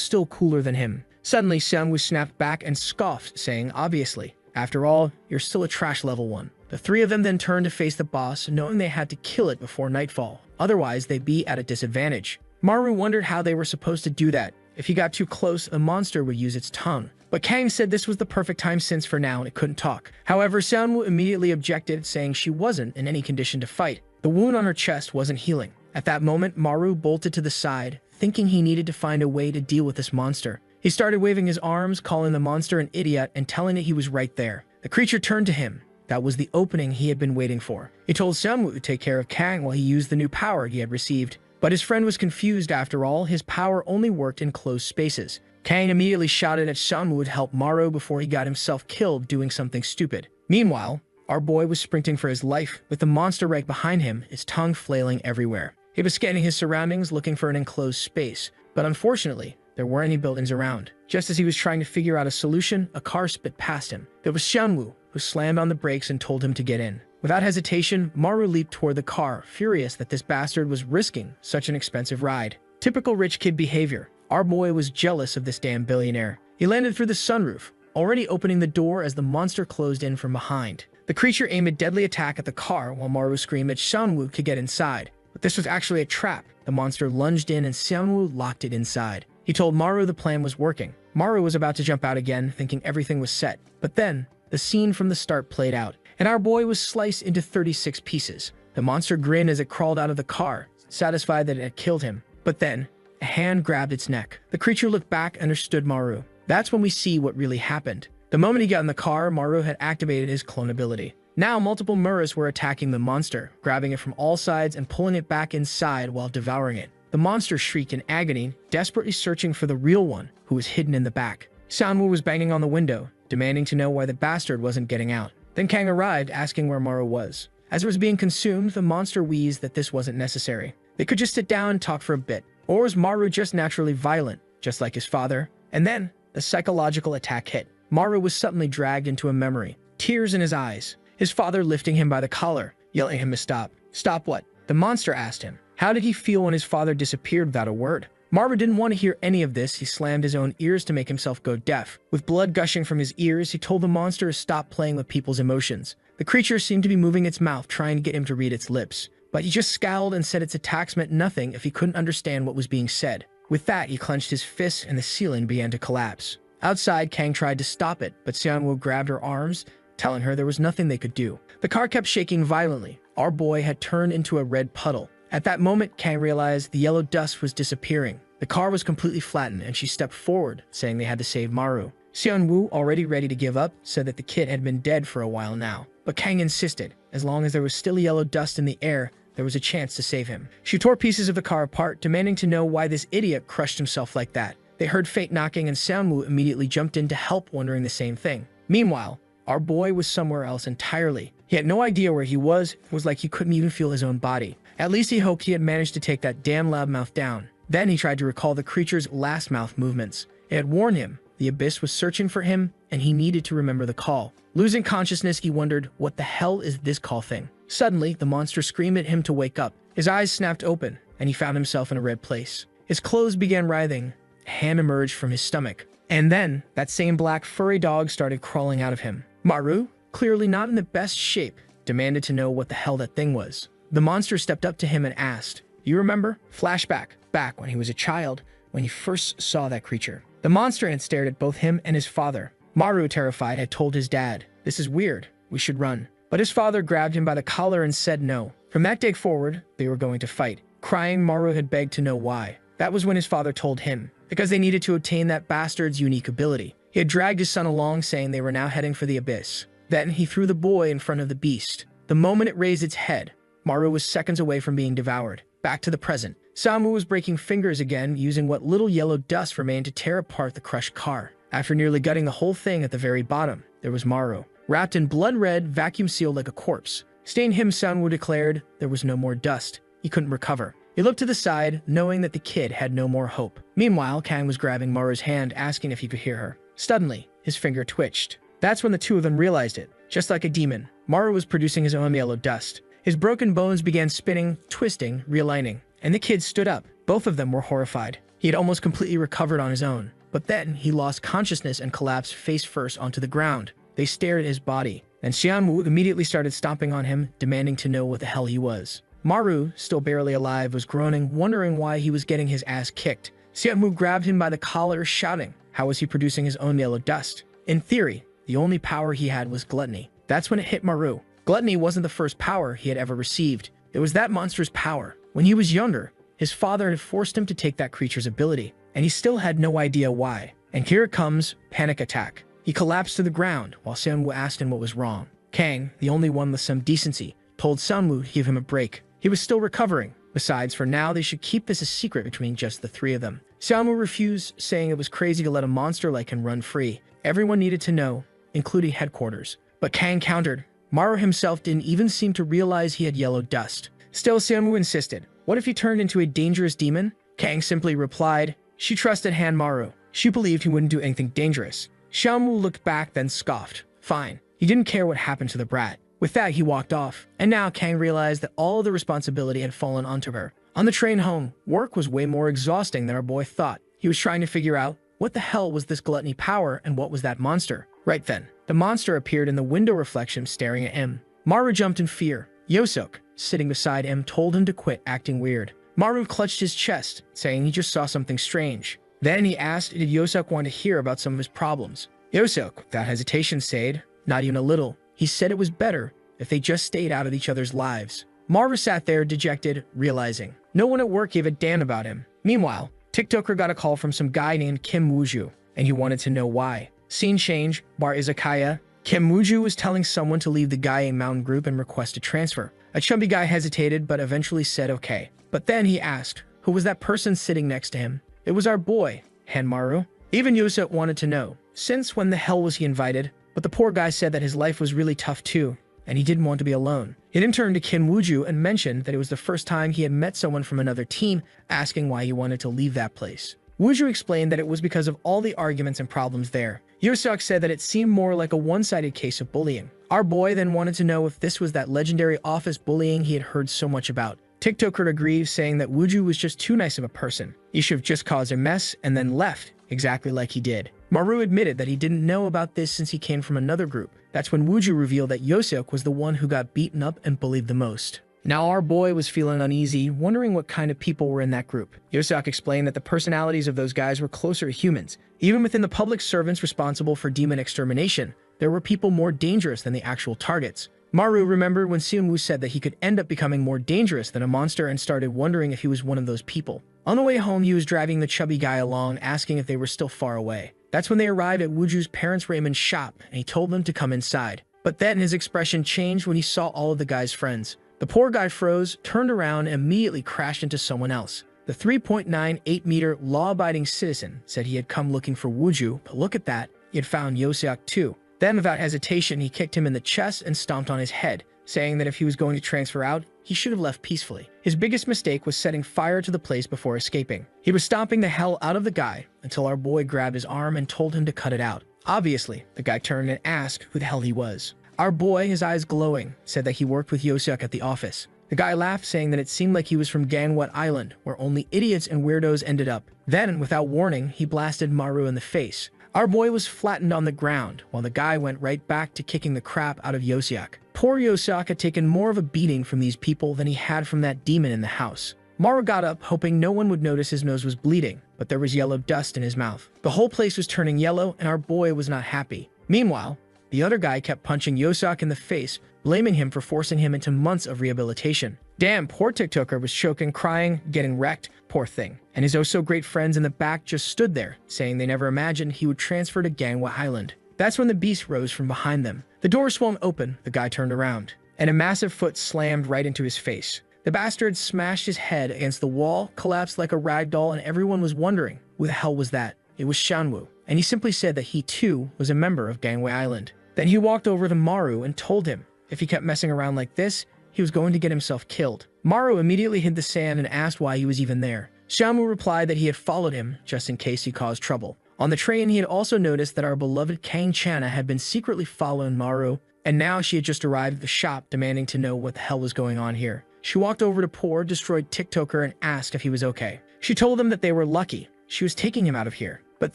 [SPEAKER 1] still cooler than him. Suddenly, Xianwu snapped back and scoffed, saying, obviously, after all, you're still a trash level 1. The three of them then turned to face the boss, knowing they had to kill it before nightfall. Otherwise, they'd be at a disadvantage. Maru wondered how they were supposed to do that. If he got too close, a monster would use its tongue. But Kang said this was the perfect time since for now it couldn't talk. However, Xianwu immediately objected, saying she wasn't in any condition to fight. The wound on her chest wasn't healing. At that moment, Maru bolted to the side, thinking he needed to find a way to deal with this monster. He started waving his arms, calling the monster an idiot and telling it he was right there. The creature turned to him. That was the opening he had been waiting for. He told Xianwu to take care of Kang while he used the new power he had received. But his friend was confused. After all, his power only worked in closed spaces. Kang immediately shouted at Xianwu to help Maru before he got himself killed doing something stupid. Meanwhile, our boy was sprinting for his life, with the monster right behind him, its tongue flailing everywhere. He was scanning his surroundings, looking for an enclosed space, but unfortunately, there weren't any buildings around. Just as he was trying to figure out a solution, a car sped past him. It was Xianwu, who slammed on the brakes and told him to get in. Without hesitation, Maru leaped toward the car, furious that this bastard was risking such an expensive ride. Typical rich kid behavior. Our boy was jealous of this damn billionaire. He landed through the sunroof, already opening the door as the monster closed in from behind. The creature aimed a deadly attack at the car while Maru screamed that Xianwu could get inside. But this was actually a trap. The monster lunged in and Xianwu locked it inside. He told Maru the plan was working. Maru was about to jump out again, thinking everything was set. But then, the scene from the start played out, and our boy was sliced into 36 pieces. The monster grinned as it crawled out of the car, satisfied that it had killed him. But then, a hand grabbed its neck. The creature looked back and understood Maru. That's when we see what really happened. The moment he got in the car, Maru had activated his clone ability. Now, multiple Muras were attacking the monster, grabbing it from all sides and pulling it back inside while devouring it. The monster shrieked in agony, desperately searching for the real one, who was hidden in the back. Xianwu was banging on the window, demanding to know why the bastard wasn't getting out. Then Kang arrived, asking where Maru was. As it was being consumed, the monster wheezed that this wasn't necessary. They could just sit down and talk for a bit. Or was Maru just naturally violent, just like his father? And then, the psychological attack hit. Maru was suddenly dragged into a memory, tears in his eyes. His father lifting him by the collar, yelling at him to stop. Stop what? The monster asked him. How did he feel when his father disappeared without a word? Maru didn't want to hear any of this. He slammed his own ears to make himself go deaf. With blood gushing from his ears, he told the monster to stop playing with people's emotions. The creature seemed to be moving its mouth, trying to get him to read its lips. But he just scowled and said its attacks meant nothing if he couldn't understand what was being said. With that, he clenched his fists and the ceiling began to collapse. Outside, Kang tried to stop it, but Xianwu grabbed her arms, telling her there was nothing they could do. The car kept shaking violently. Our boy had turned into a red puddle. At that moment, Kang realized the yellow dust was disappearing. The car was completely flattened, and she stepped forward, saying they had to save Maru. Xianwu, already ready to give up, said that the kid had been dead for a while now. But Kang insisted. As long as there was still yellow dust in the air, there was a chance to save him. She tore pieces of the car apart, demanding to know why this idiot crushed himself like that. They heard fate knocking, and Xianwu immediately jumped in to help, wondering the same thing. Meanwhile, our boy was somewhere else entirely. He had no idea where he was. It was like he couldn't even feel his own body. At least he hoped he had managed to take that damn loudmouth down. Then he tried to recall the creature's last mouth movements. It had warned him. The abyss was searching for him, and he needed to remember the call. Losing consciousness, he wondered, what the hell is this call thing? Suddenly, the monster screamed at him to wake up. His eyes snapped open, and he found himself in a red place. His clothes began writhing. A hand emerged from his stomach. And then, that same black furry dog started crawling out of him. Maru, clearly not in the best shape, demanded to know what the hell that thing was. The monster stepped up to him and asked, "You remember?" Flashback, back when he was a child, when he first saw that creature. The monster had stared at both him and his father. Maru, terrified, had told his dad, "This is weird, we should run." But his father grabbed him by the collar and said no. From that day forward, they were going to fight. Crying, Maru had begged to know why. That was when his father told him, because they needed to obtain that bastard's unique ability. He had dragged his son along, saying they were now heading for the abyss. Then he threw the boy in front of the beast. The moment it raised its head, Maru was seconds away from being devoured. Back to the present. Samu was breaking fingers again, using what little yellow dust remained to tear apart the crushed car. After nearly gutting the whole thing at the very bottom, there was Maru, wrapped in blood-red, vacuum-sealed like a corpse. Staying him, Samu declared there was no more dust. He couldn't recover. He looked to the side, knowing that the kid had no more hope. Meanwhile, Kang was grabbing Maru's hand, asking if he could hear her. Suddenly, his finger twitched. That's when the two of them realized it. Just like a demon, Maru was producing his own yellow dust. His broken bones began spinning, twisting, realigning. And the kid stood up. Both of them were horrified. He had almost completely recovered on his own. But then, he lost consciousness and collapsed face first onto the ground. They stared at his body. And Xianwu immediately started stomping on him, demanding to know what the hell he was. Maru, still barely alive, was groaning, wondering why he was getting his ass kicked. Xianwu grabbed him by the collar, shouting, how was he producing his own yellow dust? In theory, the only power he had was gluttony. That's when it hit Maru. Gluttony wasn't the first power he had ever received. It was that monster's power. When he was younger, his father had forced him to take that creature's ability, and he still had no idea why. And here it comes, panic attack. He collapsed to the ground while Xianwu asked him what was wrong. Kang, the only one with some decency, told Xianwu to give him a break. He was still recovering. Besides, for now, they should keep this a secret between just the three of them. Xianwu refused, saying it was crazy to let a monster like him run free. Everyone needed to know, including headquarters. But Kang countered. Maru himself didn't even seem to realize he had yellow dust. Still, Xianwu insisted. What if he turned into a dangerous demon? Kang simply replied, She trusted Hanmaru. She believed he wouldn't do anything dangerous. Xiaomu looked back, then scoffed. Fine. He didn't care what happened to the brat. With that, he walked off. And now Kang realized that all of the responsibility had fallen onto her. On the train home, work was way more exhausting than our boy thought. He was trying to figure out what the hell was this gluttony power and what was that monster. Right then, the monster appeared in the window reflection staring at him. Maru jumped in fear. Yosuk, sitting beside him, told him to quit acting weird. Maru clutched his chest, saying he just saw something strange. Then he asked did Yosuk want to hear about some of his problems. Yosuk, without hesitation, said, not even a little. He said it was better if they just stayed out of each other's lives. Maru sat there dejected, realizing no one at work gave a damn about him. Meanwhile, TikToker got a call from some guy named Kim Wooju, and he wanted to know why. Scene change, bar izakaya. Kim Wooju was telling someone to leave the Gaia Mountain group and request a transfer. A chubby guy hesitated but eventually said okay. But then he asked, who was that person sitting next to him? It was our boy, Hanmaru. Even Yosuk wanted to know, since when the hell was he invited? But the poor guy said that his life was really tough too, and he didn't want to be alone. He then turned to Kim Wooju and mentioned that it was the first time he had met someone from another team, asking why he wanted to leave that place. Wooju explained that it was because of all the arguments and problems there. Yosuk said that it seemed more like a one-sided case of bullying. Our boy then wanted to know if this was that legendary office bullying he had heard so much about. TikToker agreed, saying that Wooju was just too nice of a person. He should have just caused a mess and then left, exactly like he did. Maru admitted that he didn't know about this since he came from another group. That's when Wooju revealed that Yosuk was the one who got beaten up and bullied the most. Now our boy was feeling uneasy, wondering what kind of people were in that group. Yosuk explained that the personalities of those guys were closer to humans. Even within the public servants responsible for demon extermination, there were people more dangerous than the actual targets. Maru remembered when Seonwoo said that he could end up becoming more dangerous than a monster and started wondering if he was one of those people. On the way home, he was dragging the chubby guy along, asking if they were still far away. That's when they arrived at Wooju's parents' Raymond's shop, and he told them to come inside. But then his expression changed when he saw all of the guy's friends. The poor guy froze, turned around, and immediately crashed into someone else. The 3.98-meter law-abiding citizen said he had come looking for Wooju, but look at that, he had found Yosuk too. Then, without hesitation, he kicked him in the chest and stomped on his head, saying that if he was going to transfer out, he should have left peacefully. His biggest mistake was setting fire to the place before escaping. He was stomping the hell out of the guy until our boy grabbed his arm and told him to cut it out. Obviously, the guy turned and asked who the hell he was. Our boy, his eyes glowing, said that he worked with Yosuk at the office. The guy laughed, saying that it seemed like he was from Ganwet Island, where only idiots and weirdos ended up. Then, without warning, he blasted Maru in the face. Our boy was flattened on the ground, while the guy went right back to kicking the crap out of Yosuk. Poor Yosuk had taken more of a beating from these people than he had from that demon in the house. Maru got up, hoping no one would notice his nose was bleeding, but there was yellow dust in his mouth. The whole place was turning yellow, and our boy was not happy. Meanwhile, the other guy kept punching Yosuk in the face, blaming him for forcing him into months of rehabilitation. Damn, poor TikToker was choking, crying, getting wrecked, poor thing. And his oh-so-great friends in the back just stood there, saying they never imagined he would transfer to Ganwet Island. That's when the beast rose from behind them. The door swung open, the guy turned around, and a massive foot slammed right into his face. The bastard smashed his head against the wall, collapsed like a rag doll, and everyone was wondering, who the hell was that? It was Shanwoo, and he simply said that he too was a member of Ganwet Island. Then he walked over to Maru and told him if he kept messing around like this, he was going to get himself killed. Maru immediately hid the sand and asked why he was even there. Shanwoo replied that he had followed him just in case he caused trouble. On the train, he had also noticed that our beloved Kang Chana had been secretly following Maru, and now she had just arrived at the shop demanding to know what the hell was going on here. She walked over to poor, destroyed TikToker and asked if he was okay. She told him that they were lucky. She was taking him out of here. But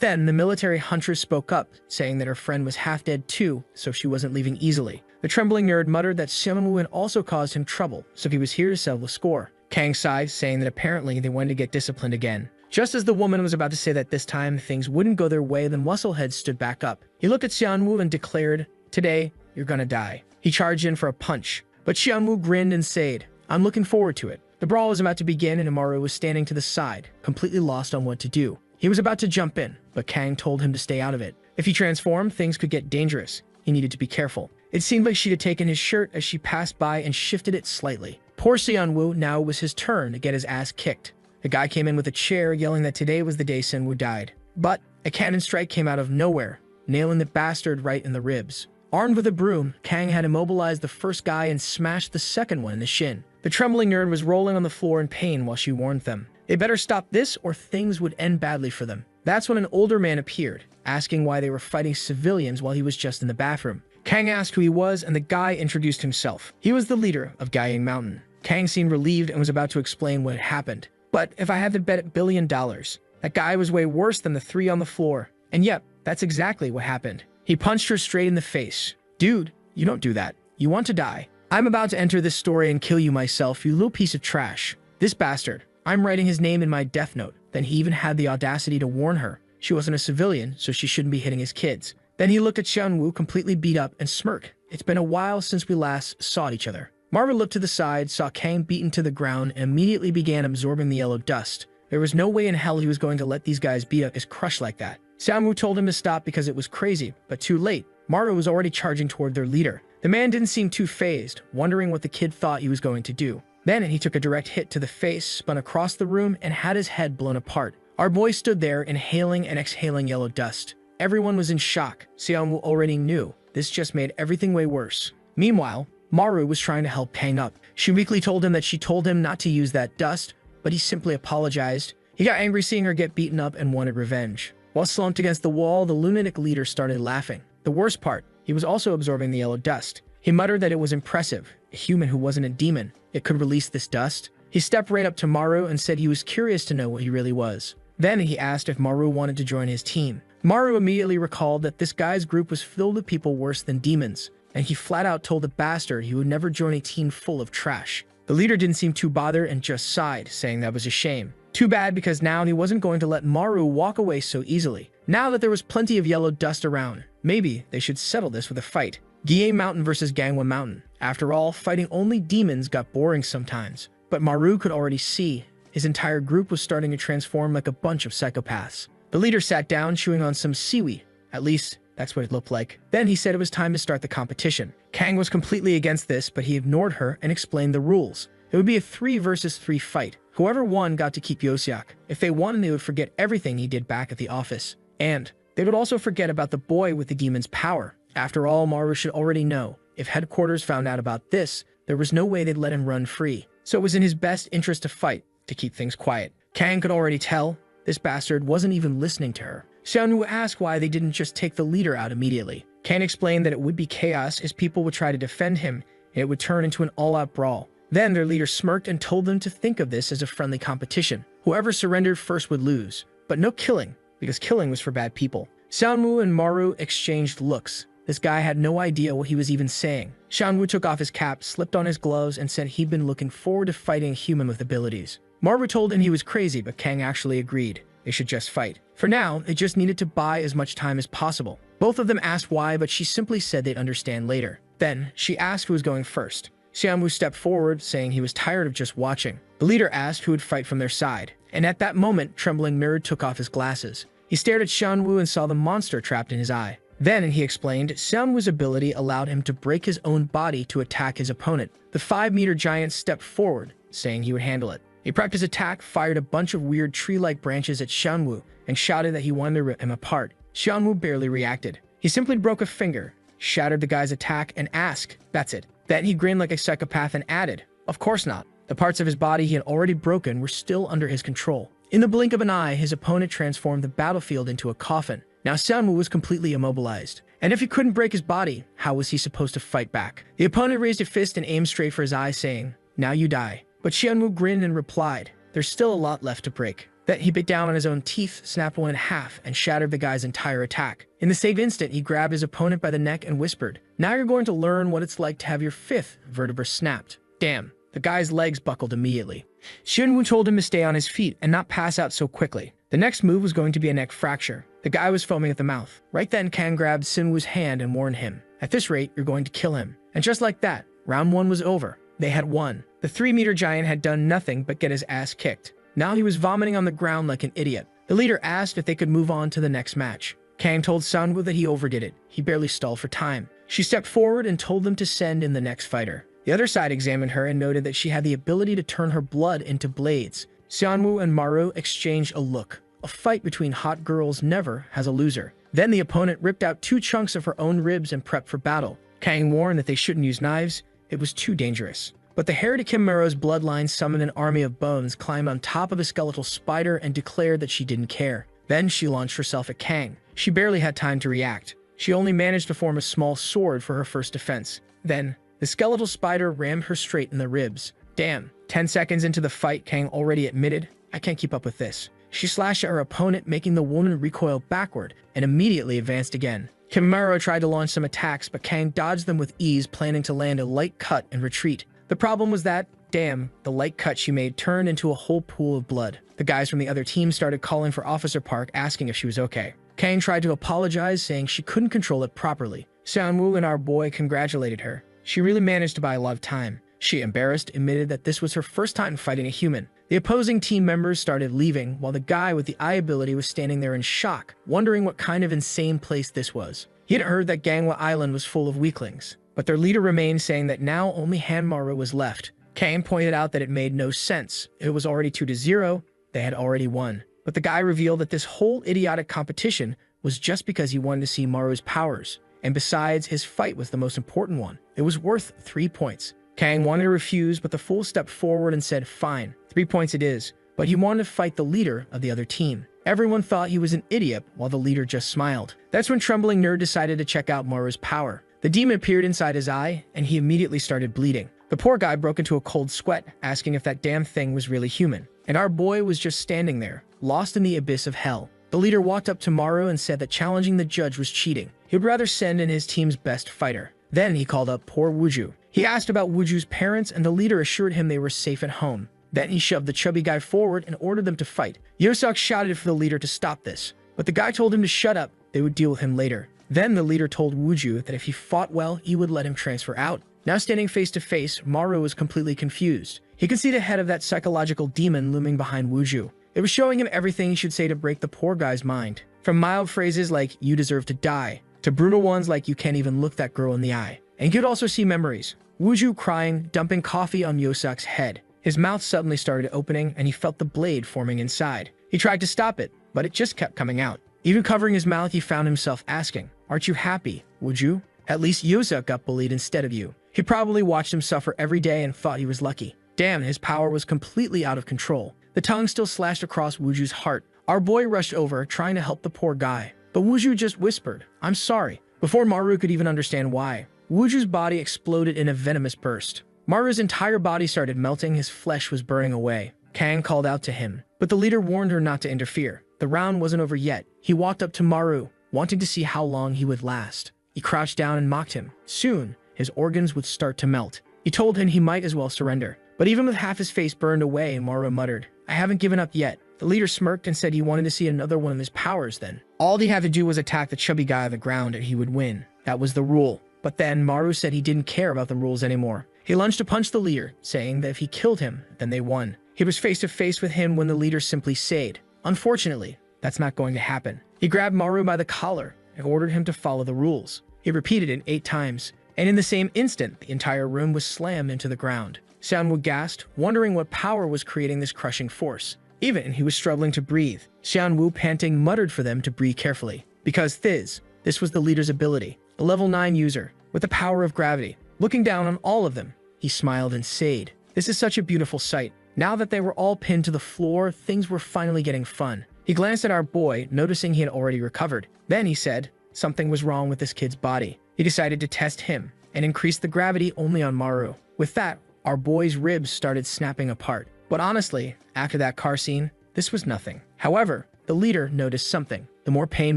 [SPEAKER 1] then the military huntress spoke up, saying that her friend was half dead too, so she wasn't leaving easily. The trembling nerd muttered that Seonwoo had also caused him trouble, so he was here to settle the score. Kang sighed, saying that apparently they wanted to get disciplined again. Just as the woman was about to say that this time things wouldn't go their way, the musclehead stood back up. He looked at Seonwoo and declared, "Today, you're gonna die." He charged in for a punch, but Seonwoo grinned and said, "I'm looking forward to it." The brawl was about to begin and Amaru was standing to the side, completely lost on what to do. He was about to jump in, but Kang told him to stay out of it. If he transformed, things could get dangerous. He needed to be careful. It seemed like she had taken his shirt as she passed by and shifted it slightly. Poor Seonwoo, now it was his turn to get his ass kicked. The guy came in with a chair, yelling that today was the day Seonwoo died. But a cannon strike came out of nowhere, nailing the bastard right in the ribs. Armed with a broom, Kang had immobilized the first guy and smashed the second one in the shin. The trembling nerd was rolling on the floor in pain while she warned them. They better stop this or things would end badly for them. That's when an older man appeared, asking why they were fighting civilians while he was just in the bathroom. Kang asked who he was, and the guy introduced himself. He was the leader of Guying Mountain. Kang seemed relieved and was about to explain what had happened. But if I had to bet $1 billion, that guy was way worse than the three on the floor. And yep, that's exactly what happened. He punched her straight in the face. Dude, you don't do that. You want to die. I'm about to enter this story and kill you myself, you little piece of trash. This bastard. I'm writing his name in my death note. Then he even had the audacity to warn her. She wasn't a civilian, so she shouldn't be hitting his kids. Then he looked at Xianwu completely beat up and smirked. It's been a while since we last saw each other. Marva looked to the side, saw Kang beaten to the ground, and immediately began absorbing the yellow dust. There was no way in hell he was going to let these guys beat up his crush like that. Xianwu told him to stop because it was crazy, but too late. Marva was already charging toward their leader. The man didn't seem too phased, wondering what the kid thought he was going to do. Then he took a direct hit to the face, spun across the room, and had his head blown apart. Our boy stood there, inhaling and exhaling yellow dust. Everyone was in shock. Xianwu already knew. This just made everything way worse. Meanwhile, Maru was trying to help Kang up. She weakly told him that she told him not to use that dust, but he simply apologized. He got angry seeing her get beaten up and wanted revenge. While slumped against the wall, the lunatic leader started laughing. The worst part, he was also absorbing the yellow dust. He muttered that it was impressive. A human who wasn't a demon, it could release this dust. He stepped right up to Maru and said he was curious to know what he really was. Then he asked if Maru wanted to join his team. Maru immediately recalled that this guy's group was filled with people worse than demons, and he flat out told the bastard he would never join a team full of trash. The leader didn't seem too bothered and just sighed, saying that was a shame. Too bad, because now he wasn't going to let Maru walk away so easily. Now that there was plenty of yellow dust around, maybe they should settle this with a fight. Gye Mountain versus Gangwon Mountain. After all, fighting only demons got boring sometimes. But Maru could already see his entire group was starting to transform like a bunch of psychopaths. The leader sat down, chewing on some seaweed. At least, that's what it looked like. Then he said it was time to start the competition. Kang was completely against this, but he ignored her and explained the rules. It would be a 3 versus 3 fight. Whoever won got to keep Yosiak. If they won, they would forget everything he did back at the office. And they would also forget about the boy with the demon's power. After all, Maru should already know. If headquarters found out about this, there was no way they'd let him run free. So it was in his best interest to fight, to keep things quiet. Kang could already tell this bastard wasn't even listening to her. Xianwu asked why they didn't just take the leader out immediately. Kang explained that it would be chaos as people would try to defend him, and it would turn into an all-out brawl. Then their leader smirked and told them to think of this as a friendly competition. Whoever surrendered first would lose. But no killing, because killing was for bad people. Xianwu and Maru exchanged looks. This guy had no idea what he was even saying. Xianwu took off his cap, slipped on his gloves, and said he'd been looking forward to fighting a human with abilities. Maru told him he was crazy, but Kang actually agreed. They should just fight. For now, they just needed to buy as much time as possible. Both of them asked why, but she simply said they'd understand later. Then, she asked who was going first. Xianwu stepped forward, saying he was tired of just watching. The leader asked who would fight from their side. And at that moment, Trembling Mirror took off his glasses. He stared at Xianwu and saw the monster trapped in his eye. Then, he explained, Xianwu's ability allowed him to break his own body to attack his opponent. The 5-meter giant stepped forward, saying he would handle it. He prepped his attack, fired a bunch of weird tree-like branches at Xianwu, and shouted that he wanted to rip him apart. Xianwu barely reacted. He simply broke a finger, shattered the guy's attack, and asked, "That's it." Then he grinned like a psychopath and added, "Of course not." The parts of his body he had already broken were still under his control. In the blink of an eye, his opponent transformed the battlefield into a coffin. Now Xianwu was completely immobilized. And if he couldn't break his body, how was he supposed to fight back? The opponent raised a fist and aimed straight for his eye, saying, "Now you die." But Xianwu grinned and replied, "There's still a lot left to break." Then he bit down on his own teeth, snapped one in half, and shattered the guy's entire attack. In the same instant, he grabbed his opponent by the neck and whispered, "Now you're going to learn what it's like to have your 5th vertebra snapped." Damn, the guy's legs buckled immediately. Xianwu told him to stay on his feet and not pass out so quickly. The next move was going to be a neck fracture. The guy was foaming at the mouth. Right then, Kang grabbed Sinwu's hand and warned him, "At this rate, you're going to kill him." And just like that, round 1 was over. They had won. The 3-meter giant had done nothing but get his ass kicked. Now he was vomiting on the ground like an idiot. The leader asked if they could move on to the next match. Kang told Sanwu that he overdid it. He barely stalled for time. She stepped forward and told them to send in the next fighter. The other side examined her and noted that she had the ability to turn her blood into blades. Xianwu and Maru exchanged a look. A fight between hot girls never has a loser. Then the opponent ripped out 2 chunks of her own ribs and prepped for battle. Kang warned that they shouldn't use knives. It was too dangerous. But the heir to Kimaro's bloodline summoned an army of bones, climbed on top of a skeletal spider, and declared that she didn't care. Then she launched herself at Kang. She barely had time to react. She only managed to form a small sword for her first defense. Then, the skeletal spider rammed her straight in the ribs. Damn. 10 seconds into the fight, Kang already admitted, "I can't keep up with this." She slashed at her opponent, making the woman recoil backward, and immediately advanced again. Kimaro tried to launch some attacks, but Kang dodged them with ease, planning to land a light cut and retreat. The problem was that, damn, the light cut she made turned into a whole pool of blood. The guys from the other team started calling for Officer Park, asking if she was okay. Kang tried to apologize, saying she couldn't control it properly. Seonwoo and our boy congratulated her. She really managed to buy a lot of time. She, embarrassed, admitted that this was her first time fighting a human. The opposing team members started leaving, while the guy with the eye ability was standing there in shock, wondering what kind of insane place this was. He had heard that Gangwa Island was full of weaklings, but their leader remained, saying that now only Hanmaru was left. Kang pointed out that it made no sense. It was already 2-0, they had already won. But the guy revealed that this whole idiotic competition was just because he wanted to see Maru's powers. And besides, his fight was the most important one. It was worth 3 points. Kang wanted to refuse, but the fool stepped forward and said, "Fine, 3 points it is." But he wanted to fight the leader of the other team. Everyone thought he was an idiot, while the leader just smiled. That's when Trembling Nerd decided to check out Maru's power. The demon appeared inside his eye, and he immediately started bleeding. The poor guy broke into a cold sweat, asking if that damn thing was really human. And our boy was just standing there, lost in the abyss of hell. The leader walked up to Maru and said that challenging the judge was cheating. He would rather send in his team's best fighter. Then he called up poor Wooju. He asked about Wooju's parents, and the leader assured him they were safe at home. Then he shoved the chubby guy forward and ordered them to fight. Yosuk shouted for the leader to stop this, but the guy told him to shut up, they would deal with him later. Then the leader told Wooju that if he fought well, he would let him transfer out. Now standing face to face, Maru was completely confused. He could see the head of that psychological demon looming behind Wooju. It was showing him everything he should say to break the poor guy's mind. From mild phrases like, "You deserve to die," to brutal ones like, "You can't even look that girl in the eye." And he could also see memories. Wooju crying, dumping coffee on Yosuk's head. His mouth suddenly started opening, and he felt the blade forming inside. He tried to stop it, but it just kept coming out. Even covering his mouth, he found himself asking, "Aren't you happy, Wooju? At least Yosuk got bullied instead of you." He probably watched him suffer every day and thought he was lucky. Damn, his power was completely out of control. The tongue still slashed across Wooju's heart. Our boy rushed over, trying to help the poor guy. But Wooju just whispered, "I'm sorry," before Maru could even understand why. Wooju's body exploded in a venomous burst. Maru's entire body started melting, his flesh was burning away. Kang called out to him, but the leader warned her not to interfere. The round wasn't over yet. He walked up to Maru, wanting to see how long he would last. He crouched down and mocked him. Soon, his organs would start to melt. He told him he might as well surrender. But even with half his face burned away, Maru muttered, "I haven't given up yet." The leader smirked and said he wanted to see another one of his powers then. All he had to do was attack the chubby guy on the ground and he would win. That was the rule. But then Maru said he didn't care about the rules anymore. He lunged to punch the leader, saying that if he killed him, then they won. He was face to face with him when the leader simply said, "Unfortunately, that's not going to happen." He grabbed Maru by the collar and ordered him to follow the rules. He repeated it 8 times, and in the same instant, the entire room was slammed into the ground. Seonwoo gasped, wondering what power was creating this crushing force. Even he was struggling to breathe. Seonwoo, panting, muttered for them to breathe carefully. Because this was the leader's ability, a level 9 user, with the power of gravity. Looking down on all of them, he smiled and said, "This is such a beautiful sight." Now that they were all pinned to the floor, things were finally getting fun. He glanced at our boy, noticing he had already recovered. Then he said, something was wrong with this kid's body. He decided to test him and increase the gravity only on Maru. With that, our boy's ribs started snapping apart. But honestly, after that car scene, this was nothing. However, the leader noticed something. The more pain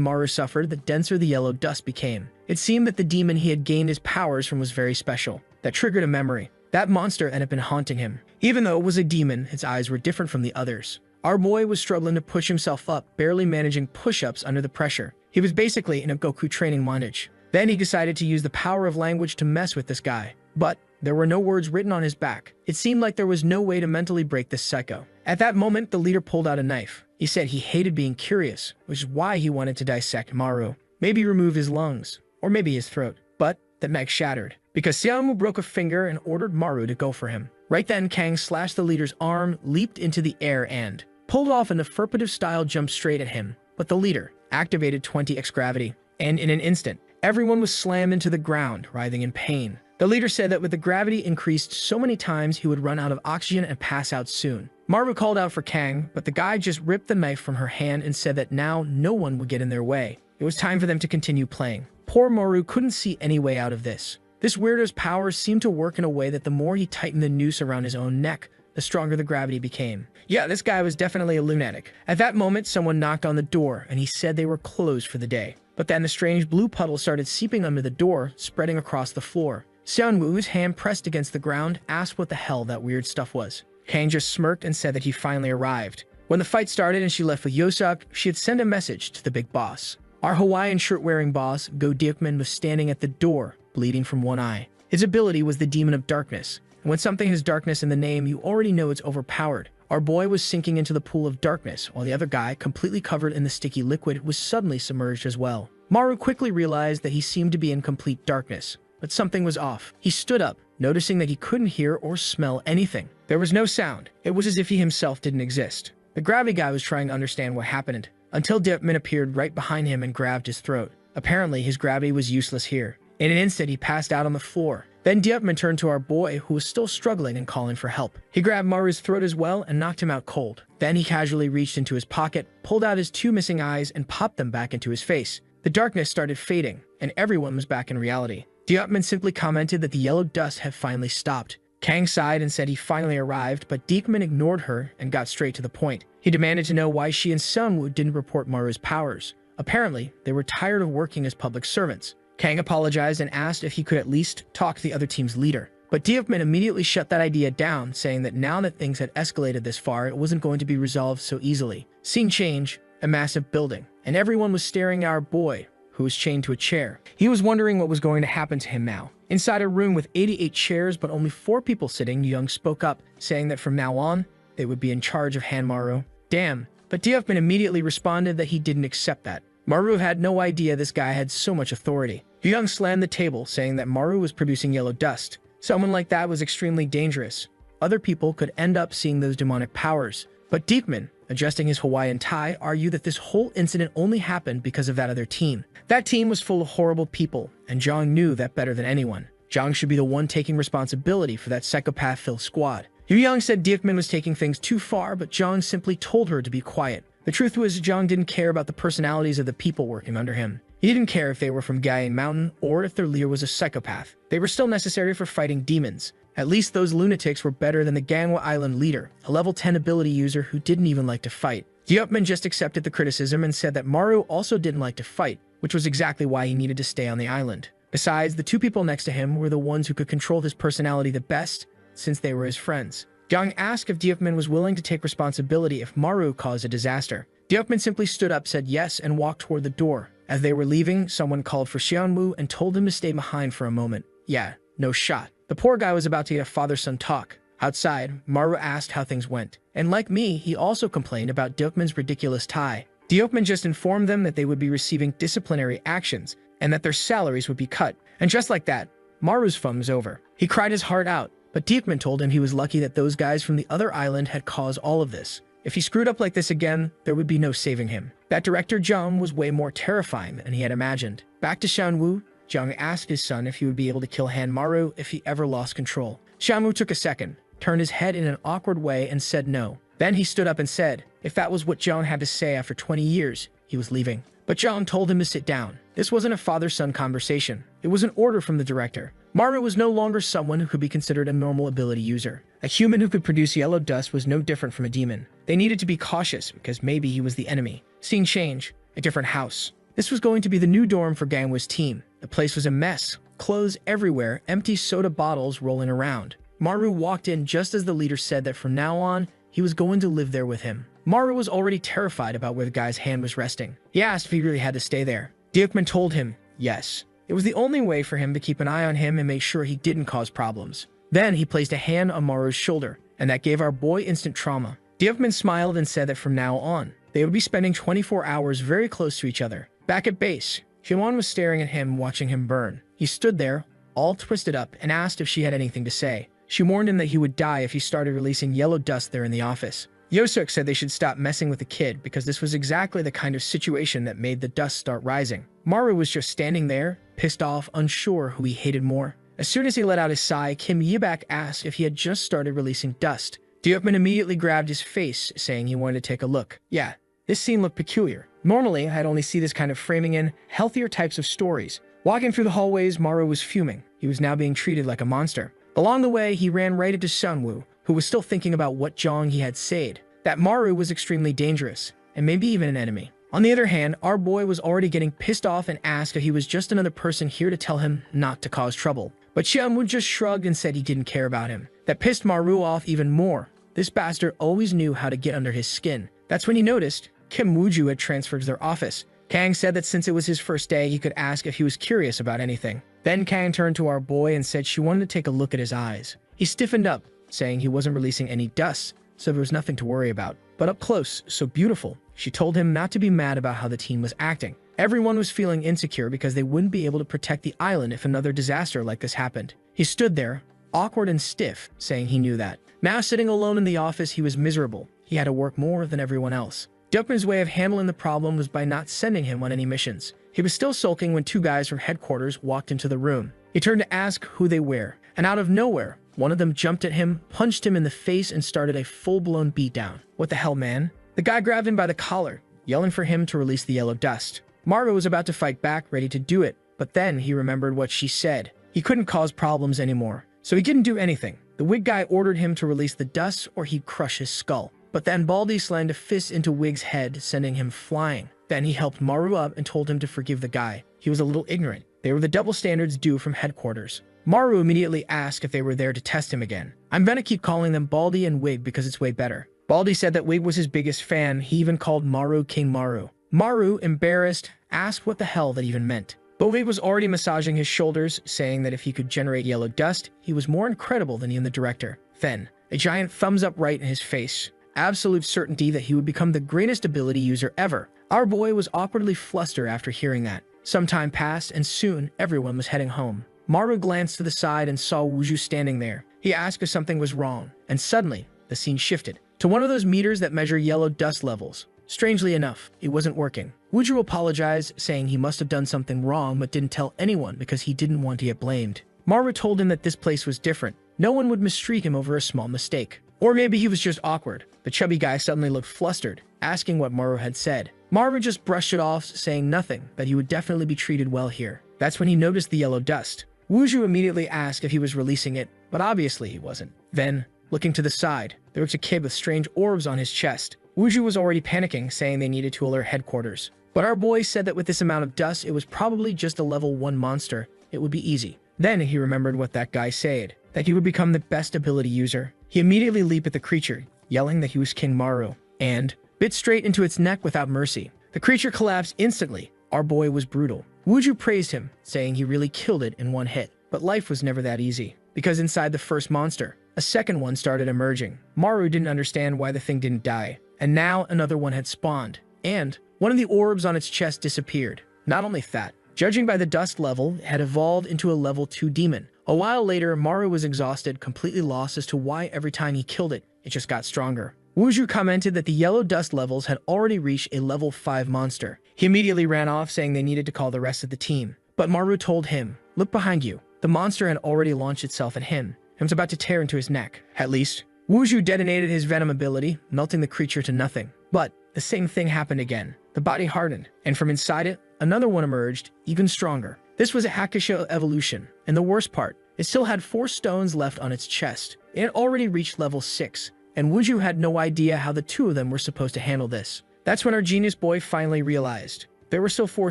[SPEAKER 1] Maru suffered, the denser the yellow dust became. It seemed that the demon he had gained his powers from was very special. That triggered a memory. That monster had been haunting him. Even though it was a demon, its eyes were different from the others. Our boy was struggling to push himself up, barely managing push-ups under the pressure. He was basically in a Goku training montage. Then he decided to use the power of language to mess with this guy. But there were no words written on his back. It seemed like there was no way to mentally break this psycho. At that moment, the leader pulled out a knife. He said he hated being curious, which is why he wanted to dissect Maru. Maybe remove his lungs, or maybe his throat. But that mech shattered, because Seonwoo broke a finger and ordered Maru to go for him. Right then, Kang slashed the leader's arm, leaped into the air and pulled off an affirmative-style jump straight at him. But the leader activated 20x gravity, and in an instant, everyone was slammed into the ground, writhing in pain. The leader said that with the gravity increased so many times, he would run out of oxygen and pass out soon. Maru called out for Kang, but the guy just ripped the knife from her hand and said that now no one would get in their way. It was time for them to continue playing. Poor Maru couldn't see any way out of this. This weirdo's powers seemed to work in a way that the more he tightened the noose around his own neck, the stronger the gravity became. Yeah, this guy was definitely a lunatic. At that moment, someone knocked on the door, and he said they were closed for the day. But then the strange blue puddle started seeping under the door, spreading across the floor. Seonwoo's hand pressed against the ground, asked what the hell that weird stuff was. Kang just smirked and said that he finally arrived. When the fight started and she left with Yosuk, she had sent a message to the big boss. Our Hawaiian shirt-wearing boss, Go Diekman, was standing at the door, bleeding from one eye. His ability was the Demon of Darkness. And when something has darkness in the name, you already know it's overpowered. Our boy was sinking into the pool of darkness, while the other guy, completely covered in the sticky liquid, was suddenly submerged as well. Maru quickly realized that he seemed to be in complete darkness, but something was off. He stood up, noticing that he couldn't hear or smell anything. There was no sound. It was as if he himself didn't exist. The gravity guy was trying to understand what happened, until Diepman appeared right behind him and grabbed his throat. Apparently, his gravity was useless here. In an instant, he passed out on the floor. Then Diepman turned to our boy, who was still struggling and calling for help. He grabbed Maru's throat as well and knocked him out cold. Then he casually reached into his pocket, pulled out his two missing eyes, and popped them back into his face. The darkness started fading, and everyone was back in reality. Diepman simply commented that the yellow dust had finally stopped. Kang sighed and said he finally arrived, but Diekman ignored her and got straight to the point. He demanded to know why she and Seonwoo didn't report Maru's powers. Apparently, they were tired of working as public servants. Kang apologized and asked if he could at least talk to the other team's leader. But Diepman immediately shut that idea down, saying that now that things had escalated this far, it wasn't going to be resolved so easily. Scene change, a massive building, and everyone was staring at our boy, who was chained to a chair. He was wondering what was going to happen to him now. Inside a room with 88 chairs but only 4 people sitting, Young spoke up, saying that from now on, they would be in charge of Hanmaru. Damn. But Diepman immediately responded that he didn't accept that. Maru had no idea this guy had so much authority. Young slammed the table, saying that Maru was producing yellow dust. Someone like that was extremely dangerous. Other people could end up seeing those demonic powers. But Diekman, adjusting his Hawaiian tie, argued that this whole incident only happened because of that other team. That team was full of horrible people, and Jong knew that better than anyone. Jong should be the one taking responsibility for that psychopath-filled squad. Yu Young said Diekman was taking things too far, but Jong simply told her to be quiet. The truth was, Jong didn't care about the personalities of the people working under him. He didn't care if they were from Gyeong Mountain or if their leader was a psychopath. They were still necessary for fighting demons. At least those lunatics were better than the Gangwa Island leader, a level 10 ability user who didn't even like to fight. Diepman just accepted the criticism and said that Maru also didn't like to fight, which was exactly why he needed to stay on the island. Besides, the 2 people next to him were the ones who could control his personality the best, since they were his friends. Jong asked if Diepman was willing to take responsibility if Maru caused a disaster. Diepman simply stood up, said yes, and walked toward the door. As they were leaving, someone called for Seonwoo and told him to stay behind for a moment. Yeah, no shot. The poor guy was about to get a father-son talk. Outside, Maru asked how things went. And like me, he also complained about Diepman's ridiculous tie. Diepman just informed them that they would be receiving disciplinary actions and that their salaries would be cut. And just like that, Maru's fun was over. He cried his heart out, but Diepman told him he was lucky that those guys from the other island had caused all of this. If he screwed up like this again, there would be no saving him. That director Jung was way more terrifying than he had imagined. Back to Seonwoo, Jung asked his son if he would be able to kill Hanmaru if he ever lost control. Seonwoo took a second, turned his head in an awkward way and said no. Then he stood up and said, if that was what Jung had to say after 20 years, he was leaving. But Jung told him to sit down. This wasn't a father-son conversation. It was an order from the director. Maru was no longer someone who could be considered a normal ability user. A human who could produce yellow dust was no different from a demon. They needed to be cautious because maybe he was the enemy. Scene change, a different house. This was going to be the new dorm for Gangwa's team. The place was a mess, clothes everywhere, empty soda bottles rolling around. Maru walked in just as the leader said that from now on, he was going to live there with him. Maru was already terrified about where the guy's hand was resting. He asked if he really had to stay there. Diekman told him, yes. It was the only way for him to keep an eye on him and make sure he didn't cause problems. Then he placed a hand on Maru's shoulder, and that gave our boy instant trauma. Diekman smiled and said that from now on, they would be spending 24 hours very close to each other. Back at base, Hyewon was staring at him, watching him burn. He stood there, all twisted up, and asked if she had anything to say. She warned him that he would die if he started releasing yellow dust there in the office. Yosuk said they should stop messing with the kid because this was exactly the kind of situation that made the dust start rising. Maru was just standing there, pissed off, unsure who he hated more. As soon as he let out his sigh, Kim Yibak asked if he had just started releasing dust. Dyokman immediately grabbed his face, saying he wanted to take a look. Yeah, this scene looked peculiar. Normally, I'd only see this kind of framing in healthier types of stories. Walking through the hallways, Maru was fuming. He was now being treated like a monster. Along the way, he ran right into Sunwoo, who was still thinking about what Jong he had said. That Maru was extremely dangerous, and maybe even an enemy. On the other hand, our boy was already getting pissed off and asked if he was just another person here to tell him not to cause trouble. But Sunwoo just shrugged and said he didn't care about him. That pissed Maru off even more. This bastard always knew how to get under his skin. That's when he noticed Kim Wooju had transferred to their office. Kang said that since it was his first day, he could ask if he was curious about anything. Then Kang turned to our boy and said she wanted to take a look at his eyes. He stiffened up, saying he wasn't releasing any dust, so there was nothing to worry about. But up close, so beautiful, she told him not to be mad about how the team was acting. Everyone was feeling insecure because they wouldn't be able to protect the island if another disaster like this happened. He stood there, awkward and stiff, saying he knew that. Now sitting alone in the office, he was miserable. He had to work more than everyone else. Dyokman's way of handling the problem was by not sending him on any missions. He was still sulking when two guys from headquarters walked into the room. He turned to ask who they were, and out of nowhere, one of them jumped at him, punched him in the face, and started a full-blown beatdown. What the hell, man? The guy grabbed him by the collar, yelling for him to release the yellow dust. Maru was about to fight back, ready to do it, but then he remembered what she said. He couldn't cause problems anymore, so he didn't do anything. The wig guy ordered him to release the dust or he'd crush his skull. But then Baldy slammed a fist into Wig's head, sending him flying. Then he helped Maru up and told him to forgive the guy. He was a little ignorant. They were the double standards due from headquarters. Maru immediately asked if they were there to test him again. I'm gonna keep calling them Baldy and Wig because it's way better. Baldy said that Wig was his biggest fan. He even called Maru King Maru. Maru, embarrassed, asked what the hell that even meant. But Wig was already massaging his shoulders, saying that if he could generate yellow dust, he was more incredible than even the director. Then, a giant thumbs up right in his face. Absolute certainty that he would become the greatest ability user ever. Our boy was awkwardly flustered after hearing that. Some time passed, and soon everyone was heading home. Maru glanced to the side and saw Wooju standing there. He asked if something was wrong, and suddenly, the scene shifted to one of those meters that measure yellow dust levels. Strangely enough, it wasn't working. Wooju apologized, saying he must have done something wrong but didn't tell anyone because he didn't want to get blamed. Maru told him that this place was different. No one would mistreat him over a small mistake. Or maybe he was just awkward. The chubby guy suddenly looked flustered, asking what Maru had said. Maru just brushed it off, saying nothing, that he would definitely be treated well here. That's when he noticed the yellow dust. Wooju immediately asked if he was releasing it, but obviously he wasn't. Then, looking to the side, there was a kid with strange orbs on his chest. Wooju was already panicking, saying they needed to alert headquarters. But our boy said that with this amount of dust, it was probably just a level 1 monster. It would be easy. Then he remembered what that guy said, that he would become the best ability user. He immediately leaped at the creature, yelling that he was King Maru, and bit straight into its neck without mercy. The creature collapsed instantly. Our boy was brutal. Wooju praised him, saying he really killed it in one hit. But life was never that easy, because inside the first monster, a second one started emerging. Maru didn't understand why the thing didn't die, and now another one had spawned, and one of the orbs on its chest disappeared. Not only that, judging by the dust level, it had evolved into a level 2 demon. A while later, Maru was exhausted, completely lost as to why every time he killed it, it just got stronger. Wooju commented that the yellow dust levels had already reached a level 5 monster. He immediately ran off, saying they needed to call the rest of the team. But Maru told him, "Look behind you." The monster had already launched itself at him and was about to tear into his neck. At least, Wooju detonated his venom ability, melting the creature to nothing. But the same thing happened again. The body hardened, and from inside it, another one emerged, even stronger. This was a Hakusho evolution, and the worst part, it still had 4 stones left on its chest. It had already reached level 6, and Wooju had no idea how the two of them were supposed to handle this. That's when our genius boy finally realized. There were still 4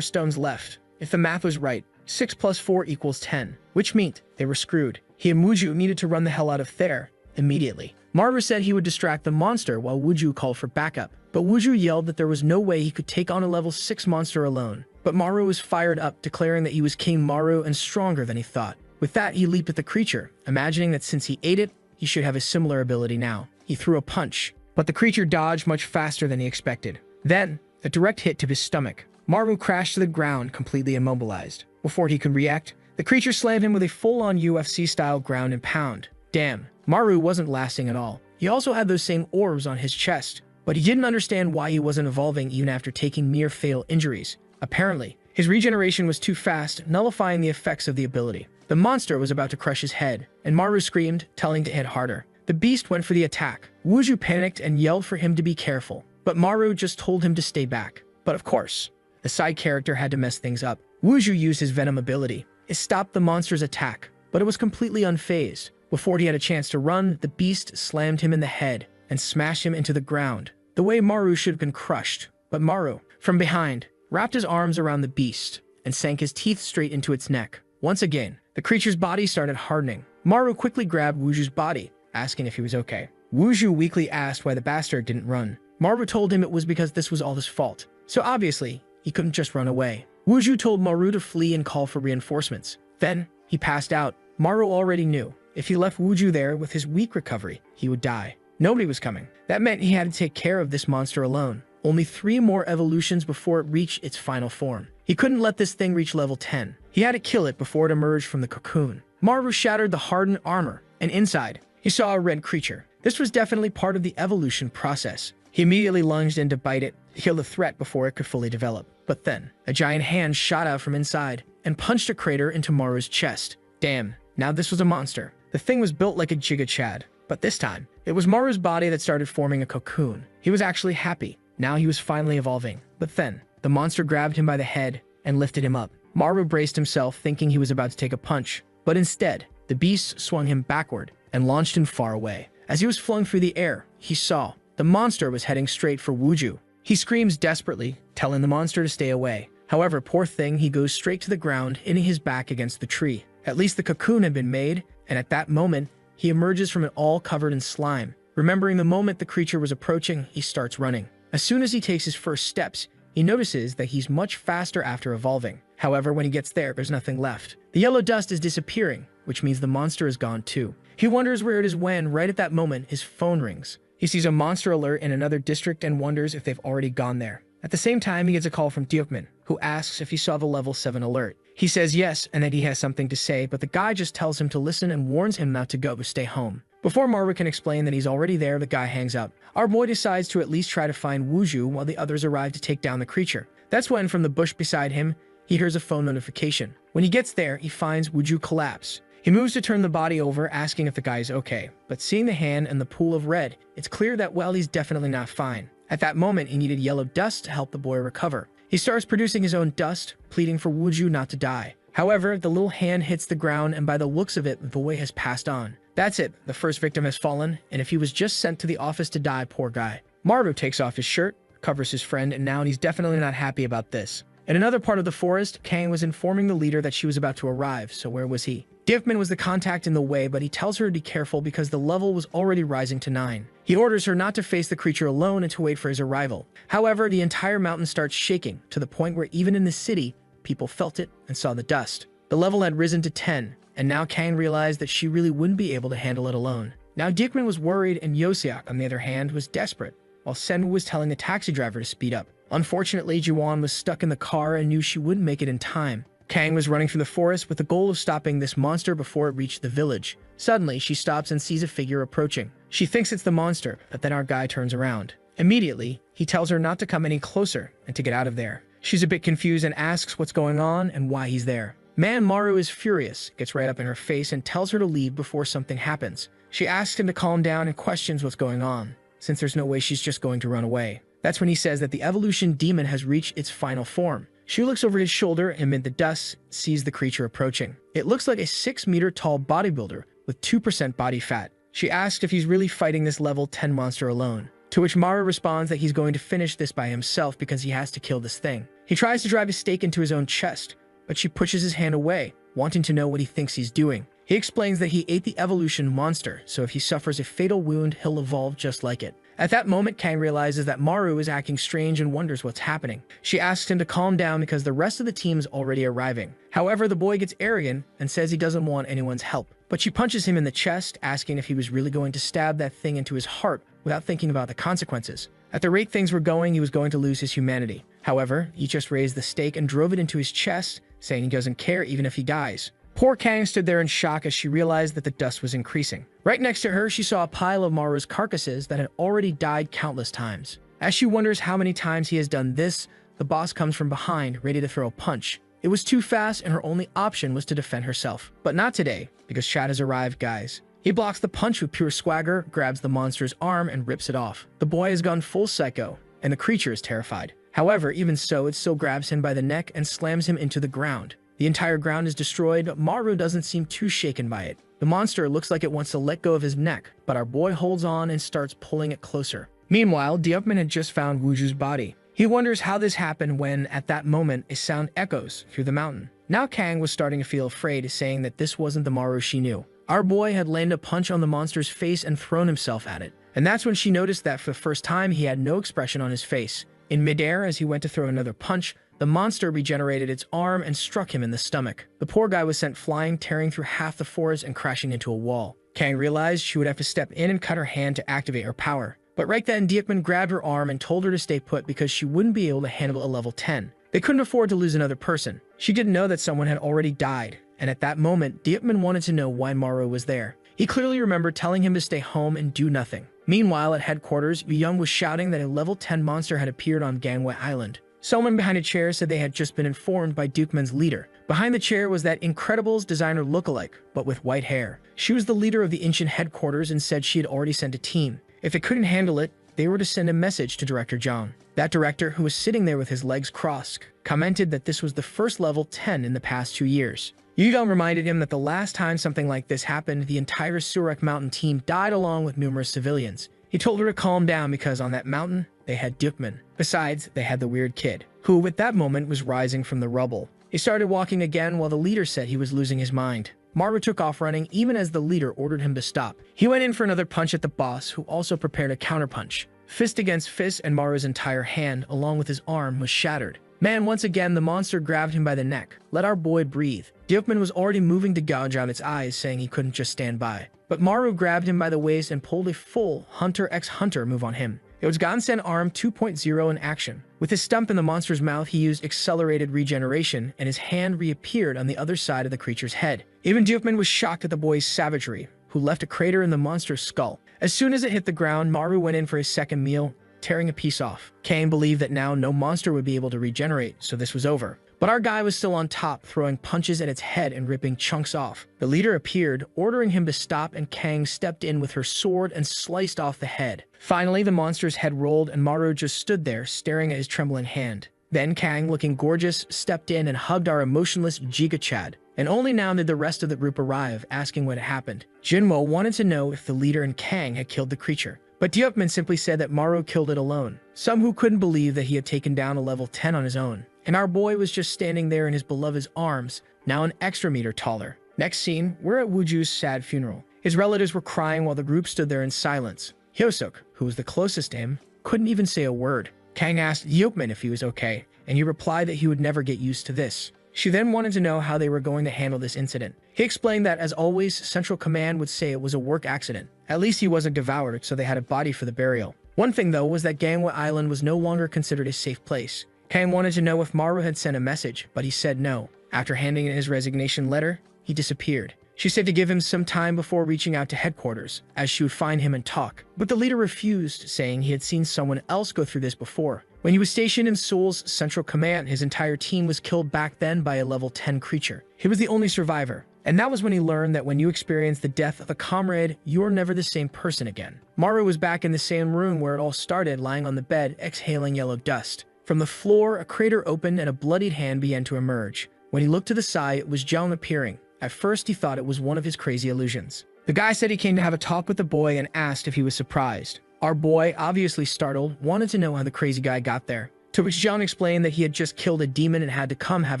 [SPEAKER 1] stones left. If the math was right, 6 plus 4 equals 10, which meant they were screwed. He and Wooju needed to run the hell out of there immediately. Maru said he would distract the monster while Wooju called for backup, but Wooju yelled that there was no way he could take on a level 6 monster alone. But Maru was fired up, declaring that he was King Maru and stronger than he thought. With that, he leaped at the creature, imagining that since he ate it, he should have a similar ability now. He threw a punch, but the creature dodged much faster than he expected. Then, a direct hit to his stomach. Maru crashed to the ground, completely immobilized. Before he could react, the creature slammed him with a full-on UFC-style ground and pound. Damn, Maru wasn't lasting at all. He also had those same orbs on his chest, but he didn't understand why he wasn't evolving even after taking near-fatal injuries. Apparently, His regeneration was too fast, nullifying the effects of the ability. The monster was about to crush his head, and Maru screamed, telling to hit harder. The beast went for the attack. Wuju panicked and yelled for him to be careful, but Maru just told him to stay back. But of course, the side character had to mess things up. Wuju used his venom ability. It stopped the monster's attack, but it was completely unfazed. Before he had a chance to run, the beast slammed him in the head and smashed him into the ground, the way Maru should have been crushed. But Maru, from behind, wrapped his arms around the beast and sank his teeth straight into its neck. Once again, the creature's body started hardening. Maru quickly grabbed Wuju's body, asking if he was okay. Wuju weakly asked why the bastard didn't run. Maru told him it was because this was all his fault, so obviously, he couldn't just run away. Wuju told Maru to flee and call for reinforcements. Then, he passed out. Maru already knew, if he left Wuju there with his weak recovery, he would die. Nobody was coming. That meant he had to take care of this monster alone. Only 3 more evolutions before it reached its final form. He couldn't let this thing reach level 10. He had to kill it before it emerged from the cocoon. Maru shattered the hardened armor, and inside, he saw a red creature. This was definitely part of the evolution process. He immediately lunged in to bite it, to kill the threat before it could fully develop. But then, a giant hand shot out from inside and punched a crater into Maru's chest. Damn, now this was a monster. The thing was built like a Giga Chad, but this time, it was Maru's body that started forming a cocoon. He was actually happy. Now he was finally evolving. But then, the monster grabbed him by the head and lifted him up. Maru braced himself, thinking he was about to take a punch, but instead, the beast swung him backward and launched him far away. As he was flung through the air, he saw the monster was heading straight for Wuju. He screams desperately, telling the monster to stay away. However, poor thing, he goes straight to the ground, hitting his back against the tree. At least the cocoon had been made, and at that moment, he emerges from it all covered in slime. Remembering the moment the creature was approaching, he starts running. As soon as he takes his first steps, he notices that he's much faster after evolving. However, when he gets there, there's nothing left. The yellow dust is disappearing, which means the monster is gone too. He wonders where it is when, right at that moment, his phone rings. He sees a monster alert in another district and wonders if they've already gone there. At the same time, he gets a call from Deokman, who asks if he saw the level 7 alert. He says yes, and that he has something to say, but the guy just tells him to listen and warns him not to go, but stay home. Before Maru can explain that he's already there, the guy hangs up. Our boy decides to at least try to find Wuju while the others arrive to take down the creature. That's when, from the bush beside him, he hears a phone notification. When he gets there, he finds Wuju collapse. He moves to turn the body over, asking if the guy is okay, but seeing the hand and the pool of red, it's clear that, well, he's definitely not fine. At that moment, he needed yellow dust to help the boy recover. He starts producing his own dust, pleading for Wuju not to die. However, the little hand hits the ground, and by the looks of it, the boy has passed on. That's it, the first victim has fallen, and if he was just sent to the office to die, poor guy. Maru takes off his shirt, covers his friend, and now he's definitely not happy about this. In another part of the forest, Kang was informing the leader that she was about to arrive, so where was he? Diffman was the contact in the way, but he tells her to be careful because the level was already rising to 9. He orders her not to face the creature alone and to wait for his arrival. However, the entire mountain starts shaking, to the point where even in the city, people felt it and saw the dust. The level had risen to 10, and now Kang realized that she really wouldn't be able to handle it alone. Now Dickman was worried, and Yosiak, on the other hand, was desperate, while Senwu was telling the taxi driver to speed up. Unfortunately, Jiwan was stuck in the car and knew she wouldn't make it in time. Kang was running through the forest with the goal of stopping this monster before it reached the village. Suddenly, she stops and sees a figure approaching. She thinks it's the monster, but then our guy turns around. Immediately, he tells her not to come any closer and to get out of there. She's a bit confused and asks what's going on and why he's there. Man Maru is furious, gets right up in her face and tells her to leave before something happens. She asks him to calm down and questions what's going on, since there's no way she's just going to run away. That's when he says that the evolution demon has reached its final form. She looks over his shoulder and amid the dust, sees the creature approaching. It looks like a 6-meter-tall bodybuilder with 2% body fat. She asks if he's really fighting this level 10 monster alone, to which Maru responds that he's going to finish this by himself because he has to kill this thing. He tries to drive a stake into his own chest, but she pushes his hand away, wanting to know what he thinks he's doing. He explains that he ate the evolution monster, so if he suffers a fatal wound, he'll evolve just like it. At that moment, Kang realizes that Maru is acting strange and wonders what's happening. She asks him to calm down because the rest of the team is already arriving. However, the boy gets arrogant and says he doesn't want anyone's help. But she punches him in the chest, asking if he was really going to stab that thing into his heart without thinking about the consequences. At the rate things were going, he was going to lose his humanity. However, he just raised the stake and drove it into his chest, saying he doesn't care even if he dies. Poor Kang stood there in shock as she realized that the dust was increasing. Right next to her, she saw a pile of Maru's carcasses that had already died countless times. As she wonders how many times he has done this, the boss comes from behind, ready to throw a punch. It was too fast, and her only option was to defend herself. But not today, because Chad has arrived, guys. He blocks the punch with pure swagger, grabs the monster's arm, and rips it off. The boy has gone full psycho, and the creature is terrified. However, even so, it still grabs him by the neck and slams him into the ground. The entire ground is destroyed, but Maru doesn't seem too shaken by it. The monster looks like it wants to let go of his neck, but our boy holds on and starts pulling it closer. Meanwhile, Deupman had just found Wuju's body. He wonders how this happened when, at that moment, a sound echoes through the mountain. Now Kang was starting to feel afraid, saying that this wasn't the Maru she knew. Our boy had landed a punch on the monster's face and thrown himself at it. And that's when she noticed that for the first time he had no expression on his face. In midair, as he went to throw another punch, the monster regenerated its arm and struck him in the stomach. The poor guy was sent flying, tearing through half the forest and crashing into a wall. Kang realized she would have to step in and cut her hand to activate her power. But right then, Deupman grabbed her arm and told her to stay put because she wouldn't be able to handle a level 10. They couldn't afford to lose another person. She didn't know that someone had already died, and at that moment, Deupman wanted to know why Maru was there. He clearly remembered telling him to stay home and do nothing. Meanwhile, at headquarters, Yu Young was shouting that a level 10 monster had appeared on Gangwei Island. Someone behind a chair said they had just been informed by Deupman's leader. Behind the chair was that Incredibles designer lookalike, but with white hair. She was the leader of the ancient headquarters and said she had already sent a team. If it couldn't handle it, they were to send a message to Director Zhang. That director, who was sitting there with his legs crossed, commented that this was the first level 10 in the past 2 years. Yu Young reminded him that the last time something like this happened, the entire Surek Mountain team died along with numerous civilians. He told her to calm down because on that mountain, they had Deupman. Besides, they had the weird kid, who at that moment was rising from the rubble. He started walking again while the leader said he was losing his mind. Maru took off running even as the leader ordered him to stop. He went in for another punch at the boss, who also prepared a counterpunch. Fist against fist, and Maru's entire hand, along with his arm, was shattered. Man, once again, the monster grabbed him by the neck. Let our boy breathe. Deupman was already moving to gouge out its eyes, saying he couldn't just stand by. But Maru grabbed him by the waist and pulled a full Hunter x Hunter move on him. It was Gansen Arm 2.0 in action. With his stump in the monster's mouth, he used accelerated regeneration, and his hand reappeared on the other side of the creature's head. Even Deupman was shocked at the boy's savagery, who left a crater in the monster's skull. As soon as it hit the ground, Maru went in for his second meal, tearing a piece off. Kang believed that now no monster would be able to regenerate, so this was over. But our guy was still on top, throwing punches at its head and ripping chunks off. The leader appeared, ordering him to stop, and Kang stepped in with her sword and sliced off the head. Finally, the monster's head rolled, and Maru just stood there, staring at his trembling hand. Then Kang, looking gorgeous, stepped in and hugged our emotionless Giga Chad. And only now did the rest of the group arrive, asking what had happened. Jinwo wanted to know if the leader and Kang had killed the creature. But Deupman simply said that Maru killed it alone. Some who couldn't believe that he had taken down a level 10 on his own. And our boy was just standing there in his beloved's arms, now an extra meter taller. Next scene, we're at Wuju's sad funeral. His relatives were crying while the group stood there in silence. Hyosuk, who was the closest to him, couldn't even say a word. Kang asked Deupman if he was okay, and he replied that he would never get used to this. She then wanted to know how they were going to handle this incident. He explained that, as always, Central Command would say it was a work accident. At least he wasn't devoured, so they had a body for the burial. One thing, though, was that Gangwei Island was no longer considered a safe place. Kang wanted to know if Maru had sent a message, but he said no. After handing in his resignation letter, he disappeared. She said to give him some time before reaching out to headquarters, as she would find him and talk. But the leader refused, saying he had seen someone else go through this before. When he was stationed in Seoul's Central Command, his entire team was killed back then by a level 10 creature. He was the only survivor. And that was when he learned that when you experience the death of a comrade, you're never the same person again. Maru was back in the same room where it all started, lying on the bed, exhaling yellow dust. From the floor, a crater opened and a bloodied hand began to emerge. When he looked to the side, it was Zhang appearing. At first, he thought it was one of his crazy illusions. The guy said he came to have a talk with the boy and asked if he was surprised. Our boy, obviously startled, wanted to know how the crazy guy got there. To which Zhang explained that he had just killed a demon and had to come have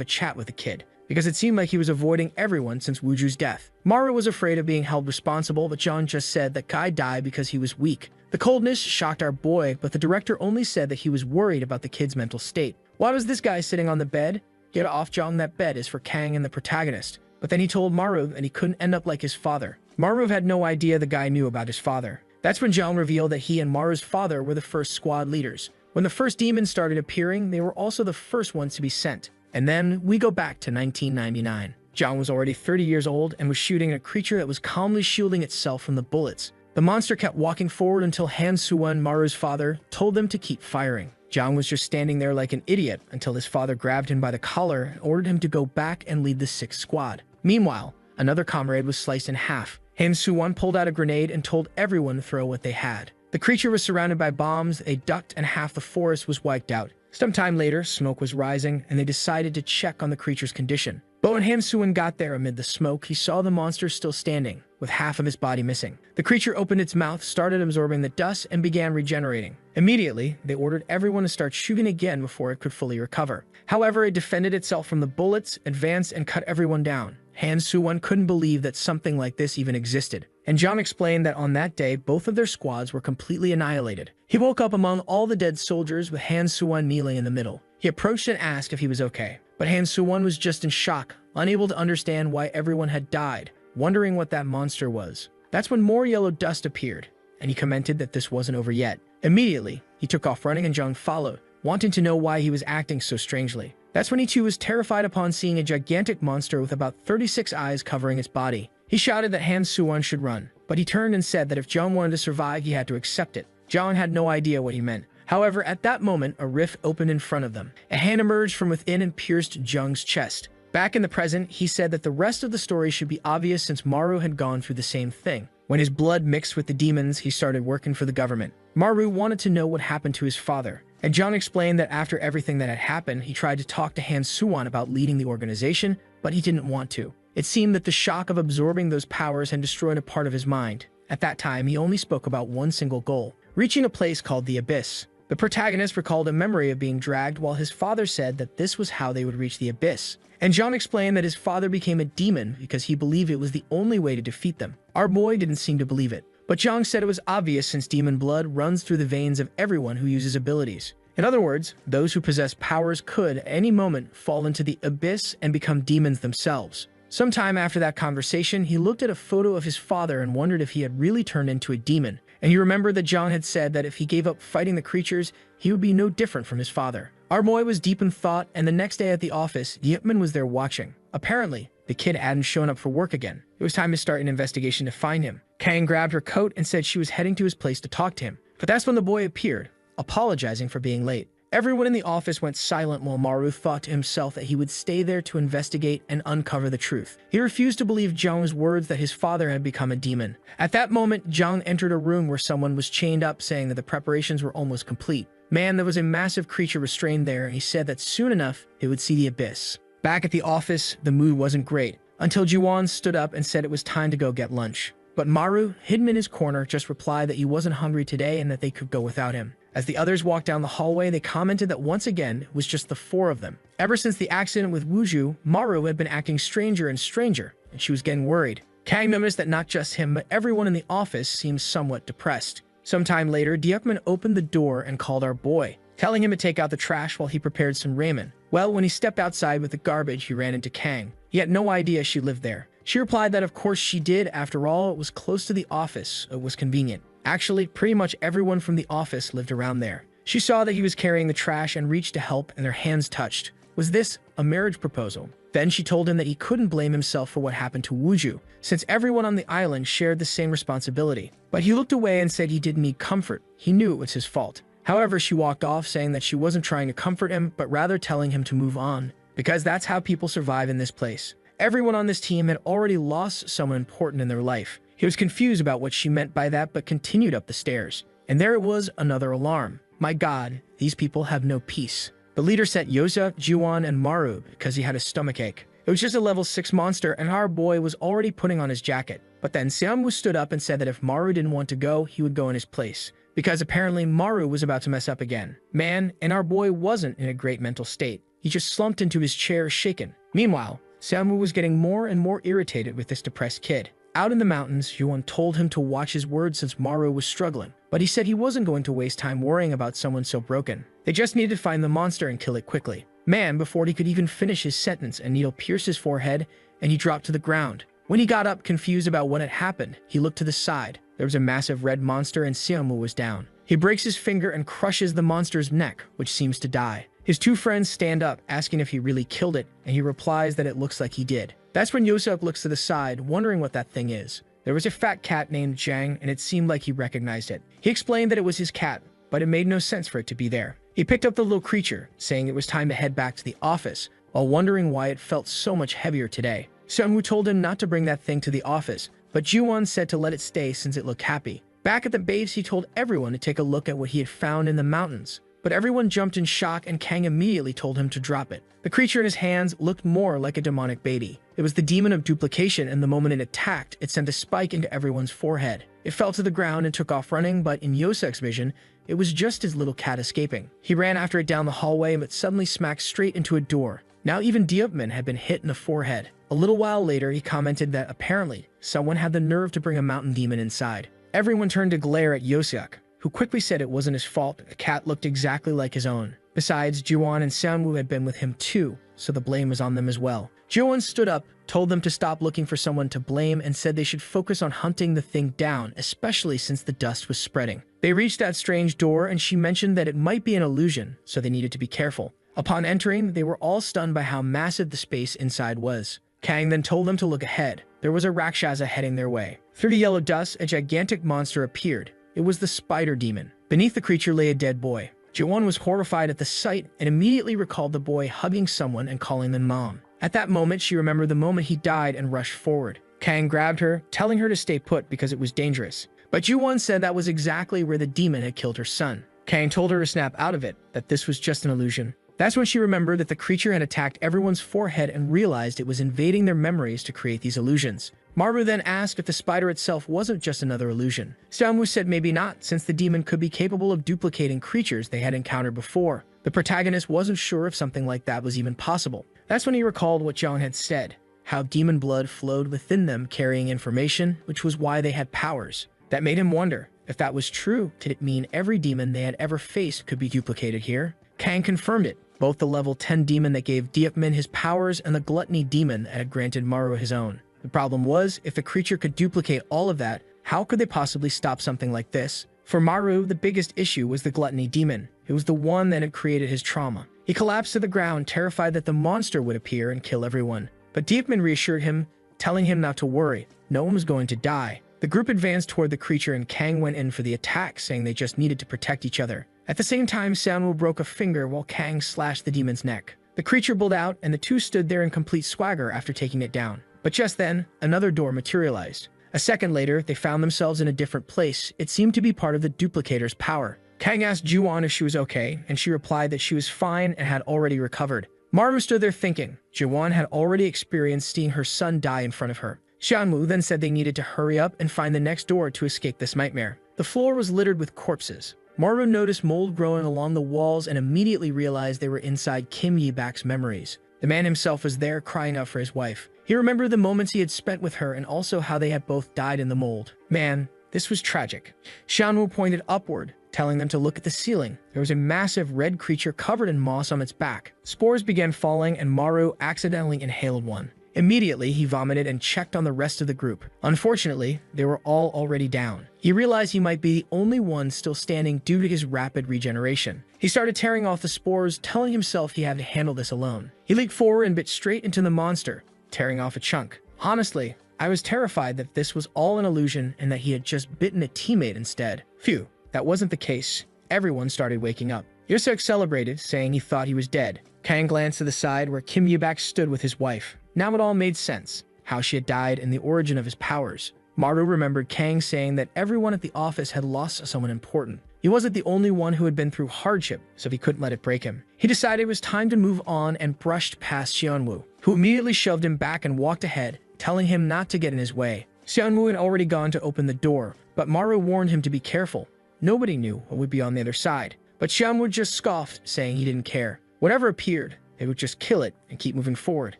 [SPEAKER 1] a chat with the kid, because it seemed like he was avoiding everyone since Wuju's death. Maru was afraid of being held responsible, but Zhang just said that Kai died because he was weak. The coldness shocked our boy, but the director only said that he was worried about the kid's mental state. Why was this guy sitting on the bed? Get off, Zhang, that bed is for Kang and the protagonist. But then he told Maru that he couldn't end up like his father. Maru had no idea the guy knew about his father. That's when Zhang revealed that he and Maru's father were the first squad leaders. When the first demons started appearing, they were also the first ones to be sent. And then we go back to 1999. Zhang was already 30 years old and was shooting at a creature that was calmly shielding itself from the bullets. The monster kept walking forward until Han Suwon, Maru's father, told them to keep firing. Zhang was just standing there like an idiot until his father grabbed him by the collar and ordered him to go back and lead the 6th squad. Meanwhile, another comrade was sliced in half. Han Suwon pulled out a grenade and told everyone to throw what they had. The creature was surrounded by bombs, they ducked, and half the forest was wiped out. Sometime later, smoke was rising, and they decided to check on the creature's condition. But when Han Suwon got there amid the smoke, he saw the monster still standing, with half of his body missing. The creature opened its mouth, started absorbing the dust, and began regenerating. Immediately, they ordered everyone to start shooting again before it could fully recover. However, it defended itself from the bullets, advanced, and cut everyone down. Han Suwon couldn't believe that something like this even existed. And John explained that on that day, both of their squads were completely annihilated. He woke up among all the dead soldiers with Han Suwon kneeling in the middle. He approached and asked if he was okay. But Han Suwon was just in shock, unable to understand why everyone had died, wondering what that monster was. That's when more yellow dust appeared, and he commented that this wasn't over yet. Immediately, he took off running and Zhang followed, wanting to know why he was acting so strangely. That's when he too was terrified upon seeing a gigantic monster with about 36 eyes covering its body. He shouted that Han Suwon should run, but he turned and said that if Zhang wanted to survive, he had to accept it. Zhang had no idea what he meant. However, at that moment, a rift opened in front of them. A hand emerged from within and pierced Zhang's chest. Back in the present, he said that the rest of the story should be obvious since Maru had gone through the same thing. When his blood mixed with the demons, he started working for the government. Maru wanted to know what happened to his father, and Zhang explained that after everything that had happened, he tried to talk to Han Suwon about leading the organization, but he didn't want to. It seemed that the shock of absorbing those powers had destroyed a part of his mind. At that time, he only spoke about one single goal, reaching a place called the Abyss. The protagonist recalled a memory of being dragged while his father said that this was how they would reach the Abyss. And John explained that his father became a demon because he believed it was the only way to defeat them. Our boy didn't seem to believe it, but Zhang said it was obvious since demon blood runs through the veins of everyone who uses abilities. In other words, those who possess powers could, at any moment, fall into the abyss and become demons themselves. Sometime after that conversation, he looked at a photo of his father and wondered if he had really turned into a demon. And he remembered that John had said that if he gave up fighting the creatures, he would be no different from his father. Our boy was deep in thought, and the next day at the office, Yipman was there watching. Apparently, the kid hadn't shown up for work again. It was time to start an investigation to find him. Kang grabbed her coat and said she was heading to his place to talk to him. But that's when the boy appeared, apologizing for being late. Everyone in the office went silent while Maru thought to himself that he would stay there to investigate and uncover the truth. He refused to believe Zhang's words that his father had become a demon. At that moment, Zhang entered a room where someone was chained up, saying that the preparations were almost complete. Man, there was a massive creature restrained there, and he said that soon enough, it would see the abyss. Back at the office, the mood wasn't great, until Jiwon stood up and said it was time to go get lunch. But Maru, hidden in his corner, just replied that he wasn't hungry today and that they could go without him. As the others walked down the hallway, they commented that once again, it was just the four of them. Ever since the accident with Wuju, Maru had been acting stranger and stranger, and she was getting worried. Kang noticed that not just him, but everyone in the office seemed somewhat depressed. Sometime later, Diekman opened the door and called our boy, telling him to take out the trash while he prepared some ramen. Well, when he stepped outside with the garbage, he ran into Kang. He had no idea she lived there. She replied that of course she did, after all, it was close to the office, it was convenient. Actually, pretty much everyone from the office lived around there. She saw that he was carrying the trash and reached to help, and their hands touched. Was this a marriage proposal? Then she told him that he couldn't blame himself for what happened to Wuju, since everyone on the island shared the same responsibility. But he looked away and said he didn't need comfort. He knew it was his fault. However, she walked off, saying that she wasn't trying to comfort him, but rather telling him to move on, because that's how people survive in this place. Everyone on this team had already lost someone important in their life. He was confused about what she meant by that, but continued up the stairs. And there it was, another alarm. My God, these people have no peace. The leader sent Yosa, Jiwon, and Maru because he had a stomachache. It was just a level 6 monster, and our boy was already putting on his jacket. But then Seungwoo stood up and said that if Maru didn't want to go, he would go in his place, because apparently Maru was about to mess up again. Man, and our boy wasn't in a great mental state. He just slumped into his chair, shaken. Meanwhile, Seungwoo was getting more and more irritated with this depressed kid. Out in the mountains, Yuan told him to watch his words since Maru was struggling, but he said he wasn't going to waste time worrying about someone so broken. They just needed to find the monster and kill it quickly. Man, before he could even finish his sentence, a needle pierced his forehead, and he dropped to the ground. When he got up, confused about what had happened, he looked to the side. There was a massive red monster, and Seungwoo was down. He breaks his finger and crushes the monster's neck, which seems to die. His two friends stand up, asking if he really killed it, and he replies that it looks like he did. That's when Yosuk looks to the side, wondering what that thing is. There was a fat cat named Jang, and it seemed like he recognized it. He explained that it was his cat, but it made no sense for it to be there. He picked up the little creature, saying it was time to head back to the office, while wondering why it felt so much heavier today. Seung-woo told him not to bring that thing to the office, but Ju-won said to let it stay since it looked happy. Back at the base, he told everyone to take a look at what he had found in the mountains. But everyone jumped in shock and Kang immediately told him to drop it. The creature in his hands looked more like a demonic baby. It was the demon of duplication, and the moment it attacked, it sent a spike into everyone's forehead. It fell to the ground and took off running, but in Yosek's vision, it was just his little cat escaping. He ran after it down the hallway, but suddenly smacked straight into a door. Now even Diopman had been hit in the forehead. A little while later, he commented that apparently, someone had the nerve to bring a mountain demon inside. Everyone turned to glare at Yosek, who quickly said it wasn't his fault. The cat looked exactly like his own. Besides, Ju-won and Seung-woo had been with him too, so the blame was on them as well. Ju-won stood up, told them to stop looking for someone to blame, and said they should focus on hunting the thing down, especially since the dust was spreading. They reached that strange door, and she mentioned that it might be an illusion, so they needed to be careful. Upon entering, they were all stunned by how massive the space inside was. Kang then told them to look ahead. There was a Rakshasa heading their way. Through the yellow dust, a gigantic monster appeared. It was the spider demon. Beneath the creature lay a dead boy. Ju-won was horrified at the sight and immediately recalled the boy hugging someone and calling them mom. At that moment, she remembered the moment he died and rushed forward. Kang grabbed her, telling her to stay put because it was dangerous. But Ju-won said that was exactly where the demon had killed her son. Kang told her to snap out of it, that this was just an illusion. That's when she remembered that the creature had attacked everyone's forehead and realized it was invading their memories to create these illusions. Maru then asked if the spider itself wasn't just another illusion. Seung-woo said maybe not, since the demon could be capable of duplicating creatures they had encountered before. The protagonist wasn't sure if something like that was even possible. That's when he recalled what Jong had said, how demon blood flowed within them carrying information, which was why they had powers. That made him wonder, if that was true, did it mean every demon they had ever faced could be duplicated here? Kang confirmed it. Both the level 10 demon that gave Diopman his powers and the gluttony demon that had granted Maru his own. The problem was, if the creature could duplicate all of that, how could they possibly stop something like this? For Maru, the biggest issue was the gluttony demon. It was the one that had created his trauma. He collapsed to the ground, terrified that the monster would appear and kill everyone. But Diopman reassured him, telling him not to worry. No one was going to die. The group advanced toward the creature and Kang went in for the attack, saying they just needed to protect each other. At the same time, Seung-woo broke a finger while Kang slashed the demon's neck. The creature pulled out, and the two stood there in complete swagger after taking it down. But just then, another door materialized. A second later, they found themselves in a different place. It seemed to be part of the duplicator's power. Kang asked Ju-won if she was okay, and she replied that she was fine and had already recovered. Maru stood there thinking. Ju-won had already experienced seeing her son die in front of her. Seung-woo then said they needed to hurry up and find the next door to escape this nightmare. The floor was littered with corpses. Maru noticed mold growing along the walls and immediately realized they were inside Kim Yi-bak's memories. The man himself was there crying out for his wife. He remembered the moments he had spent with her and also how they had both died in the mold. Man, this was tragic. Seung-woo pointed upward, telling them to look at the ceiling. There was a massive red creature covered in moss on its back. Spores began falling and Maru accidentally inhaled one. Immediately, he vomited and checked on the rest of the group. Unfortunately, they were all already down. He realized he might be the only one still standing due to his rapid regeneration. He started tearing off the spores, telling himself he had to handle this alone. He leaped forward and bit straight into the monster, tearing off a chunk. Honestly, I was terrified that this was all an illusion and that he had just bitten a teammate instead. Phew, that wasn't the case. Everyone started waking up. Yosek celebrated, saying he thought he was dead. Kang glanced to the side where Kim Yi-bak stood with his wife. Now it all made sense, how she had died and the origin of his powers. Maru remembered Kang saying that everyone at the office had lost someone important. He wasn't the only one who had been through hardship, so he couldn't let it break him. He decided it was time to move on and brushed past Seung-woo, who immediately shoved him back and walked ahead, telling him not to get in his way. Seung-woo had already gone to open the door, but Maru warned him to be careful. Nobody knew what would be on the other side, but Seung-woo just scoffed, saying he didn't care. Whatever appeared, they would just kill it and keep moving forward.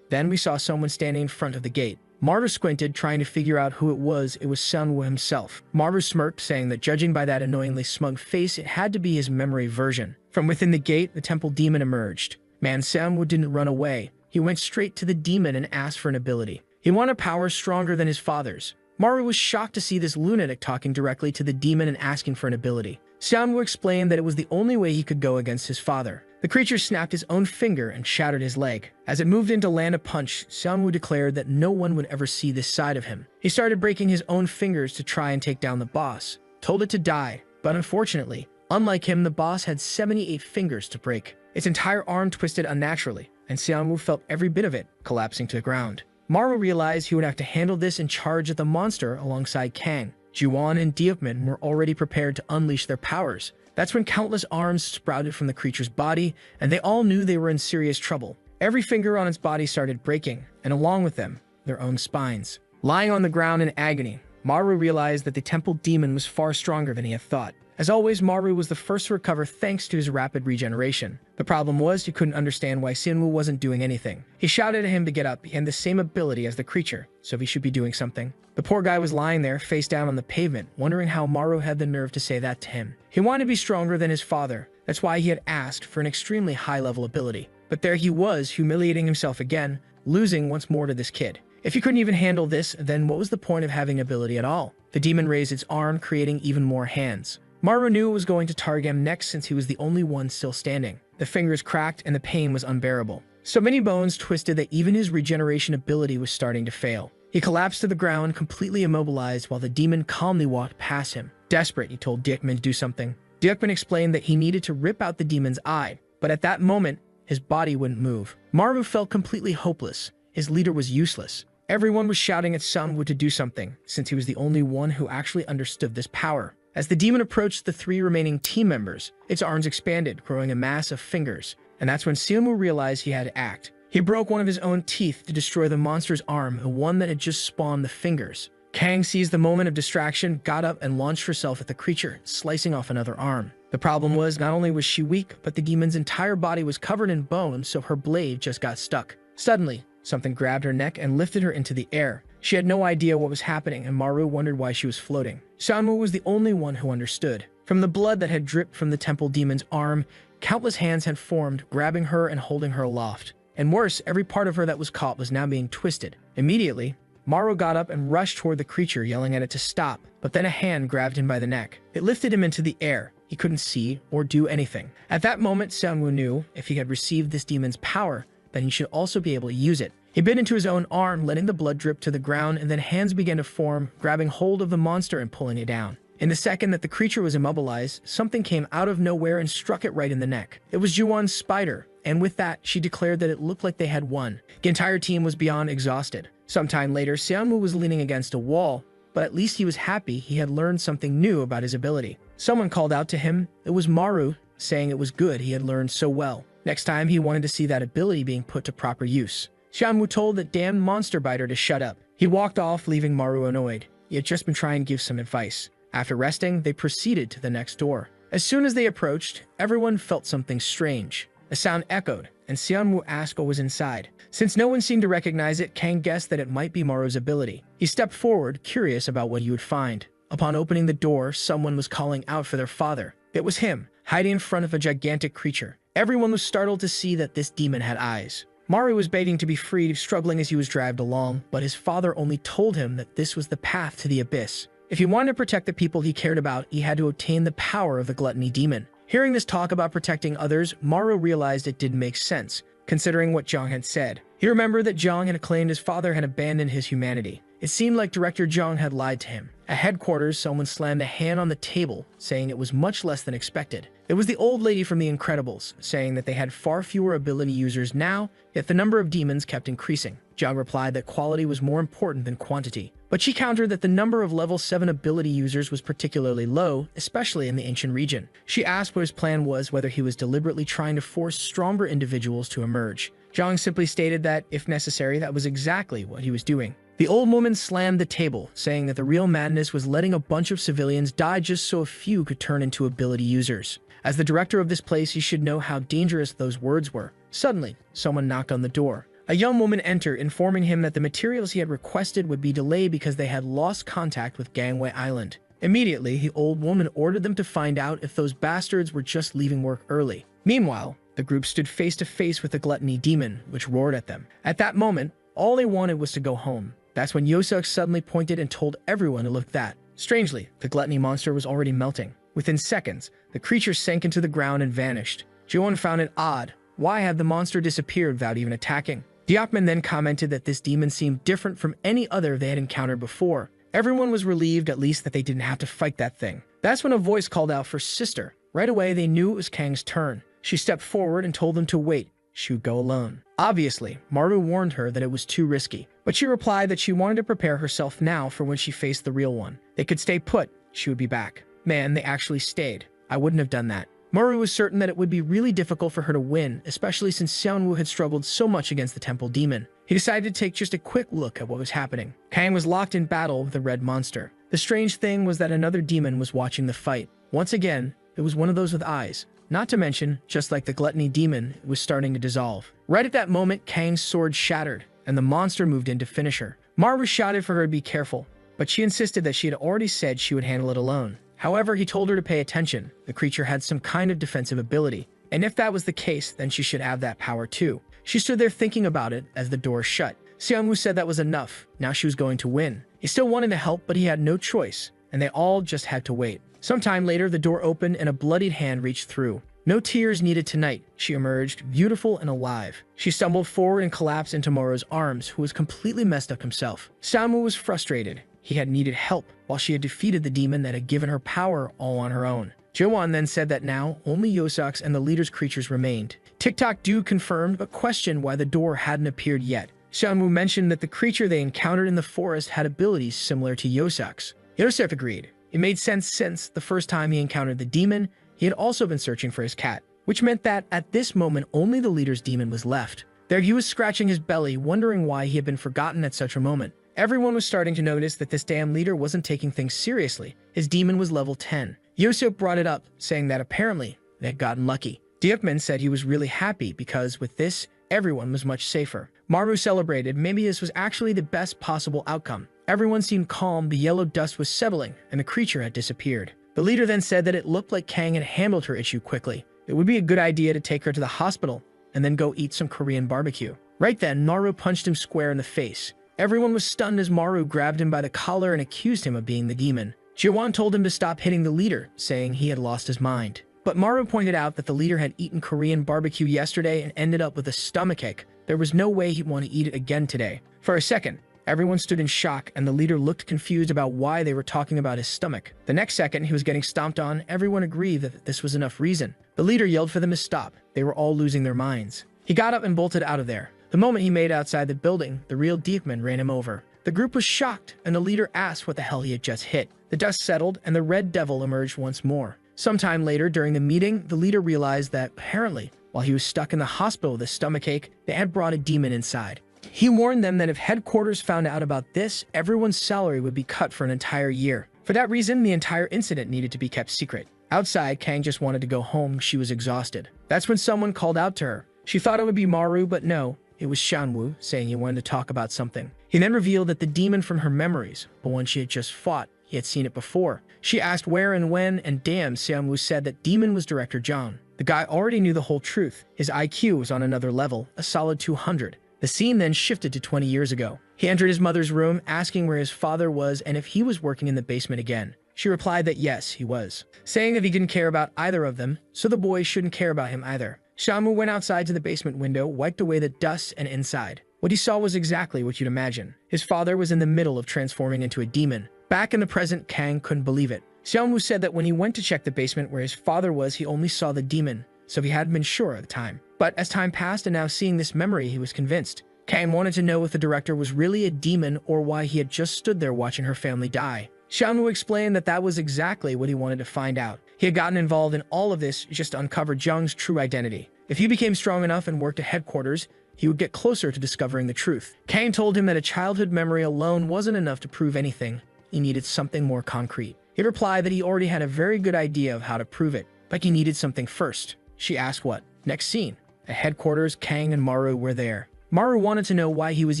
[SPEAKER 1] Then we saw someone standing in front of the gate. Maru squinted, trying to figure out who it was. It was Seung-woo himself. Maru smirked, saying that judging by that annoyingly smug face, it had to be his memory version. From within the gate, the temple demon emerged. Man, Seung-woo didn't run away. He went straight to the demon and asked for an ability. He wanted powers stronger than his father's. Maru was shocked to see this lunatic talking directly to the demon and asking for an ability. Seung-woo explained that it was the only way he could go against his father. The creature snapped his own finger and shattered his leg. As it moved in to land a punch, Seung-woo declared that no one would ever see this side of him. He started breaking his own fingers to try and take down the boss, told it to die, but unfortunately, Unlike him, the boss had 78 fingers to break. Its entire arm twisted unnaturally, and Xianwu felt every bit of it collapsing to the ground. Maru realized he would have to handle this in charge of the monster alongside Kang. Juwon and Diepman were already prepared to unleash their powers. That's when countless arms sprouted from the creature's body, and they all knew they were in serious trouble. Every finger on its body started breaking, and along with them, their own spines. Lying on the ground in agony, Maru realized that the temple demon was far stronger than he had thought. As always, Maru was the first to recover thanks to his rapid regeneration. The problem was he couldn't understand why Xianwu wasn't doing anything. He shouted at him to get up. He had the same ability as the creature, so he should be doing something. The poor guy was lying there, face down on the pavement, wondering how Maru had the nerve to say that to him. He wanted to be stronger than his father. That's why he had asked for an extremely high-level ability. But there he was, humiliating himself again, losing once more to this kid. If he couldn't even handle this, then what was the point of having ability at all? The demon raised its arm, creating even more hands. Maru knew it was going to target him next since he was the only one still standing. The fingers cracked and the pain was unbearable. So many bones twisted that even his regeneration ability was starting to fail. He collapsed to the ground, completely immobilized, while the demon calmly walked past him. Desperate, he told Diekman to do something. Diekman explained that he needed to rip out the demon's eye, but at that moment, his body wouldn't move. Maru felt completely hopeless. His leader was useless. Everyone was shouting at Sunwoo to do something, since he was the only one who actually understood this power. As the demon approached the 3 remaining team members, its arms expanded, growing a mass of fingers. And that's when Sunwoo realized he had to act. He broke one of his own teeth to destroy the monster's arm, the one that had just spawned the fingers. Kang seized the moment of distraction, got up, and launched herself at the creature, slicing off another arm. The problem was, not only was she weak, but the demon's entire body was covered in bone, so her blade just got stuck. Suddenly, something grabbed her neck and lifted her into the air. She had no idea what was happening, and Maru wondered why she was floating. Sunwoo was the only one who understood. From the blood that had dripped from the temple demon's arm, countless hands had formed, grabbing her and holding her aloft. And worse, every part of her that was caught was now being twisted. Immediately, Maru got up and rushed toward the creature, yelling at it to stop, but then a hand grabbed him by the neck. It lifted him into the air. He couldn't see or do anything. At that moment, Sunwoo knew if he had received this demon's power, then he should also be able to use it. He bit into his own arm, letting the blood drip to the ground, and then hands began to form, grabbing hold of the monster and pulling it down. In the second that the creature was immobilized, something came out of nowhere and struck it right in the neck. It was Juwon's spider, and with that, she declared that it looked like they had won. The entire team was beyond exhausted. Sometime later, Xianwu was leaning against a wall, but at least he was happy he had learned something new about his ability. Someone called out to him. It was Maru, saying it was good he had learned so well. Next time, he wanted to see that ability being put to proper use. Xianwu told that damn monster biter to shut up. He walked off, leaving Maru annoyed. He had just been trying to give some advice. After resting, they proceeded to the next door. As soon as they approached, everyone felt something strange. A sound echoed, and Xianwu asked what was inside. Since no one seemed to recognize it, Kang guessed that it might be Maru's ability. He stepped forward, curious about what he would find. Upon opening the door, someone was calling out for their father. It was him, hiding in front of a gigantic creature. Everyone was startled to see that this demon had eyes. Maru was begging to be freed, struggling as he was dragged along, but his father only told him that this was the path to the abyss. If he wanted to protect the people he cared about, he had to obtain the power of the gluttony demon. Hearing this talk about protecting others, Maru realized it didn't make sense, considering what Zhang had said. He remembered that Zhang had claimed his father had abandoned his humanity. It seemed like Director Zhang had lied to him. At headquarters, someone slammed a hand on the table, saying it was much less than expected. It was the old lady from The Incredibles, saying that they had far fewer ability users now, yet the number of demons kept increasing. Zhang replied that quality was more important than quantity, but she countered that the number of level 7 ability users was particularly low, especially in the ancient region. She asked what his plan was, whether he was deliberately trying to force stronger individuals to emerge. Zhang simply stated that, if necessary, that was exactly what he was doing. The old woman slammed the table, saying that the real madness was letting a bunch of civilians die just so a few could turn into ability users. As the director of this place, he should know how dangerous those words were. Suddenly, someone knocked on the door. A young woman entered, informing him that the materials he had requested would be delayed because they had lost contact with Gangwei Island. Immediately, the old woman ordered them to find out if those bastards were just leaving work early. Meanwhile, the group stood face to face with the gluttony demon, which roared at them. At that moment, all they wanted was to go home. That's when Yoseok suddenly pointed and told everyone to look at that. Strangely, the gluttony monster was already melting. Within seconds, the creature sank into the ground and vanished. Jiwon found it odd. Why had the monster disappeared without even attacking? Diopman then commented that this demon seemed different from any other they had encountered before. Everyone was relieved at least that they didn't have to fight that thing. That's when a voice called out for sister. Right away, they knew it was Kang's turn. She stepped forward and told them to wait. She would go alone. Obviously, Maru warned her that it was too risky, but she replied that she wanted to prepare herself now for when she faced the real one. They could stay put. She would be back. Man, they actually stayed. I wouldn't have done that. Maru was certain that it would be really difficult for her to win, especially since Xianwu had struggled so much against the temple demon. He decided to take just a quick look at what was happening. Kang was locked in battle with the red monster. The strange thing was that another demon was watching the fight. Once again, it was one of those with eyes. Not to mention, just like the gluttony demon, it was starting to dissolve. Right at that moment, Kang's sword shattered, and the monster moved in to finish her. Maru shouted for her to be careful, but she insisted that she had already said she would handle it alone. However, he told her to pay attention. The creature had some kind of defensive ability, and if that was the case, then she should have that power too. She stood there thinking about it as the door shut. Xiangwu said that was enough. Now she was going to win. He still wanted to help, but he had no choice, and they all just had to wait. Sometime later, the door opened and a bloodied hand reached through. No tears needed tonight. She emerged, beautiful and alive. She stumbled forward and collapsed into Moro's arms, who was completely messed up himself. Xiangwu was frustrated. He had needed help, while she had defeated the demon that had given her power all on her own. Jiwan then said that now, only Yosak's and the leader's creatures remained. TikTok Dude confirmed, but questioned why the door hadn't appeared yet. Xiangwu mentioned that the creature they encountered in the forest had abilities similar to Yosak's. Yosef agreed. It made sense since, the first time he encountered the demon, he had also been searching for his cat, which meant that, at this moment, only the leader's demon was left. There he was scratching his belly, wondering why he had been forgotten at such a moment. Everyone was starting to notice that this damn leader wasn't taking things seriously. His demon was level 10. Yosef brought it up, saying that apparently they had gotten lucky. Diekman said he was really happy because, with this, everyone was much safer. Maru celebrated. Maybe this was actually the best possible outcome. Everyone seemed calm, the yellow dust was settling, and the creature had disappeared. The leader then said that it looked like Kang had handled her issue quickly. It would be a good idea to take her to the hospital and then go eat some Korean barbecue. Right then, Maru punched him square in the face. Everyone was stunned as Maru grabbed him by the collar and accused him of being the demon. Jiwan told him to stop hitting the leader, saying he had lost his mind. But Maru pointed out that the leader had eaten Korean barbecue yesterday and ended up with a stomachache. There was no way he'd want to eat it again today. For a second, everyone stood in shock, and the leader looked confused about why they were talking about his stomach. The next second, he was getting stomped on. Everyone agreed that this was enough reason. The leader yelled for them to stop. They were all losing their minds. He got up and bolted out of there. The moment he made outside the building, the real Diekman ran him over. The group was shocked, and the leader asked what the hell he had just hit. The dust settled, and the red devil emerged once more. Sometime later, during the meeting, the leader realized that, apparently, while he was stuck in the hospital with a stomachache, they had brought a demon inside. He warned them that if headquarters found out about this, everyone's salary would be cut for an entire year. For that reason, the entire incident needed to be kept secret. Outside, Kang just wanted to go home. She was exhausted. That's when someone called out to her. She thought it would be Maru, but no, it was Xianwu, saying he wanted to talk about something. He then revealed that the demon from her memories, the one she had just fought, he had seen it before. She asked where and when, and damn, Xianwu said that demon was Director Zhang. The guy already knew the whole truth. His IQ was on another level, a solid 200. The scene then shifted to 20 years ago. He entered his mother's room, asking where his father was and if he was working in the basement again. She replied that yes, he was, saying that he didn't care about either of them, so the boys shouldn't care about him either. Shamu went outside to the basement window, wiped away the dust, and inside. What he saw was exactly what you'd imagine. His father was in the middle of transforming into a demon. Back in the present, Kang couldn't believe it. Xiaomu said that when he went to check the basement where his father was, he only saw the demon, so he hadn't been sure at the time. But as time passed and now seeing this memory, he was convinced. Kang wanted to know if the director was really a demon or why he had just stood there watching her family die. Xiaomu explained that that was exactly what he wanted to find out. He had gotten involved in all of this just to uncover Zhang's true identity. If he became strong enough and worked at headquarters, he would get closer to discovering the truth. Kang told him that a childhood memory alone wasn't enough to prove anything. He needed something more concrete. He replied that he already had a very good idea of how to prove it, but he needed something first. She asked what. Next scene. At headquarters, Kang and Maru were there. Maru wanted to know why he was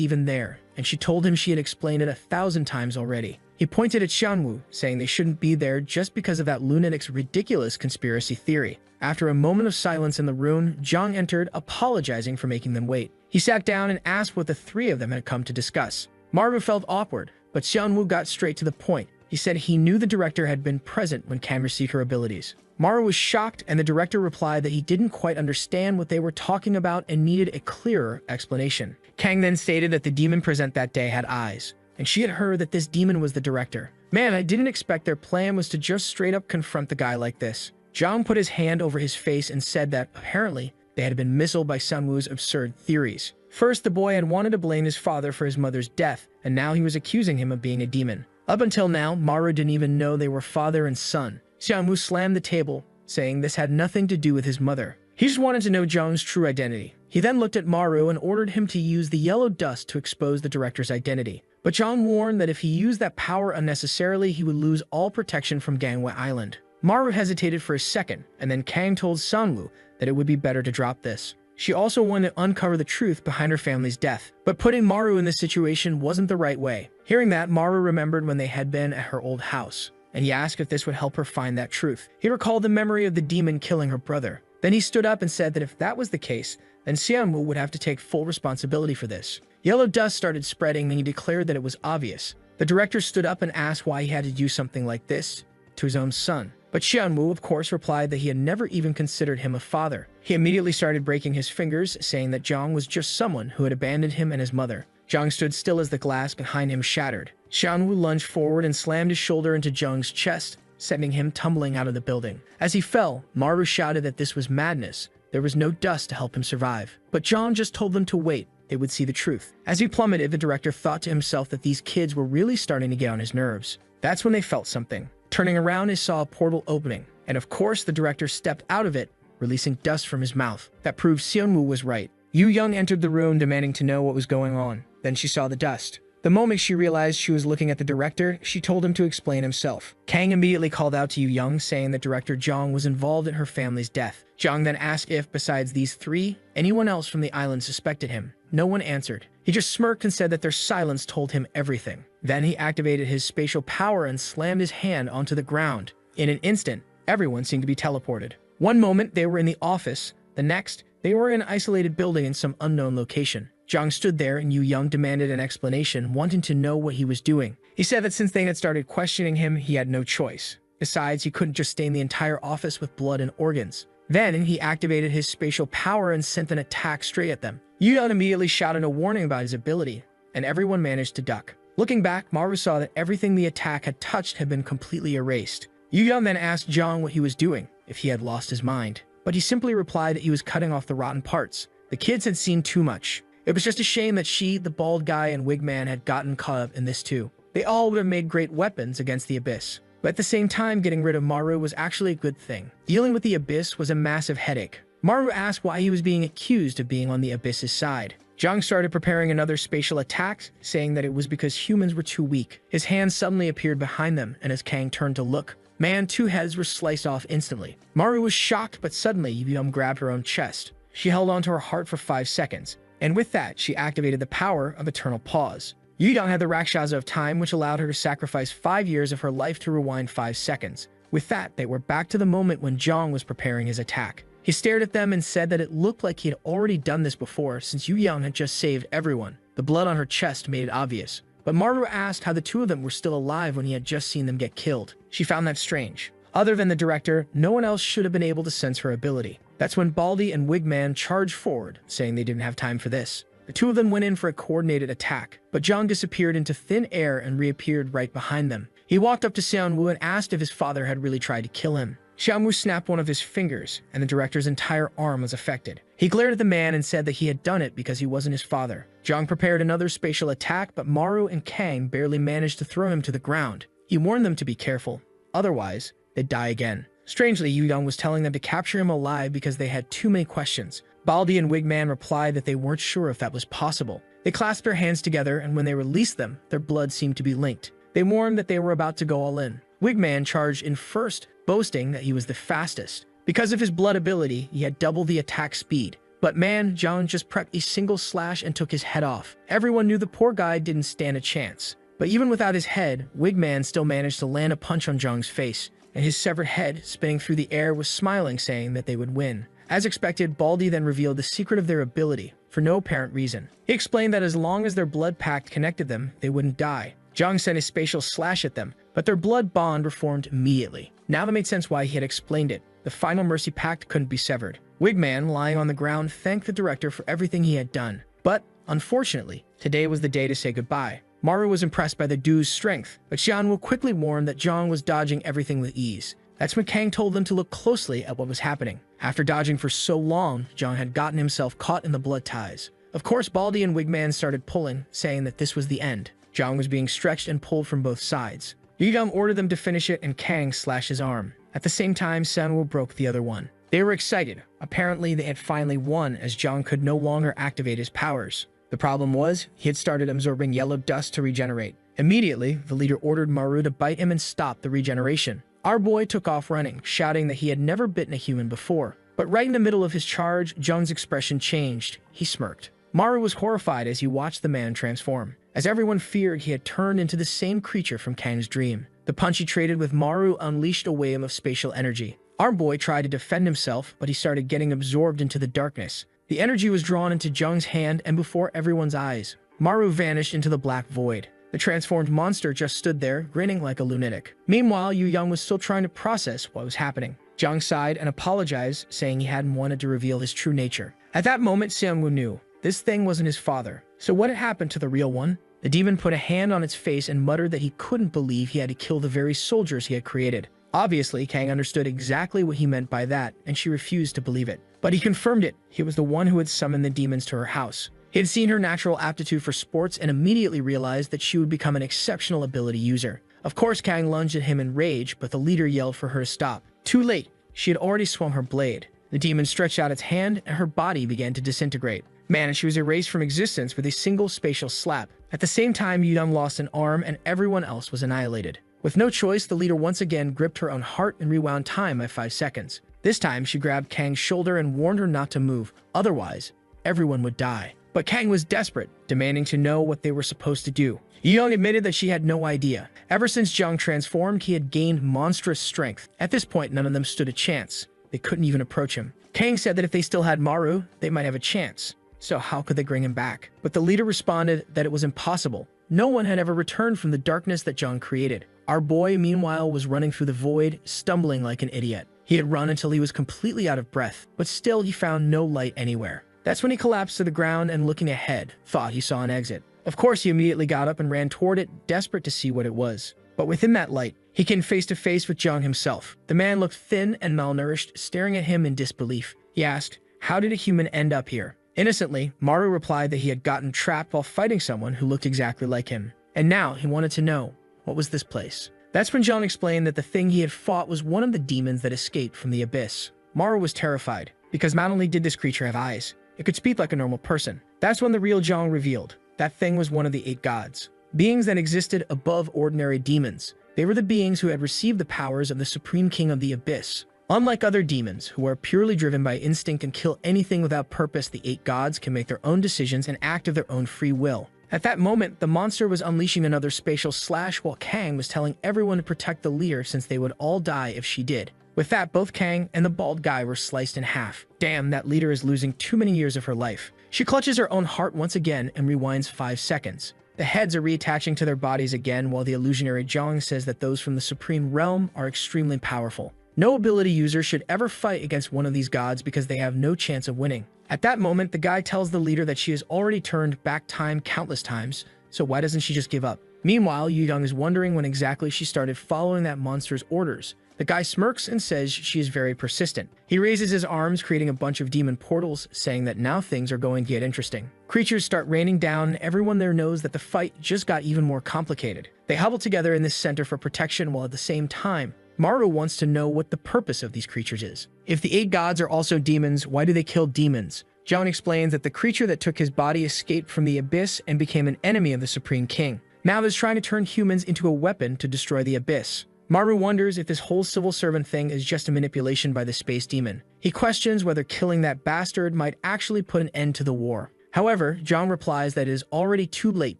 [SPEAKER 1] even there, and she told him she had explained it 1,000 times already. He pointed at Xianwu, saying they shouldn't be there just because of that lunatic's ridiculous conspiracy theory. After a moment of silence in the room, Zhang entered, apologizing for making them wait. He sat down and asked what the three of them had come to discuss. Maru felt awkward, but Xianwu got straight to the point. He said he knew the director had been present when Kang received her abilities. Maru was shocked, and the director replied that he didn't quite understand what they were talking about and needed a clearer explanation. Kang then stated that the demon present that day had eyes, and she had heard that this demon was the director. Man, I didn't expect their plan was to just straight up confront the guy like this. Zhang put his hand over his face and said that, apparently, they had been misled by Sunwoo's absurd theories. First, the boy had wanted to blame his father for his mother's death, and now he was accusing him of being a demon. Up until now, Maru didn't even know they were father and son. Xiangwu slammed the table, saying this had nothing to do with his mother. He just wanted to know Zhang's true identity. He then looked at Maru and ordered him to use the yellow dust to expose the director's identity. But Zhang warned that if he used that power unnecessarily, he would lose all protection from Gangwei Island. Maru hesitated for a second, and then Kang told Sunwoo that it would be better to drop this. She also wanted to uncover the truth behind her family's death, but putting Maru in this situation wasn't the right way. Hearing that, Maru remembered when they had been at her old house, and he asked if this would help her find that truth. He recalled the memory of the demon killing her brother. Then he stood up and said that if that was the case, then Xiangwu would have to take full responsibility for this. Yellow dust started spreading, and he declared that it was obvious. The director stood up and asked why he had to do something like this to his own son. But Xiangwu, of course, replied that he had never even considered him a father. He immediately started breaking his fingers, saying that Zhang was just someone who had abandoned him and his mother. Zhang stood still as the glass behind him shattered. Xiangwu lunged forward and slammed his shoulder into Zhang's chest, sending him tumbling out of the building. As he fell, Maru shouted that this was madness. There was no dust to help him survive. But Zhang just told them to wait. They would see the truth. As he plummeted, the director thought to himself that these kids were really starting to get on his nerves. That's when they felt something. Turning around, he saw a portal opening, and of course the director stepped out of it, releasing dust from his mouth. That proved Xiangwu was right. Yu Young entered the room demanding to know what was going on. Then she saw the dust. The moment she realized she was looking at the director, she told him to explain himself. Kang immediately called out to Yu Young, saying that Director Zhang was involved in her family's death. Zhang then asked if, besides these three, anyone else from the island suspected him. No one answered. He just smirked and said that their silence told him everything. Then he activated his spatial power and slammed his hand onto the ground. In an instant, everyone seemed to be teleported. One moment, they were in the office. The next, they were in an isolated building in some unknown location. Zhang stood there and Yu Young demanded an explanation, wanting to know what he was doing. He said that since they had started questioning him, he had no choice. Besides, he couldn't just stain the entire office with blood and organs. Then he activated his spatial power and sent an attack straight at them. Yu Young immediately shouted a warning about his ability, and everyone managed to duck. Looking back, Maru saw that everything the attack had touched had been completely erased. Yu Young then asked Zhang what he was doing, if he had lost his mind. But he simply replied that he was cutting off the rotten parts. The kids had seen too much. It was just a shame that she, the bald guy, and Wigman had gotten caught up in this too. They all would have made great weapons against the Abyss. But at the same time, getting rid of Maru was actually a good thing. Dealing with the Abyss was a massive headache. Maru asked why he was being accused of being on the Abyss's side. Zhang started preparing another spatial attack, saying that it was because humans were too weak. His hand suddenly appeared behind them, and as Kang turned to look, man, two heads were sliced off instantly. Maru was shocked, but suddenly Yu Young grabbed her own chest. She held onto her heart for 5 seconds, and with that, she activated the power of Eternal Pause. Yu Young had the Rakshasa of Time, which allowed her to sacrifice 5 years of her life to rewind 5 seconds. With that, they were back to the moment when Zhang was preparing his attack. He stared at them and said that it looked like he had already done this before, since Yu Young had just saved everyone. The blood on her chest made it obvious. But Maru asked how the two of them were still alive when he had just seen them get killed. She found that strange. Other than the director, no one else should have been able to sense her ability. That's when Baldy and Wigman charged forward, saying they didn't have time for this. The two of them went in for a coordinated attack, but Zhang disappeared into thin air and reappeared right behind them. He walked up to Xiangwu and asked if his father had really tried to kill him. Xiangwu snapped one of his fingers, and the director's entire arm was affected. He glared at the man and said that he had done it because he wasn't his father. Zhang prepared another spatial attack, but Maru and Kang barely managed to throw him to the ground. He warned them to be careful, otherwise, they'd die again. Strangely, Yu Young was telling them to capture him alive because they had too many questions. Baldy and Wigman replied that they weren't sure if that was possible. They clasped their hands together, and when they released them, their blood seemed to be linked. They warned that they were about to go all in. Wigman charged in first, boasting that he was the fastest. Because of his blood ability, he had double the attack speed. But man, Zhang just prepped a single slash and took his head off. Everyone knew the poor guy didn't stand a chance. But even without his head, Wigman still managed to land a punch on Zhang's face, and his severed head, spinning through the air, was smiling, saying that they would win. As expected, Baldy then revealed the secret of their ability, for no apparent reason. He explained that as long as their blood pact connected them, they wouldn't die. Zhang sent a spatial slash at them, but their blood bond reformed immediately. Now that made sense why he had explained it. The final mercy pact couldn't be severed. Wigman, lying on the ground, thanked the director for everything he had done. But, unfortunately, today was the day to say goodbye. Maru was impressed by the duo's strength, but Xianwu quickly warned that Zhang was dodging everything with ease. That's when Kang told them to look closely at what was happening. After dodging for so long, Jung had gotten himself caught in the blood ties. Of course, Baldy and Wigman started pulling, saying that this was the end. Jung was being stretched and pulled from both sides. Young ordered them to finish it and Kang slashed his arm. At the same time, Sanwoo broke the other one. They were excited. Apparently, they had finally won as Jung could no longer activate his powers. The problem was, he had started absorbing yellow dust to regenerate. Immediately, the leader ordered Maru to bite him and stop the regeneration. Our boy took off running, shouting that he had never bitten a human before. But right in the middle of his charge, Jung's expression changed. He smirked. Maru was horrified as he watched the man transform. As everyone feared, he had turned into the same creature from Kang's dream. The punch he traded with Maru unleashed a wave of spatial energy. Our boy tried to defend himself, but he started getting absorbed into the darkness. The energy was drawn into Jung's hand, and before everyone's eyes, Maru vanished into the black void. The transformed monster just stood there, grinning like a lunatic. Meanwhile, Yu Young was still trying to process what was happening. Jung sighed and apologized, saying he hadn't wanted to reveal his true nature. At that moment, Seungwoo knew. This thing wasn't his father. So what had happened to the real one? The demon put a hand on its face and muttered that he couldn't believe he had to kill the very soldiers he had created. Obviously, Kang understood exactly what he meant by that, and she refused to believe it. But he confirmed it. He was the one who had summoned the demons to her house. He had seen her natural aptitude for sports and immediately realized that she would become an exceptional ability user. Of course, Kang lunged at him in rage, but the leader yelled for her to stop. Too late. She had already swung her blade. The demon stretched out its hand, and her body began to disintegrate. Man, she was erased from existence with a single spatial slap. At the same time, Yu Young lost an arm, and everyone else was annihilated. With no choice, the leader once again gripped her own heart and rewound time by 5 seconds. This time, she grabbed Kang's shoulder and warned her not to move, otherwise, everyone would die. But Kang was desperate, demanding to know what they were supposed to do. Yu Young admitted that she had no idea. Ever since Jung transformed, he had gained monstrous strength. At this point, none of them stood a chance. They couldn't even approach him. Kang said that if they still had Maru, they might have a chance. So how could they bring him back? But the leader responded that it was impossible. No one had ever returned from the darkness that Jung created. Our boy, meanwhile, was running through the void, stumbling like an idiot. He had run until he was completely out of breath, but still he found no light anywhere. That's when he collapsed to the ground and, looking ahead, thought he saw an exit. Of course, he immediately got up and ran toward it, desperate to see what it was. But within that light, he came face to face with Jung himself. The man looked thin and malnourished, staring at him in disbelief. He asked, "How did a human end up here?" Innocently, Maru replied that he had gotten trapped while fighting someone who looked exactly like him. And now he wanted to know, what was this place? That's when Jung explained that the thing he had fought was one of the demons that escaped from the abyss. Maru was terrified, because not only did this creature have eyes, it could speak like a normal person. That's when the real Jung revealed. That thing was one of the 8 gods. Beings that existed above ordinary demons. They were the beings who had received the powers of the Supreme King of the Abyss. Unlike other demons, who are purely driven by instinct and kill anything without purpose, the 8 gods can make their own decisions and act of their own free will. At that moment, the monster was unleashing another spatial slash while Kang was telling everyone to protect the leader since they would all die if she did. With that, both Kang and the bald guy were sliced in half. Damn, that leader is losing too many years of her life. She clutches her own heart once again and rewinds 5 seconds. The heads are reattaching to their bodies again, while the illusionary Jung says that those from the Supreme Realm are extremely powerful. No ability user should ever fight against one of these gods because they have no chance of winning. At that moment, the guy tells the leader that she has already turned back time countless times, so why doesn't she just give up? Meanwhile, Yu Young is wondering when exactly she started following that monster's orders. The guy smirks and says she is very persistent. He raises his arms, creating a bunch of demon portals, saying that now things are going to get interesting. Creatures start raining down, and everyone there knows that the fight just got even more complicated. They huddle together in this center for protection, while at the same time, Maru wants to know what the purpose of these creatures is. If the 8 gods are also demons, why do they kill demons? Jung explains that the creature that took his body escaped from the abyss and became an enemy of the Supreme King. Now is trying to turn humans into a weapon to destroy the abyss. Maru wonders if this whole civil servant thing is just a manipulation by the space demon. He questions whether killing that bastard might actually put an end to the war. However, Jung replies that it is already too late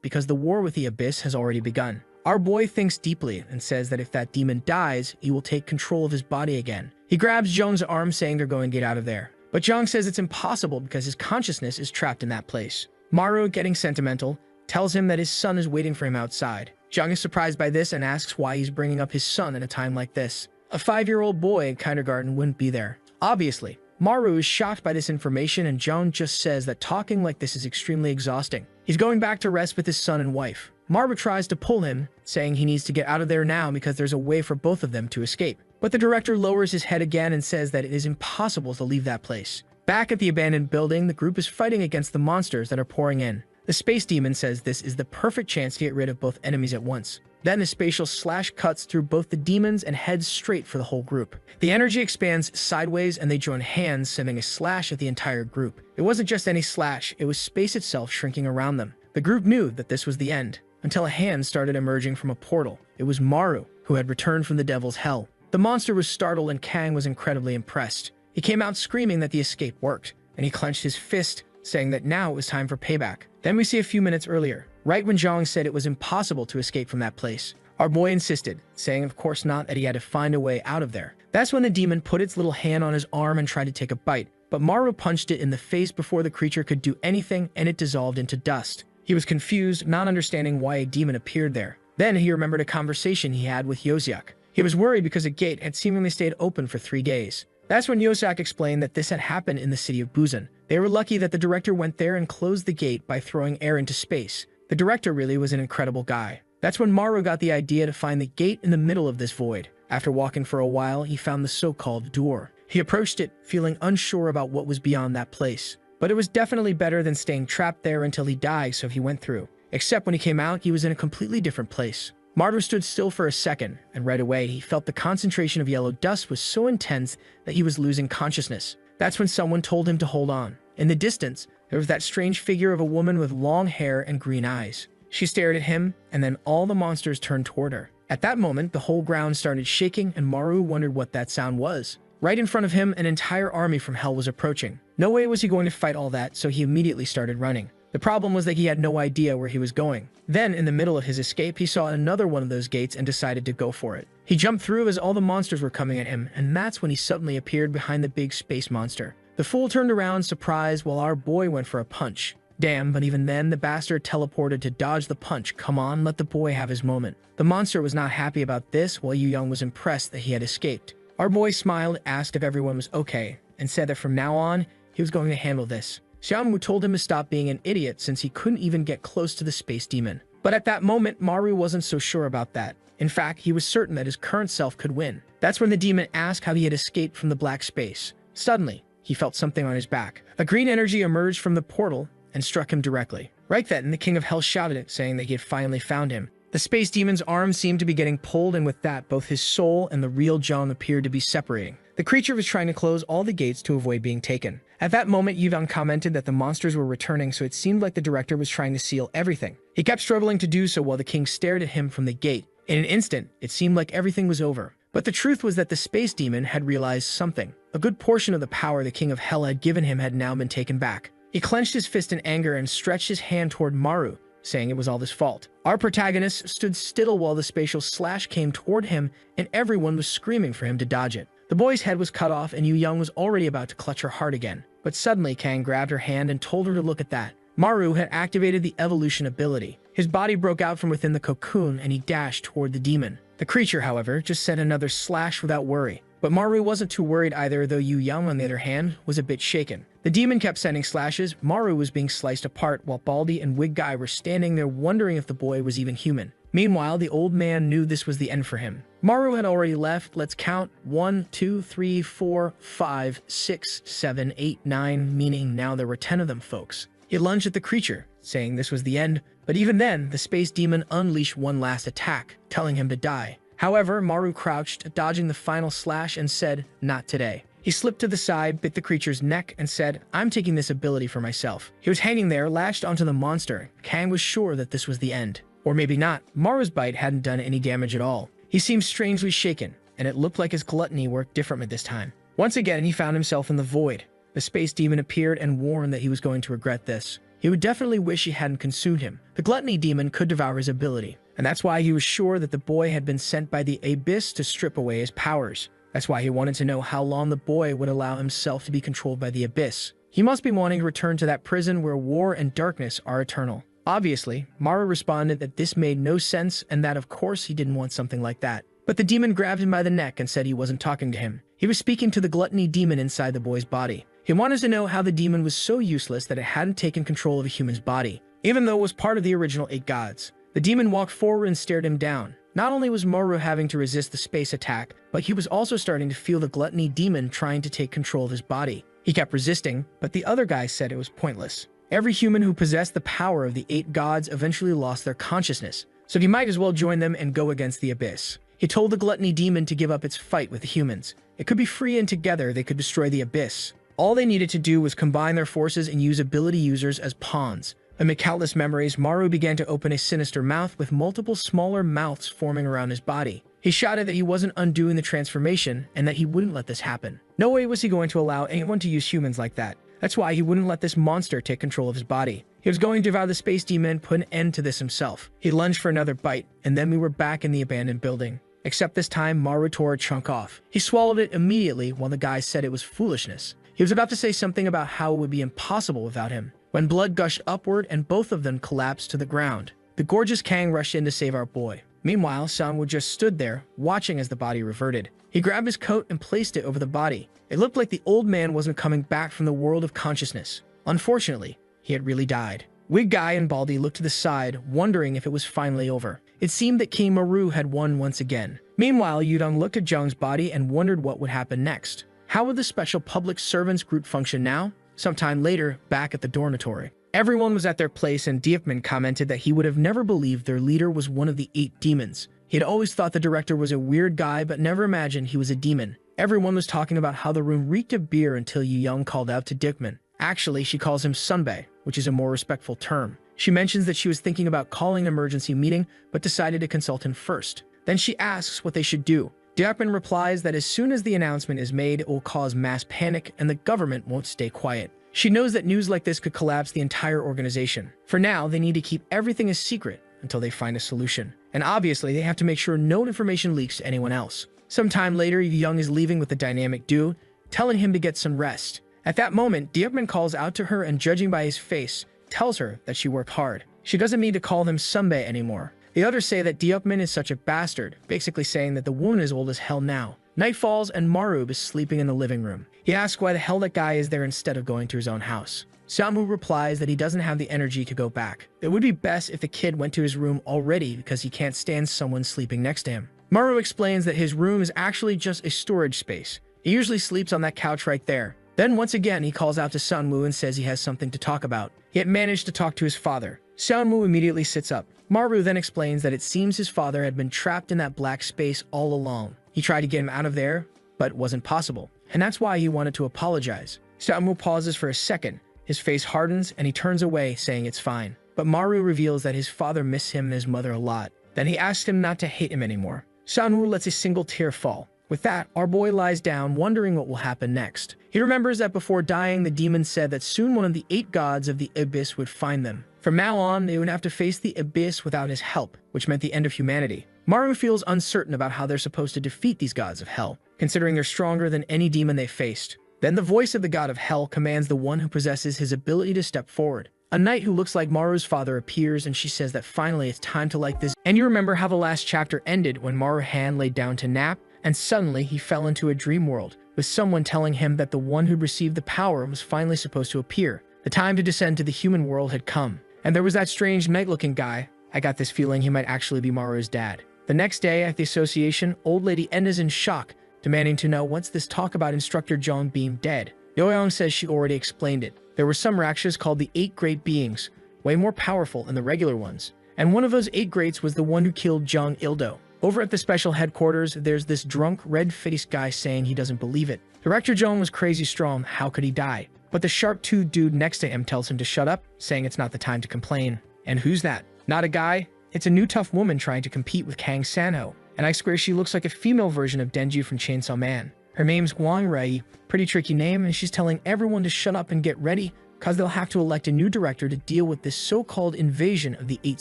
[SPEAKER 1] because the war with the abyss has already begun. Our boy thinks deeply and says that if that demon dies, he will take control of his body again. He grabs Jung's arm, saying they're going to get out of there. But Jung says it's impossible because his consciousness is trapped in that place. Maru, getting sentimental, tells him that his son is waiting for him outside. Jung is surprised by this and asks why he's bringing up his son at a time like this. A 5-year-old boy in kindergarten wouldn't be there. Obviously, Maru is shocked by this information, and Jung just says that talking like this is extremely exhausting. He's going back to rest with his son and wife. Maru tries to pull him, saying he needs to get out of there now because there's a way for both of them to escape. But the director lowers his head again and says that it is impossible to leave that place. Back at the abandoned building, the group is fighting against the monsters that are pouring in. The space demon says this is the perfect chance to get rid of both enemies at once. Then a spatial slash cuts through both the demons and heads straight for the whole group. The energy expands sideways and they join hands, sending a slash at the entire group. It wasn't just any slash, it was space itself shrinking around them. The group knew that this was the end, until a hand started emerging from a portal. It was Maru, who had returned from the devil's hell. The monster was startled and Kang was incredibly impressed. He came out screaming that the escape worked, and he clenched his fist, saying that now it was time for payback. Then we see a few minutes earlier, right when Zhang said it was impossible to escape from that place. Our boy insisted, saying of course not, that he had to find a way out of there. That's when the demon put its little hand on his arm and tried to take a bite, but Maru punched it in the face before the creature could do anything and it dissolved into dust. He was confused, not understanding why a demon appeared there. Then he remembered a conversation he had with Yoziak. He was worried because a gate had seemingly stayed open for 3 days. That's when Yoziak explained that this had happened in the city of Busan. They were lucky that the director went there and closed the gate by throwing air into space. The director really was an incredible guy. That's when Maru got the idea to find the gate in the middle of this void. After walking for a while, he found the so-called door. He approached it, feeling unsure about what was beyond that place. But it was definitely better than staying trapped there until he died, so he went through. Except when he came out, he was in a completely different place. Maru stood still for a second, and right away he felt the concentration of yellow dust was so intense that he was losing consciousness. That's when someone told him to hold on. In the distance, there was that strange figure of a woman with long hair and green eyes. She stared at him, and then all the monsters turned toward her. At that moment, the whole ground started shaking, and Maru wondered what that sound was. Right in front of him, an entire army from hell was approaching. No way was he going to fight all that, so he immediately started running. The problem was that he had no idea where he was going. Then, in the middle of his escape, he saw another one of those gates and decided to go for it. He jumped through as all the monsters were coming at him, and that's when he suddenly appeared behind the big space monster. The fool turned around, surprised, while our boy went for a punch. Damn, but even then, the bastard teleported to dodge the punch. Come on, let the boy have his moment. The monster was not happy about this, while Yu Young was impressed that he had escaped. Our boy smiled, asked if everyone was okay, and said that from now on, he was going to handle this. Xiaomu told him to stop being an idiot since he couldn't even get close to the space demon. But at that moment, Maru wasn't so sure about that. In fact, he was certain that his current self could win. That's when the demon asked how he had escaped from the black space. Suddenly, he felt something on his back. A green energy emerged from the portal and struck him directly. Right then, the King of Hell shouted it, saying that he had finally found him. The space demon's arm seemed to be getting pulled, and with that, both his soul and the real Zhang appeared to be separating. The creature was trying to close all the gates to avoid being taken. At that moment, Yuvang commented that the monsters were returning, so it seemed like the director was trying to seal everything. He kept struggling to do so while the king stared at him from the gate. In an instant, it seemed like everything was over. But the truth was that the space demon had realized something. A good portion of the power the King of Hell had given him had now been taken back. He clenched his fist in anger and stretched his hand toward Maru, saying it was all his fault. Our protagonist stood still while the spatial slash came toward him, and everyone was screaming for him to dodge it. The boy's head was cut off, and Yu Young was already about to clutch her heart again. But suddenly, Kang grabbed her hand and told her to look at that. Maru had activated the evolution ability. His body broke out from within the cocoon, and he dashed toward the demon. The creature, however, just sent another slash without worry. But Maru wasn't too worried either, though Yu Young, on the other hand, was a bit shaken. The demon kept sending slashes. Maru was being sliced apart, while Baldy and Wig Guy were standing there wondering if the boy was even human. Meanwhile, the old man knew this was the end for him. Maru had already left. Let's count. 1, 2, 3, 4, 5, 6, 7, 8, 9, meaning now there were 10 of them, folks. He lunged at the creature, saying this was the end, but even then, the space demon unleashed one last attack, telling him to die. However, Maru crouched, dodging the final slash, and said, "Not today." He slipped to the side, bit the creature's neck, and said, "I'm taking this ability for myself." He was hanging there, lashed onto the monster. Kang was sure that this was the end. Or maybe not. Maru's bite hadn't done any damage at all. He seemed strangely shaken, and it looked like his gluttony worked differently this time. Once again, he found himself in the void. The space demon appeared and warned that he was going to regret this. He would definitely wish he hadn't consumed him. The gluttony demon could devour his ability, and that's why he was sure that the boy had been sent by the Abyss to strip away his powers. That's why he wanted to know how long the boy would allow himself to be controlled by the Abyss. He must be wanting to return to that prison where war and darkness are eternal. Obviously, Maru responded that this made no sense and that of course he didn't want something like that. But the demon grabbed him by the neck and said he wasn't talking to him. He was speaking to the gluttony demon inside the boy's body. He wanted to know how the demon was so useless that it hadn't taken control of a human's body, even though it was part of the original 8 gods. The demon walked forward and stared him down. Not only was Maru having to resist the space attack, but he was also starting to feel the gluttony demon trying to take control of his body. He kept resisting, but the other guy said it was pointless. Every human who possessed the power of the 8 gods eventually lost their consciousness, so he might as well join them and go against the abyss. He told the gluttony demon to give up its fight with the humans. It could be free, and together they could destroy the abyss. All they needed to do was combine their forces and use ability users as pawns. Amid countless memories, Maru began to open a sinister mouth with multiple smaller mouths forming around his body. He shouted that he wasn't undoing the transformation and that he wouldn't let this happen. No way was he going to allow anyone to use humans like that. That's why he wouldn't let this monster take control of his body. He was going to devour the space demon and put an end to this himself. He lunged for another bite, and then we were back in the abandoned building. Except this time, Maru tore a chunk off. He swallowed it immediately while the guy said it was foolishness. He was about to say something about how it would be impossible without him, when blood gushed upward and both of them collapsed to the ground. The gorgeous Kang rushed in to save our boy. Meanwhile, Sang-woo just stood there, watching as the body reverted. He grabbed his coat and placed it over the body. It looked like the old man wasn't coming back from the world of consciousness. Unfortunately, he had really died. Wig Guy and Baldy looked to the side, wondering if it was finally over. It seemed that King Maru had won once again. Meanwhile, Yudong looked at Jung's body and wondered what would happen next. How would the special public servants group function now? Sometime later, back at the dormitory, everyone was at their place, and Diepman commented that he would have never believed their leader was one of the 8 demons. He had always thought the director was a weird guy, but never imagined he was a demon. Everyone was talking about how the room reeked of beer until Yu Young called out to Diekman. Actually, she calls him Sunbae, which is a more respectful term. She mentions that she was thinking about calling an emergency meeting, but decided to consult him first. Then she asks what they should do. Diekman replies that as soon as the announcement is made, it will cause mass panic and the government won't stay quiet. She knows that news like this could collapse the entire organization. For now, they need to keep everything a secret until they find a solution. And obviously, they have to make sure no information leaks to anyone else. Sometime later, Yu Young is leaving with the dynamic dude, telling him to get some rest. At that moment, Diekman calls out to her and, judging by his face, tells her that she worked hard. She doesn't need to call him Sunbae anymore. The others say that Diekman is such a bastard, basically saying that the woman is old as hell now. Night falls and Marub is sleeping in the living room. He asks why the hell that guy is there instead of going to his own house. Samu replies that he doesn't have the energy to go back. It would be best if the kid went to his room already because he can't stand someone sleeping next to him. Maru explains that his room is actually just a storage space. He usually sleeps on that couch right there. Then once again, he calls out to Sunwoo and says he has something to talk about. He had managed to talk to his father. Sunwoo immediately sits up. Maru then explains that it seems his father had been trapped in that black space all along. He tried to get him out of there, but it wasn't possible. And that's why he wanted to apologize. Sunwoo pauses for a second. His face hardens and he turns away, saying it's fine. But Maru reveals that his father missed him and his mother a lot. Then he asks him not to hate him anymore. Sunwoo lets a single tear fall. With that, our boy lies down, wondering what will happen next. He remembers that before dying, the demon said that soon one of the 8 gods of the Abyss would find them. From now on, they would have to face the Abyss without his help, which meant the end of humanity. Maru feels uncertain about how they're supposed to defeat these gods of hell, considering they're stronger than any demon they faced. Then the voice of the god of hell commands the one who possesses his ability to step forward. A knight who looks like Maru's father appears, and she says that finally it's time to like this. And you remember how the last chapter ended when Maru-Han laid down to nap, and suddenly he fell into a dream world, with someone telling him that the one who received the power was finally supposed to appear. The time to descend to the human world had come. And there was that strange knight-looking guy. I got this feeling he might actually be Maru's dad. The next day at the association, old lady Enda's in shock, demanding to know what's this talk about Instructor Jong being dead. Yoyoung says she already explained it. There were some rakshas called the 8 Great Beings, way more powerful than the regular ones. And one of those 8 greats was the one who killed Jung Ildo. Over at the special headquarters, there's this drunk, red-faced guy saying he doesn't believe it. Director Jong was crazy strong, how could he die? But the sharp-toothed dude next to him tells him to shut up, saying it's not the time to complain. And who's that? Not a guy? It's a new tough woman trying to compete with Kang Sanho. And I swear she looks like a female version of Denji from Chainsaw Man. Her name's Gwang Rei, pretty tricky name, and she's telling everyone to shut up and get ready, cause they'll have to elect a new director to deal with this so-called invasion of the 8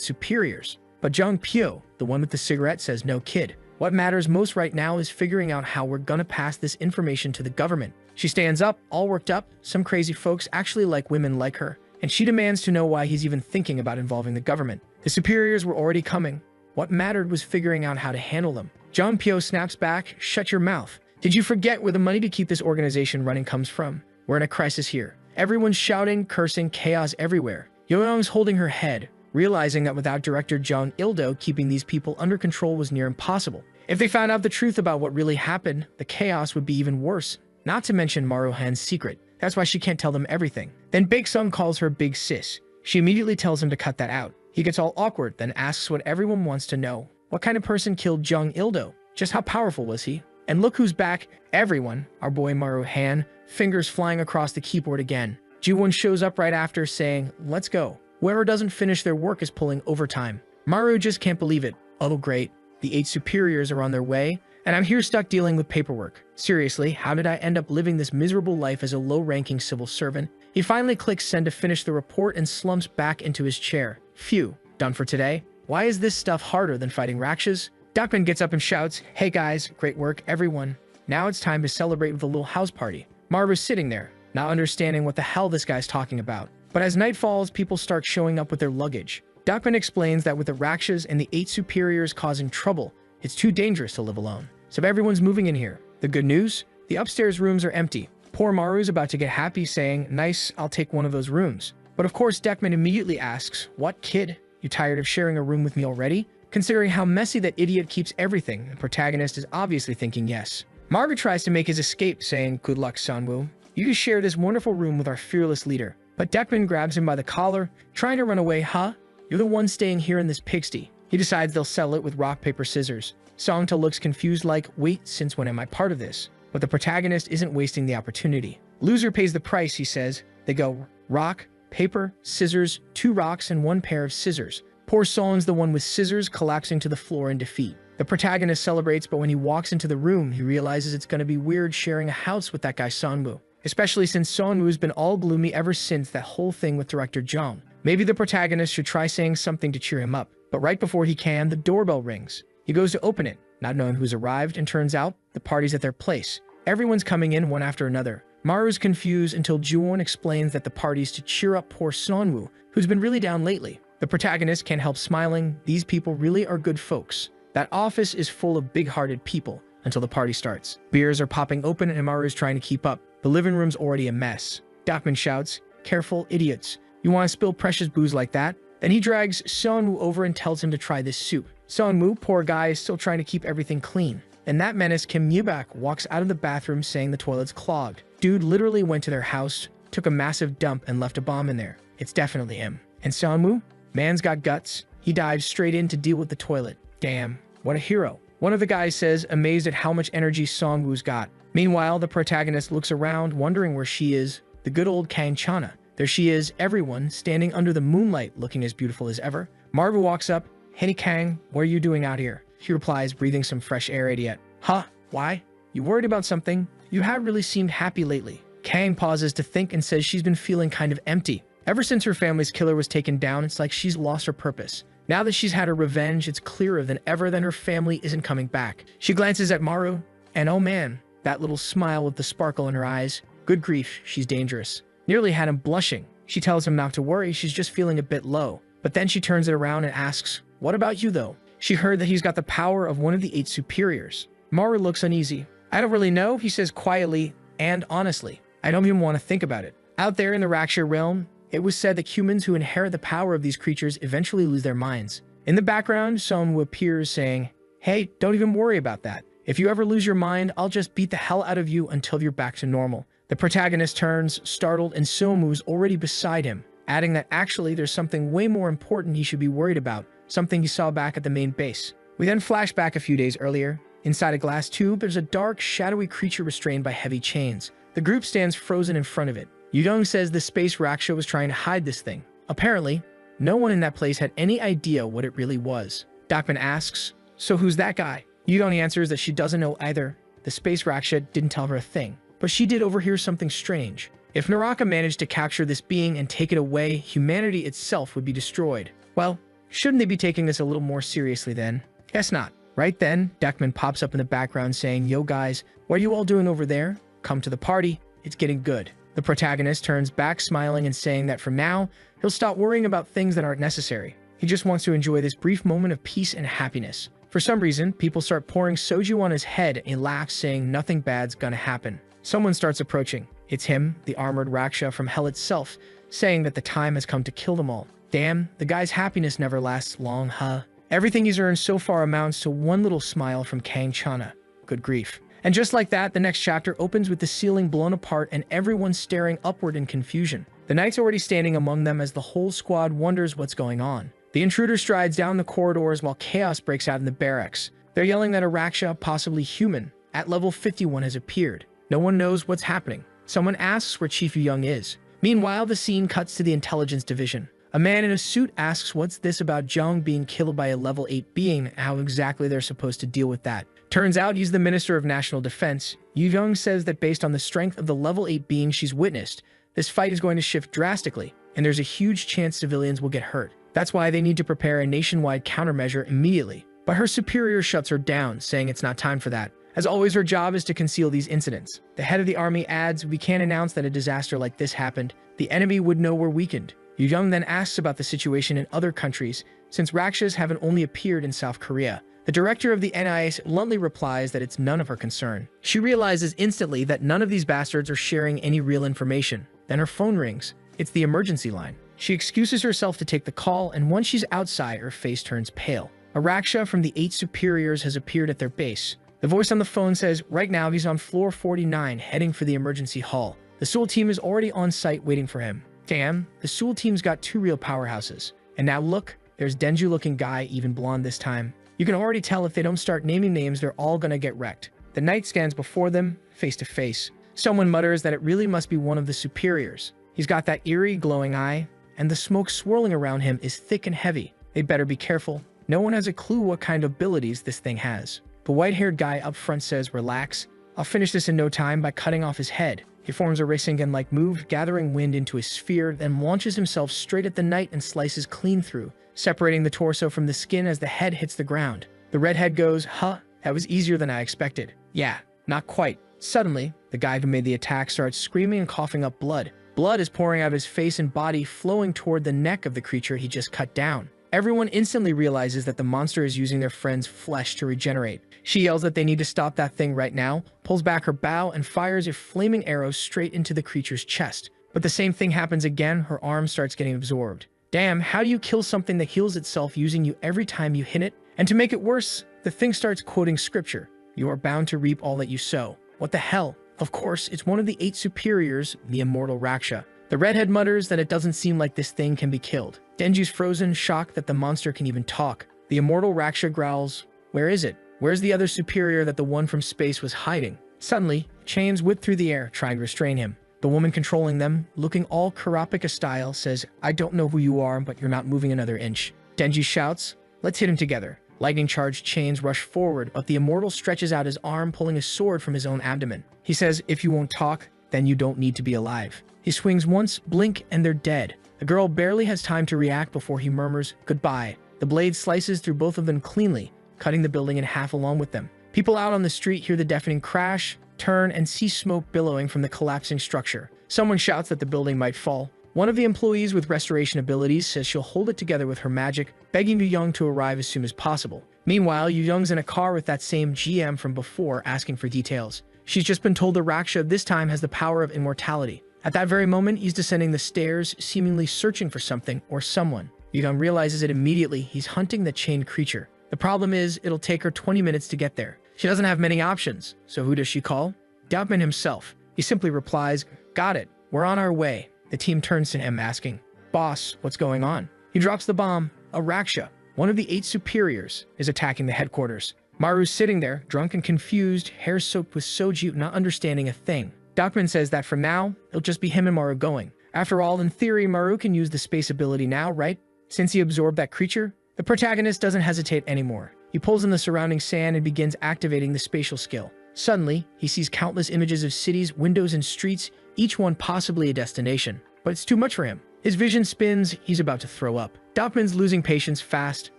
[SPEAKER 1] superiors. But Jung Pyo, the one with the cigarette, says no kid. What matters most right now is figuring out how we're gonna pass this information to the government. She stands up, all worked up. Some crazy folks actually like women like her, and she demands to know why he's even thinking about involving the government. The superiors were already coming. What mattered was figuring out how to handle them. Jung Pyo snaps back, shut your mouth. Did you forget where the money to keep this organization running comes from? We're in a crisis here. Everyone's shouting, cursing, chaos everywhere. Yoyoung's holding her head. realizing that without director Jung Il-do keeping these people under control was near impossible. If they found out the truth about what really happened, the chaos would be even worse, not to mention Maruhan's secret. That's why she can't tell them everything. Then Baek-sung calls her big sis. She immediately tells him to cut that out. He gets all awkward, then asks what everyone wants to know. What kind of person killed Jung Il-do? Just how powerful was he? And look who's back. Everyone. Our boy Maruhan, fingers flying across the keyboard again. Ji-won shows up right after saying, let's go. Whoever doesn't finish their work is pulling overtime. Maru just can't believe it. Oh great. The 8 superiors are on their way, and I'm here stuck dealing with paperwork. Seriously, how did I end up living this miserable life as a low-ranking civil servant? He finally clicks send to finish the report and slumps back into his chair. Phew, done for today? Why is this stuff harder than fighting Rakshas? Dakman gets up and shouts, hey guys, great work everyone. Now it's time to celebrate with a little house party. Marva's sitting there, not understanding what the hell this guy's talking about. But as night falls, people start showing up with their luggage. Dakman explains that with the Rakshas and the 8 superiors causing trouble, it's too dangerous to live alone. So everyone's moving in here. The good news? The upstairs rooms are empty. Poor Maru's about to get happy saying, nice, I'll take one of those rooms. But of course, Dekman immediately asks, what kid? You tired of sharing a room with me already? Considering how messy that idiot keeps everything, the protagonist is obviously thinking yes. Maru tries to make his escape saying, good luck, Sunwoo. You just share this wonderful room with our fearless leader. But Dekman grabs him by the collar, trying to run away, huh? You're the one staying here in this pigsty. He decides they'll settle it with rock, paper, scissors. Songta looks confused like, wait, since when am I part of this? But the protagonist isn't wasting the opportunity. Loser pays the price, he says. They go, rock, paper, scissors, 2 rocks and 1 pair of scissors. Poor Song's the one with scissors collapsing to the floor in defeat. The protagonist celebrates, but when he walks into the room, he realizes it's going to be weird sharing a house with that guy Sunwoo. Especially since Sunwoo's been all gloomy ever since that whole thing with director Jung. Maybe the protagonist should try saying something to cheer him up. But right before he can, the doorbell rings. He goes to open it, not knowing who's arrived, and turns out the party's at their place. Everyone's coming in one after another. Maru's confused until Ji-won explains that the party's to cheer up poor Sunwoo, who's been really down lately. The protagonist can't help smiling. These people really are good folks. That office is full of big-hearted people until the party starts. Beers are popping open and Maru's trying to keep up. The living room's already a mess. Dakman shouts, careful, idiots. You want to spill precious booze like that? Then he drags Sunwoo over and tells him to try this soup. Sunwoo, poor guy, is still trying to keep everything clean. And that menace Kim Yubak walks out of the bathroom saying the toilet's clogged. Dude literally went to their house, took a massive dump and left a bomb in there. It's definitely him. And Sunwoo? Man's got guts. He dives straight in to deal with the toilet. Damn, what a hero. One of the guys says, amazed at how much energy Sunwoo's got. Meanwhile, the protagonist looks around, wondering where she is. The good old Kang Chana. There she is, everyone, standing under the moonlight, looking as beautiful as ever. Marva walks up. Hey Kang, what are you doing out here? She replies, breathing some fresh air, idiot. Huh? Why? You worried about something? You haven't really seemed happy lately. Kang pauses to think and says she's been feeling kind of empty. Ever since her family's killer was taken down, it's like she's lost her purpose. Now that she's had her revenge, it's clearer than ever that her family isn't coming back. She glances at Maru, and oh man, that little smile with the sparkle in her eyes. Good grief, she's dangerous. Nearly had him blushing. She tells him not to worry, she's just feeling a bit low. But then she turns it around and asks, what about you though? She heard that he's got the power of one of the 8 superiors. Maru looks uneasy. I don't really know, he says quietly and honestly. I don't even want to think about it. Out there in the Raksha realm, it was said that humans who inherit the power of these creatures eventually lose their minds. In the background, Sunwoo appears saying, hey, don't even worry about that. If you ever lose your mind, I'll just beat the hell out of you until you're back to normal. The protagonist turns, startled, and Sunwoo's already beside him, adding that actually there's something way more important he should be worried about, something he saw back at the main base. We then flash back a few days earlier. Inside a glass tube, there's a dark, shadowy creature restrained by heavy chains. The group stands frozen in front of it. Yudong says the space Raksha was trying to hide this thing. Apparently, no one in that place had any idea what it really was. Dakman asks, so who's that guy? Yudong answers that she doesn't know either. The space Raksha didn't tell her a thing. But she did overhear something strange. If Naraka managed to capture this being and take it away, humanity itself would be destroyed. Well, shouldn't they be taking this a little more seriously then? Guess not. Right then, Dakman pops up in the background saying, yo guys, what are you all doing over there? Come to the party. It's getting good. The protagonist turns back smiling and saying that from now, he'll stop worrying about things that aren't necessary. He just wants to enjoy this brief moment of peace and happiness. For some reason, people start pouring soju on his head and he laughs saying nothing bad's gonna happen. Someone starts approaching. It's him, the armored Raksha from hell itself, saying that the time has come to kill them all. Damn, the guy's happiness never lasts long, huh? Everything he's earned so far amounts to one little smile from Kang Chana. Good grief. And just like that, the next chapter opens with the ceiling blown apart and everyone staring upward in confusion. The knight's already standing among them as the whole squad wonders what's going on. The intruder strides down the corridors while chaos breaks out in the barracks. They're yelling that a Raksha, possibly human, at level 51 has appeared. No one knows what's happening. Someone asks where Chief Young is. Meanwhile, the scene cuts to the intelligence division. A man in a suit asks what's this about Jung being killed by a level 8 being, and how exactly they're supposed to deal with that. Turns out he's the Minister of National Defense. Yu Young says that based on the strength of the level 8 being she's witnessed, this fight is going to shift drastically, and there's a huge chance civilians will get hurt. That's why they need to prepare a nationwide countermeasure immediately. But her superior shuts her down, saying it's not time for that. As always, her job is to conceal these incidents. The head of the army adds, "We can't announce that a disaster like this happened. The enemy would know we're weakened." Yu Young then asks about the situation in other countries, since Rakshas haven't only appeared in South Korea. The director of the NIS bluntly replies that it's none of her concern. She realizes instantly that none of these bastards are sharing any real information. Then her phone rings. It's the emergency line. She excuses herself to take the call, and once she's outside, her face turns pale. A Raksha from the 8 superiors has appeared at their base. The voice on the phone says, right now he's on floor 49, heading for the emergency hall. The Seoul team is already on site waiting for him. Damn, the Seoul team's got 2 real powerhouses. And now look, there's Denju-looking guy, even blonde this time. You can already tell if they don't start naming names, they're all gonna get wrecked. The knight stands before them, face to face. Someone mutters that it really must be one of the superiors. He's got that eerie, glowing eye, and the smoke swirling around him is thick and heavy. They better be careful. No one has a clue what kind of abilities this thing has. The white-haired guy up front says, relax. I'll finish this in no time by cutting off his head. He forms a Rasengan-like move, gathering wind into a sphere, then launches himself straight at the knight and slices clean through, separating the torso from the skin as the head hits the ground. The redhead goes, huh, that was easier than I expected. Yeah, not quite. Suddenly, the guy who made the attack starts screaming and coughing up blood. Blood is pouring out of his face and body, flowing toward the neck of the creature he just cut down. Everyone instantly realizes that the monster is using their friend's flesh to regenerate. She yells that they need to stop that thing right now, pulls back her bow, and fires a flaming arrow straight into the creature's chest. But the same thing happens again, her arm starts getting absorbed. Damn, how do you kill something that heals itself using you every time you hit it? And to make it worse, the thing starts quoting scripture. You are bound to reap all that you sow. What the hell? Of course, it's one of the 8 superiors, the immortal Raksha. The redhead mutters that it doesn't seem like this thing can be killed. Denji's frozen, shocked that the monster can even talk. The immortal Raksha growls, where is it? Where's the other superior that the one from space was hiding? Suddenly, chains whip through the air, trying to restrain him. The woman controlling them, looking all Karapika style, says, I don't know who you are, but you're not moving another inch. Denji shouts, let's hit him together. Lightning-charged chains rush forward, but the immortal stretches out his arm, pulling a sword from his own abdomen. He says, if you won't talk, then you don't need to be alive. He swings once, blink, and they're dead. The girl barely has time to react before he murmurs, goodbye. The blade slices through both of them cleanly, cutting the building in half along with them. People out on the street hear the deafening crash, turn, and see smoke billowing from the collapsing structure. Someone shouts that the building might fall. One of the employees with restoration abilities says she'll hold it together with her magic, begging Yu Young to arrive as soon as possible. Meanwhile, Yu Young's in a car with that same GM from before, asking for details. She's just been told the Raksha this time has the power of immortality. At that very moment, he's descending the stairs, seemingly searching for something or someone. Yu Young realizes it immediately. He's hunting the chained creature. The problem is, it'll take her 20 minutes to get there. She doesn't have many options, so who does she call? Doubtman himself. He simply replies, got it, we're on our way. The team turns to him asking, boss, what's going on? He drops the bomb. A Raksha, one of the 8 superiors, is attacking the headquarters. Maru's sitting there, drunk and confused, hair soaked with soju, not understanding a thing. Doubtman says that from now, it'll just be him and Maru going. After all, in theory, Maru can use the space ability now, right? Since he absorbed that creature, the protagonist doesn't hesitate anymore. He pulls in the surrounding sand and begins activating the spatial skill. Suddenly, he sees countless images of cities, windows, and streets, each one possibly a destination. But it's too much for him. His vision spins, he's about to throw up. Doubtman's losing patience fast.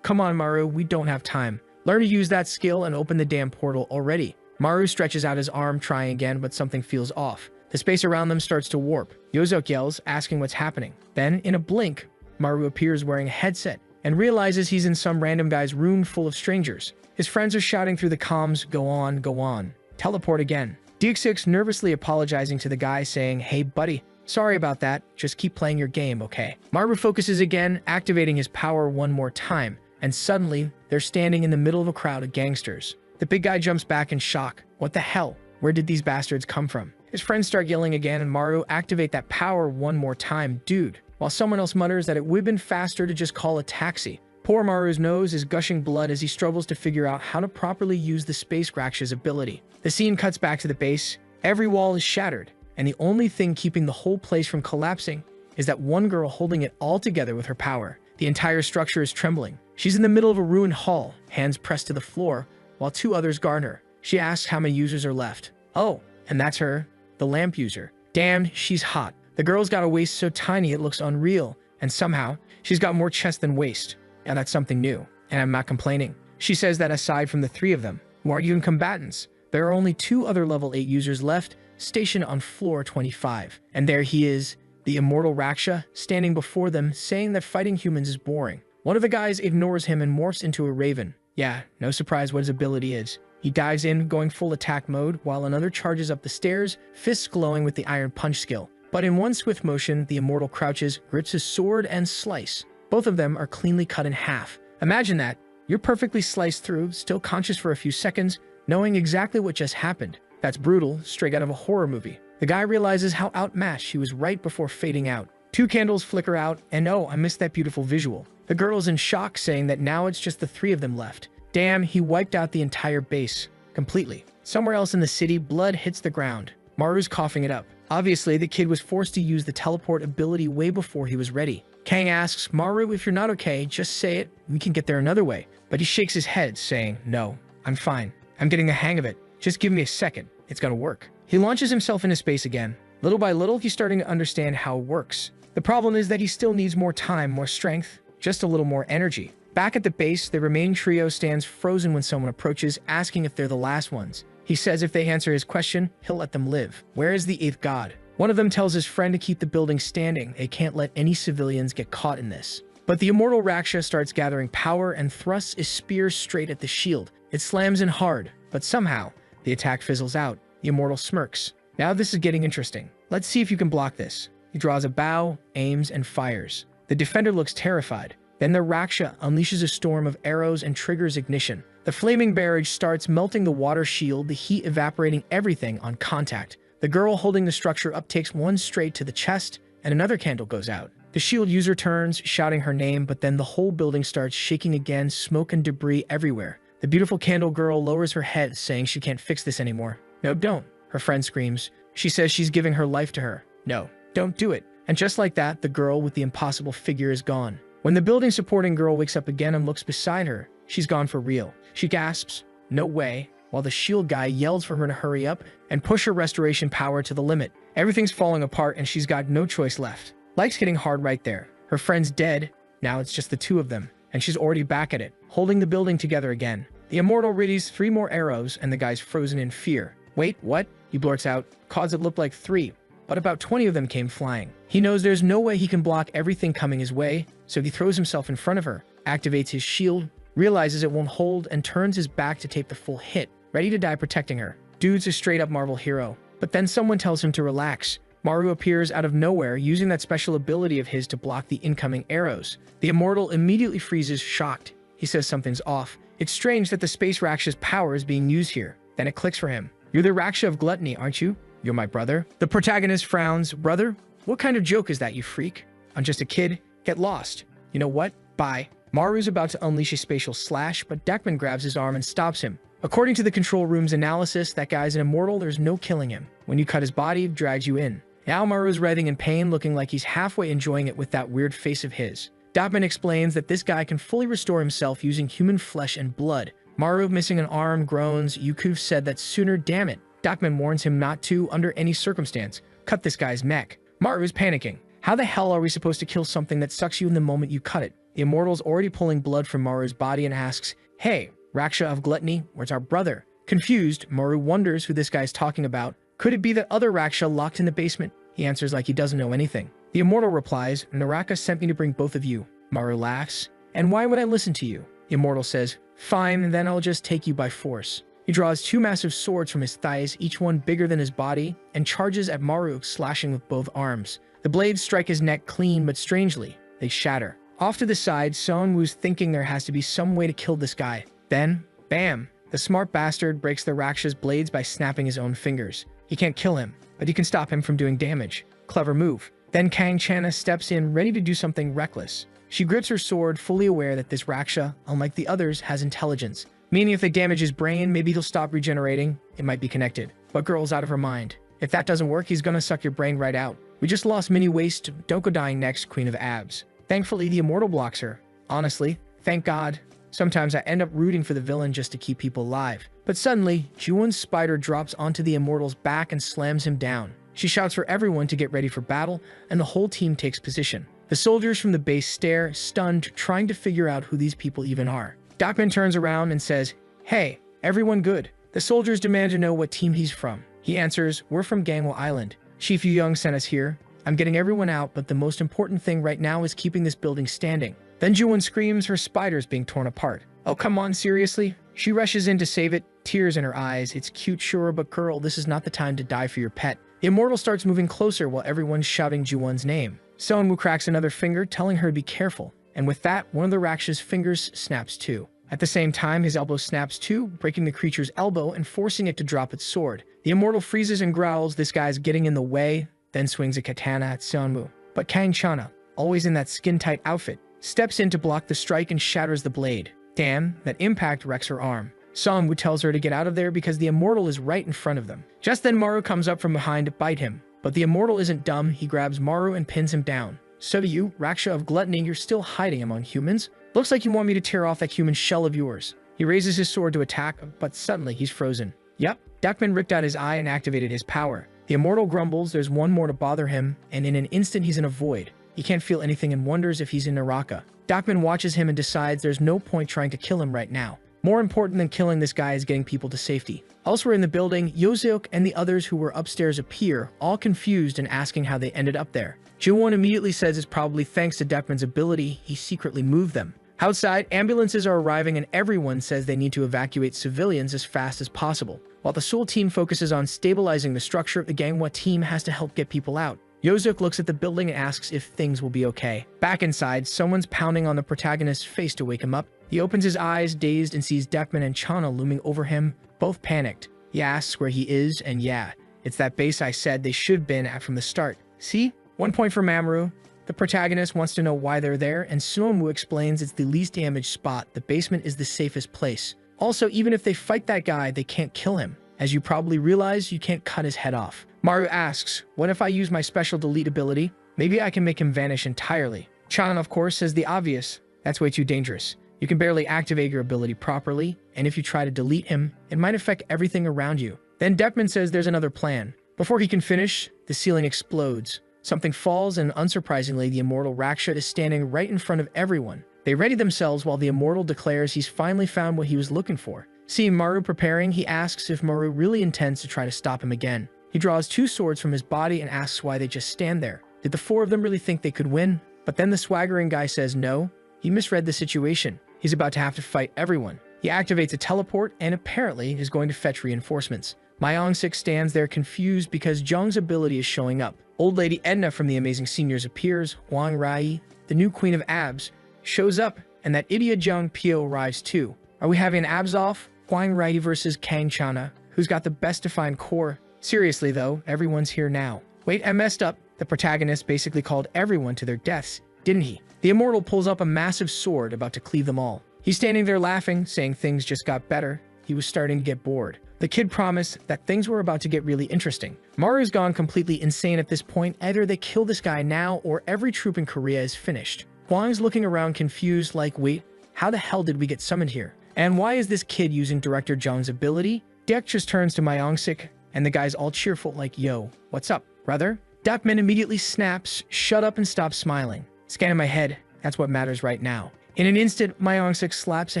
[SPEAKER 1] Come on, Maru, we don't have time. Learn to use that skill and open the damn portal already. Maru stretches out his arm, trying again, but something feels off. The space around them starts to warp. Yozok yells, asking what's happening. Then, in a blink, Maru appears wearing a headset and realizes he's in some random guy's room full of strangers. His friends are shouting through the comms, go on, teleport again. DX6 nervously apologizing to the guy, saying, hey buddy, Sorry about that, just keep playing your game, okay? Maru focuses again, activating his power one more time, and suddenly, they're standing in the middle of a crowd of gangsters. The big guy jumps back in shock. What the hell? Where did these bastards come from? His friends start yelling again, and Maru activate that power one more time. Dude, while someone else mutters that it would have been faster to just call a taxi. Poor Maru's nose is gushing blood as he struggles to figure out how to properly use the Space Raksha's ability. The scene cuts back to the base. Every wall is shattered, and the only thing keeping the whole place from collapsing is that one girl holding it all together with her power. The entire structure is trembling. She's in the middle of a ruined hall, hands pressed to the floor, while two others guard her. She asks how many users are left. Oh, and that's her, the lamp user. Damn, she's hot. The girl's got a waist so tiny it looks unreal, and somehow, she's got more chest than waist. And that's something new, and I'm not complaining. She says that aside from the three of them, who aren't even combatants, there are only two other level 8 users left, stationed on floor 25. And there he is, the immortal Raksha, standing before them, saying that fighting humans is boring. One of the guys ignores him and morphs into a raven. Yeah, no surprise what his ability is. He dives in, going full attack mode, while another charges up the stairs, fists glowing with the iron punch skill. But in one swift motion, the immortal crouches, grips his sword, and slice. Both of them are cleanly cut in half. Imagine that. You're perfectly sliced through, still conscious for a few seconds, knowing exactly what just happened. That's brutal, straight out of a horror movie. The guy realizes how outmatched he was right before fading out. Two candles flicker out, and oh, I missed that beautiful visual. The girl's in shock, saying that now it's just the three of them left. Damn, he wiped out the entire base. Completely. Somewhere else in the city, blood hits the ground. Maru's coughing it up. Obviously, the kid was forced to use the teleport ability way before he was ready. Kang asks, Maru, if you're not okay, just say it. We can get there another way. But he shakes his head, saying, no, I'm fine. I'm getting the hang of it. Just give me a second. It's gonna work. He launches himself into space again. Little by little, he's starting to understand how it works. The problem is that he still needs more time, more strength, just a little more energy. Back at the base, the remaining trio stands frozen when someone approaches, asking if they're the last ones. He says if they answer his question, he'll let them live. Where is the 8th god? One of them tells his friend to keep the building standing. They can't let any civilians get caught in this. But the immortal Raksha starts gathering power and thrusts his spear straight at the shield. It slams in hard, but somehow, the attack fizzles out. The immortal smirks. Now this is getting interesting. Let's see if you can block this. He draws a bow, aims, and fires. The defender looks terrified. Then the Raksha unleashes a storm of arrows and triggers ignition. The flaming barrage starts melting the water shield, the heat evaporating everything on contact. The girl holding the structure up takes one straight to the chest, and another candle goes out. The shield user turns, shouting her name, but then the whole building starts shaking again, smoke and debris everywhere. The beautiful candle girl lowers her head, saying she can't fix this anymore. No, don't, her friend screams. She says she's giving her life to her. No, don't do it. And just like that, the girl with the impossible figure is gone. When the building supporting girl wakes up again and looks beside her, she's gone for real. She gasps, no way, while the shield guy yells for her to hurry up and push her restoration power to the limit. Everything's falling apart and she's got no choice left. Life's hitting hard right there. Her friend's dead, now it's just the two of them, and she's already back at it, holding the building together again. The immortal readies 3 more arrows and the guy's frozen in fear. Wait, what? He blurts out, cause it looked like 3, but about 20 of them came flying. He knows there's no way he can block everything coming his way, so he throws himself in front of her, activates his shield, realizes it won't hold, and turns his back to take the full hit, ready to die protecting her. Dude's a straight-up Marvel hero. But then someone tells him to relax. Maru appears out of nowhere, using that special ability of his to block the incoming arrows. The immortal immediately freezes, shocked. He says something's off. It's strange that the Space Raksha's power is being used here. Then it clicks for him. You're the Raksha of gluttony, aren't you? You're my brother. The protagonist frowns. Brother? What kind of joke is that, you freak? I'm just a kid. Get lost. You know what? Bye. Maru's about to unleash a spatial slash, but Deckman grabs his arm and stops him. According to the control room's analysis, that guy's an immortal, there's no killing him. When you cut his body, it drags you in. Now Maru's writhing in pain, looking like he's halfway enjoying it with that weird face of his. Dotman explains that this guy can fully restore himself using human flesh and blood. Maru, missing an arm, groans. You could have said that sooner, damn it. Dotman warns him not to, under any circumstance, cut this guy's neck. Maru is panicking. How the hell are we supposed to kill something that sucks you in the moment you cut it? The immortal's already pulling blood from Maru's body and asks, hey, Raksha of gluttony, where's our brother? Confused, Maru wonders who this guy's talking about. Could it be that other Raksha locked in the basement? He answers like he doesn't know anything. The immortal replies, Naraka sent me to bring both of you. Maru laughs. And why would I listen to you? The immortal says, fine, then I'll just take you by force. He draws two massive swords from his thighs, each one bigger than his body, and charges at Maru, slashing with both arms. The blades strike his neck clean, but strangely, they shatter. Off to the side, Seong-woo's thinking there has to be some way to kill this guy. Then, bam! The smart bastard breaks the Raksha's blades by snapping his own fingers. He can't kill him, but he can stop him from doing damage. Clever move. Then Kang Chana steps in, ready to do something reckless. She grips her sword, fully aware that this Raksha, unlike the others, has intelligence. Meaning if they damage his brain, maybe he'll stop regenerating. It might be connected. But girl's out of her mind. If that doesn't work, he's gonna suck your brain right out. We just lost Mini Waste, don't go dying next, Queen of Abs. Thankfully, the Immortal blocks her. Honestly, thank God. Sometimes I end up rooting for the villain just to keep people alive. But suddenly, Jiwon's spider drops onto the Immortal's back and slams him down. She shouts for everyone to get ready for battle, and the whole team takes position. The soldiers from the base stare, stunned, trying to figure out who these people even are. Dakman turns around and says, "Hey, everyone good?" The soldiers demand to know what team he's from. He answers, "We're from Gangwon Island. Chief Yu Young sent us here. I'm getting everyone out, but the most important thing right now is keeping this building standing." Then Jiwon screams, her spider's being torn apart. "Oh, come on, seriously?" She rushes in to save it, tears in her eyes. "It's cute, sure, but girl, this is not the time to die for your pet." The Immortal starts moving closer while everyone's shouting Jiwon's name. Seong-woo cracks another finger, telling her to be careful. And with that, one of the Raksha's fingers snaps too. At the same time, his elbow snaps too, breaking the creature's elbow and forcing it to drop its sword. The Immortal freezes and growls, "This guy's getting in the way," then swings a katana at Seong-woo. But Kang Chana, always in that skin-tight outfit, steps in to block the strike and shatters the blade. Damn, that impact wrecks her arm. Seong-woo tells her to get out of there because the Immortal is right in front of them. Just then Maru comes up from behind to bite him. But the Immortal isn't dumb, he grabs Maru and pins him down. "So do you, Raksha of Gluttony, you're still hiding among humans? Looks like you want me to tear off that human shell of yours." He raises his sword to attack, but suddenly he's frozen. Yep, Dakman ripped out his eye and activated his power. The Immortal grumbles, there's one more to bother him, and in an instant he's in a void. He can't feel anything and wonders if he's in Naraka. Dakman watches him and decides there's no point trying to kill him right now. More important than killing this guy is getting people to safety. Elsewhere in the building, Yoseok and the others who were upstairs appear, all confused and asking how they ended up there. Jiwon immediately says it's probably thanks to Dakman's ability, he secretly moved them. Outside, ambulances are arriving and everyone says they need to evacuate civilians as fast as possible. While the Seoul team focuses on stabilizing the structure, the Gangwon team has to help get people out. Yoseok looks at the building and asks if things will be okay. Back inside, someone's pounding on the protagonist's face to wake him up. He opens his eyes, dazed, and sees Dakman and Chana looming over him, both panicked. He asks where he is, and yeah, it's that base I said they should have been at from the start. See? 1 point for Mamoru. The protagonist wants to know why they're there, and Suomu explains it's the least damaged spot. The basement is the safest place. Also, even if they fight that guy, they can't kill him. As you probably realize, you can't cut his head off. Maru asks, what if I use my special delete ability? Maybe I can make him vanish entirely. Chana, of course, says the obvious. That's way too dangerous. You can barely activate your ability properly, and if you try to delete him, it might affect everything around you. Then Dekman says there's another plan. Before he can finish, the ceiling explodes. Something falls, and unsurprisingly, the Immortal Raksha is standing right in front of everyone. They ready themselves while the Immortal declares he's finally found what he was looking for. Seeing Maru preparing, he asks if Maru really intends to try to stop him again. He draws 2 swords from his body and asks why they just stand there. Did the 4 of them really think they could win? But then the swaggering guy says no. He misread the situation. He's about to have to fight everyone. He activates a teleport and apparently is going to fetch reinforcements. Myeong-sik stands there confused because Jung's ability is showing up. Old Lady Edna from the Amazing Seniors appears. Hwang Rai, the new Queen of Abs, shows up, and that idiot Jung Pyo arrives too. Are we having an abs off? Hwang Rai versus Kang Chana, who's got the best defined core? Seriously though, everyone's here now. Wait, I messed up. The protagonist basically called everyone to their deaths, didn't he? The Immortal pulls up a massive sword about to cleave them all. He's standing there laughing, saying things just got better. He was starting to get bored. The kid promised that things were about to get really interesting. Maru's gone completely insane at this point. Either they kill this guy now or every troop in Korea is finished. Hwang's looking around confused like, wait, how the hell did we get summoned here? And why is this kid using Director Jung's ability? Dek just turns to Myeong-sik, and the guy's all cheerful like, yo, what's up, brother? Dakman immediately snaps, shut up and stop smiling. Scanning my head, that's what matters right now. In an instant, Myeong-sik slaps a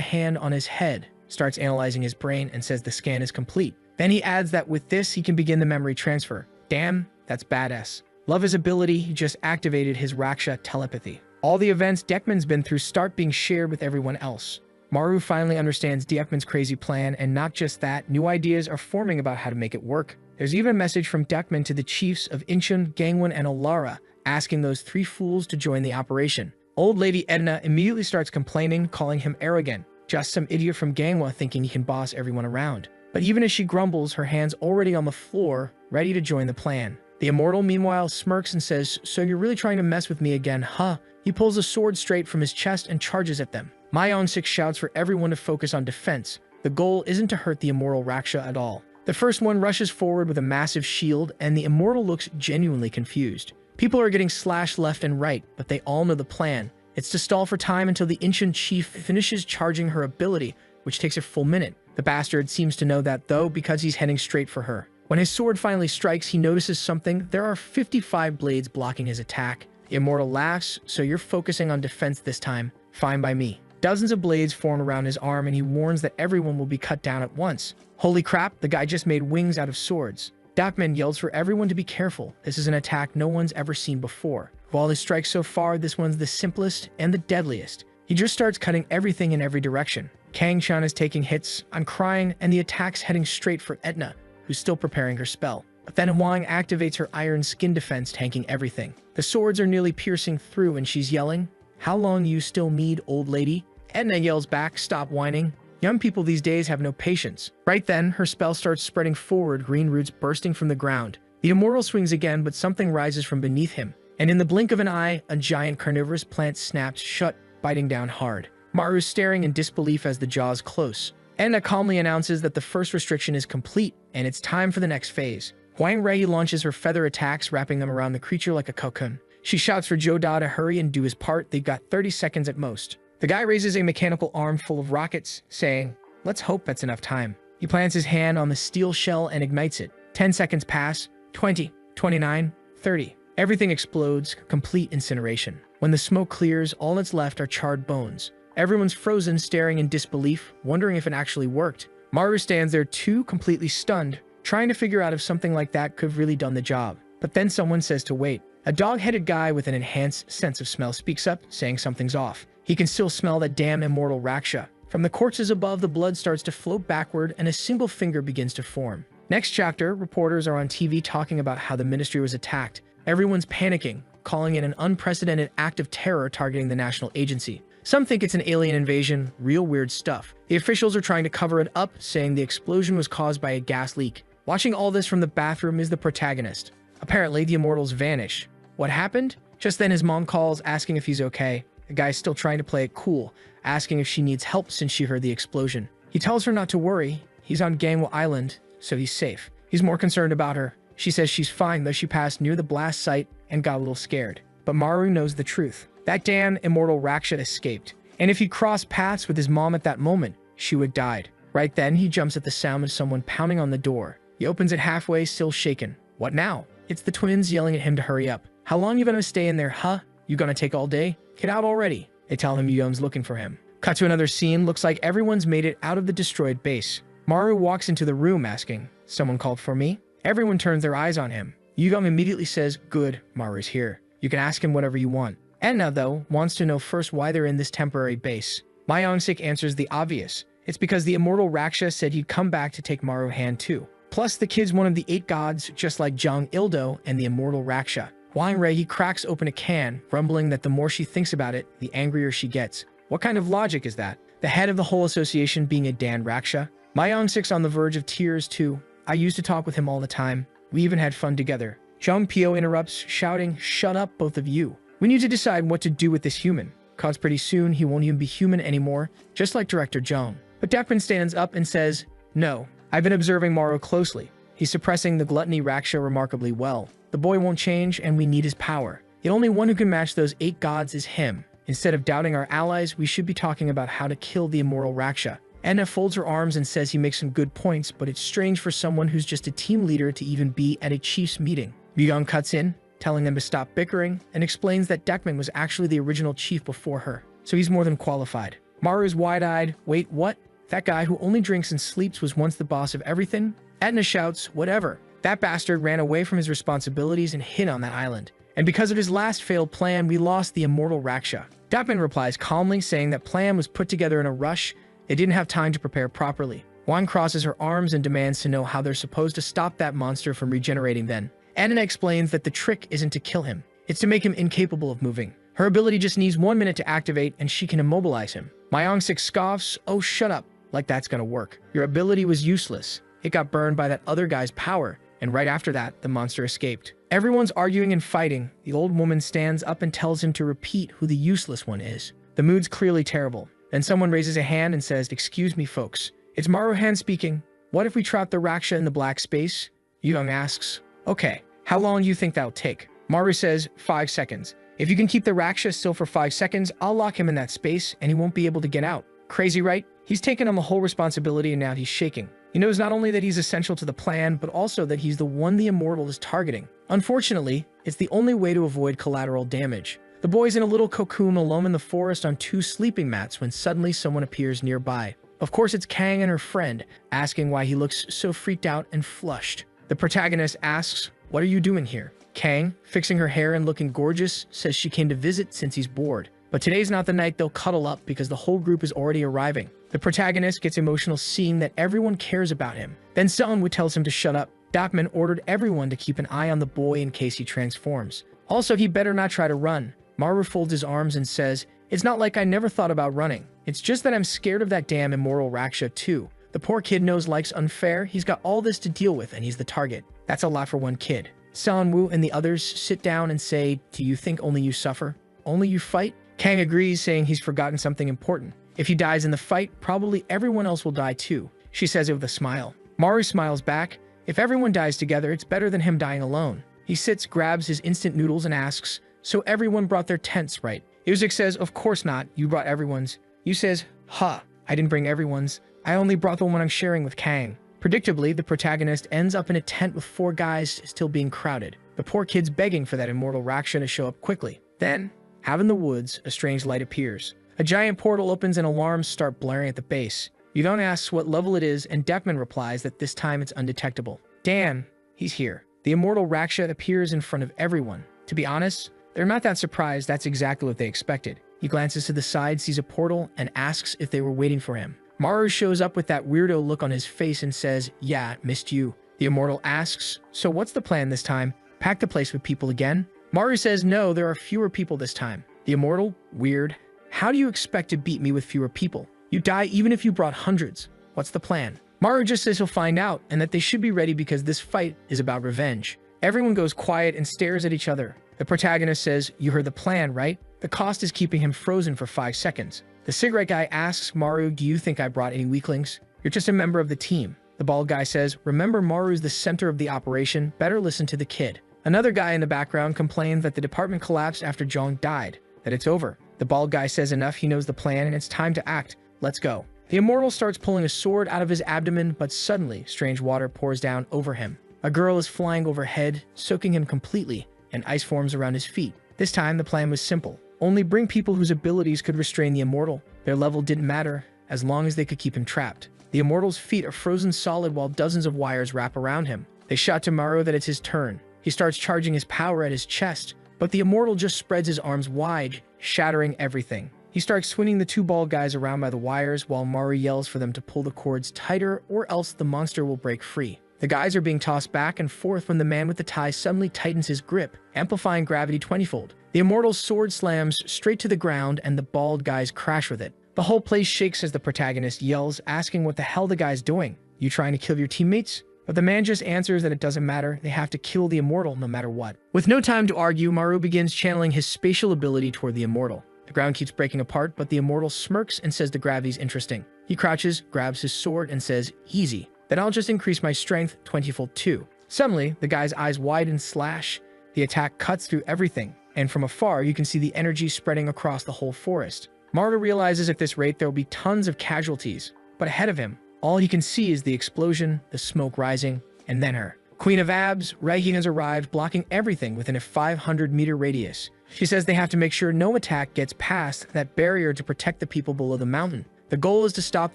[SPEAKER 1] hand on his head, starts analyzing his brain, and says the scan is complete. Then he adds that with this, he can begin the memory transfer. Damn, that's badass. Love his ability, he just activated his Raksha telepathy. All the events Dekman's been through start being shared with everyone else. Maru finally understands Dekman's crazy plan, and not just that, new ideas are forming about how to make it work. There's even a message from Dekman to the chiefs of Incheon, Gangwon, and Alara, asking those three fools to join the operation. Old Lady Edna immediately starts complaining, calling him arrogant, just some idiot from Gangwon thinking he can boss everyone around. But even as she grumbles, her hand's already on the floor, ready to join the plan. The immortal, meanwhile, smirks and says, "So you're really trying to mess with me again, huh?" He pulls a sword straight from his chest and charges at them. Myong-sik shouts for everyone to focus on defense. The goal isn't to hurt the immortal Raksha at all. The first one rushes forward with a massive shield, and the immortal looks genuinely confused. People are getting slashed left and right, but they all know the plan. It's to stall for time until the ancient chief finishes charging her ability, which takes a full minute. The bastard seems to know that, though, because he's heading straight for her. When his sword finally strikes, he notices something. There are 55 blades blocking his attack. The immortal laughs, "So you're focusing on defense this time. Fine by me." Dozens of blades form around his arm, and he warns that everyone will be cut down at once. Holy crap, the guy just made wings out of swords. Dekman yells for everyone to be careful. This is an attack no one's ever seen before. Of all his strikes so far, this one's the simplest and the deadliest. He just starts cutting everything in every direction. Kang-chan is taking hits, I'm crying, and the attack's heading straight for Etna, who's still preparing her spell. But then Hwang activates her iron skin defense, tanking everything. The swords are nearly piercing through, and she's yelling, "How long you still need, old lady?" Etna yells back, "Stop whining." Young people these days have no patience. Right then, her spell starts spreading forward, green roots bursting from the ground. The immortal swings again, but something rises from beneath him. And in the blink of an eye, a giant carnivorous plant snaps shut, biting down hard. Maru's staring in disbelief as the jaws close. Etna calmly announces that the first restriction is complete, and it's time for the next phase. Hwang Rei launches her feather attacks, wrapping them around the creature like a cocoon. She shouts for Joe Da to hurry and do his part. They've got 30 seconds at most. The guy raises a mechanical arm full of rockets, saying, "Let's hope that's enough time." He plants his hand on the steel shell and ignites it. 10 seconds pass, 20, 29, 30. Everything explodes, complete incineration. When the smoke clears, all that's left are charred bones. Everyone's frozen, staring in disbelief, wondering if it actually worked. Maru stands there too, completely stunned, trying to figure out if something like that could have really done the job. But then someone says to wait. A dog-headed guy with an enhanced sense of smell speaks up, saying something's off. He can still smell that damn immortal Raksha. From the corpses above, the blood starts to float backward and a single finger begins to form. Next chapter, reporters are on TV talking about how the ministry was attacked. Everyone's panicking, calling it an unprecedented act of terror targeting the national agency. Some think it's an alien invasion, real weird stuff. The officials are trying to cover it up, saying the explosion was caused by a gas leak. Watching all this from the bathroom is the protagonist. Apparently, the immortals vanish. What happened? Just then his mom calls, asking if he's okay. The guy's still trying to play it cool, asking if she needs help since she heard the explosion. He tells her not to worry. He's on Gangwon Island, so he's safe. He's more concerned about her. She says she's fine, though she passed near the blast site and got a little scared. But Maru knows the truth. That damn immortal Raksha escaped. And if he crossed paths with his mom at that moment, she would have died. Right then, he jumps at the sound of someone pounding on the door. He opens it halfway, still shaken. What now? It's the twins yelling at him to hurry up. How long you gonna stay in there, huh? You gonna take all day? Get out already. They tell him Yum's looking for him. Cut to another scene. Looks like everyone's made it out of the destroyed base. Maru walks into the room asking, "Someone called for me?" Everyone turns their eyes on him. Yugong immediately says, "Good, Maru's here. You can ask him whatever you want." Enna, though, wants to know first why they're in this temporary base. Myong-sik answers the obvious. It's because the immortal Raksha said he'd come back to take Maru hand too. Plus, the kid's one of the 8 gods, just like Jong Il-do and the immortal Raksha. Hwang Rei, he cracks open a can, grumbling that the more she thinks about it, the angrier she gets. What kind of logic is that? The head of the whole association being a Dan Raksha? Myong-sik's on the verge of tears too. I used to talk with him all the time. We even had fun together. Jung Pyo interrupts, shouting, "Shut up, both of you. We need to decide what to do with this human, cause pretty soon he won't even be human anymore, just like Director Jung." But Dekman stands up and says, "No, I've been observing Maru closely. He's suppressing the gluttony Raksha remarkably well. The boy won't change, and we need his power. The only one who can match those 8 gods is him. Instead of doubting our allies, we should be talking about how to kill the immortal Raksha." Enna folds her arms and says he makes some good points, but it's strange for someone who's just a team leader to even be at a chief's meeting. Yugong cuts in, telling them to stop bickering, and explains that Dekman was actually the original chief before her, so he's more than qualified. Maru's wide-eyed, "Wait, what? That guy who only drinks and sleeps was once the boss of everything?" Etna shouts, "Whatever. That bastard ran away from his responsibilities and hid on that island. And because of his last failed plan, we lost the immortal Raksha. Dapman replies calmly, saying that plan was put together in a rush. They didn't have time to prepare properly. Wan crosses her arms and demands to know how they're supposed to stop that monster from regenerating then. Anna explains that the trick isn't to kill him. It's to make him incapable of moving. Her ability just needs 1 minute to activate and she can immobilize him. Myeong-sik scoffs, "Oh, shut up, like that's gonna work. Your ability was useless. It got burned by that other guy's power." And right after that, the monster escaped. Everyone's arguing and fighting. The old woman stands up and tells him to repeat who the useless one is. The mood's clearly terrible. Then someone raises a hand and says, "Excuse me, folks. It's Maruhan speaking. What if we trap the Raksha in the black space?" Young asks, "Okay, how long do you think that'll take?" Maru says, 5 seconds. "If you can keep the Raksha still for 5 seconds, I'll lock him in that space and he won't be able to get out." Crazy, right? He's taken on the whole responsibility and now he's shaking. He knows not only that he's essential to the plan, but also that he's the one the immortal is targeting. Unfortunately, it's the only way to avoid collateral damage. The boy's in a little cocoon alone in the forest on 2 sleeping mats when suddenly someone appears nearby. Of course, it's Kang and her friend, asking why he looks so freaked out and flushed. The protagonist asks, "What are you doing here?" Kang, fixing her hair and looking gorgeous, says she came to visit since he's bored. But today's not the night they'll cuddle up because the whole group is already arriving. The protagonist gets emotional seeing that everyone cares about him. Then Seonwoo tells him to shut up. Dapman ordered everyone to keep an eye on the boy in case he transforms. Also, he better not try to run. Maru folds his arms and says, "It's not like I never thought about running. It's just that I'm scared of that damn immoral Raksha too. The poor kid knows life's unfair. He's got all this to deal with and he's the target. That's a lot for one kid." Seonwoo and the others sit down and say, "Do you think only you suffer? Only you fight?" Kang agrees, saying he's forgotten something important. If he dies in the fight, probably everyone else will die too. She says it with a smile. Maru smiles back. If everyone dies together, it's better than him dying alone. He sits, grabs his instant noodles and asks, "So everyone brought their tents, right?" Yuzik says, "Of course not. You brought everyone's." Yu says, "Ha, I didn't bring everyone's. I only brought the one I'm sharing with Kang." Predictably, the protagonist ends up in a tent with 4 guys still being crowded. The poor kid's begging for that immortal Raksha to show up quickly. Then, out in the woods, a strange light appears. A giant portal opens and alarms start blaring at the base. Yudong asks what level it is, and Dapman replies that this time it's undetectable. Dan, he's here. The immortal Raksha appears in front of everyone. To be honest, they're not that surprised. That's exactly what they expected. He glances to the side, sees a portal, and asks if they were waiting for him. Maru shows up with that weirdo look on his face and says, "Yeah, missed you." The immortal asks, "So what's the plan this time? Pack the place with people again?" Maru says, "No, there are fewer people this time." The immortal, "Weird. How do you expect to beat me with fewer people? You die even if you brought hundreds. What's the plan?" Maru just says he'll find out and that they should be ready because this fight is about revenge. Everyone goes quiet and stares at each other. The protagonist says, "You heard the plan, right? The cost is keeping him frozen for 5 seconds. The cigarette guy asks Maru, "Do you think I brought any weaklings? You're just a member of the team." The bald guy says, "Remember, Maru's the center of the operation. Better listen to the kid." Another guy in the background complains that the department collapsed after Jong died, that it's over. The bald guy says enough, he knows the plan and it's time to act. Let's go. The immortal starts pulling a sword out of his abdomen, but suddenly strange water pours down over him. A girl is flying overhead, soaking him completely, and ice forms around his feet. This time the plan was simple. Only bring people whose abilities could restrain the immortal. Their level didn't matter, as long as they could keep him trapped. The immortal's feet are frozen solid while dozens of wires wrap around him. They shout to Maru that it's his turn. He starts charging his power at his chest, but the immortal just spreads his arms wide, shattering everything. He starts swinging the 2 bald guys around by the wires while Maru yells for them to pull the cords tighter or else the monster will break free. The guys are being tossed back and forth when the man with the tie suddenly tightens his grip, amplifying gravity 20-fold. The immortal's sword slams straight to the ground and the bald guys crash with it. The whole place shakes as the protagonist yells, asking what the hell the guy's doing. "You trying to kill your teammates?" But the man just answers that it doesn't matter, they have to kill the immortal no matter what. With no time to argue, Maru begins channeling his spatial ability toward the immortal. The ground keeps breaking apart, but the immortal smirks and says the gravity's interesting. He crouches, grabs his sword, and says, "Easy. Then I'll just increase my strength 20-fold too." Suddenly, the guy's eyes widen slash. The attack cuts through everything, and from afar you can see the energy spreading across the whole forest. Maru realizes at this rate there will be tons of casualties, but ahead of him, all he can see is the explosion, the smoke rising, and then her. Queen of Abs, Raihin has arrived, blocking everything within a 500-meter radius. She says they have to make sure no attack gets past that barrier to protect the people below the mountain. The goal is to stop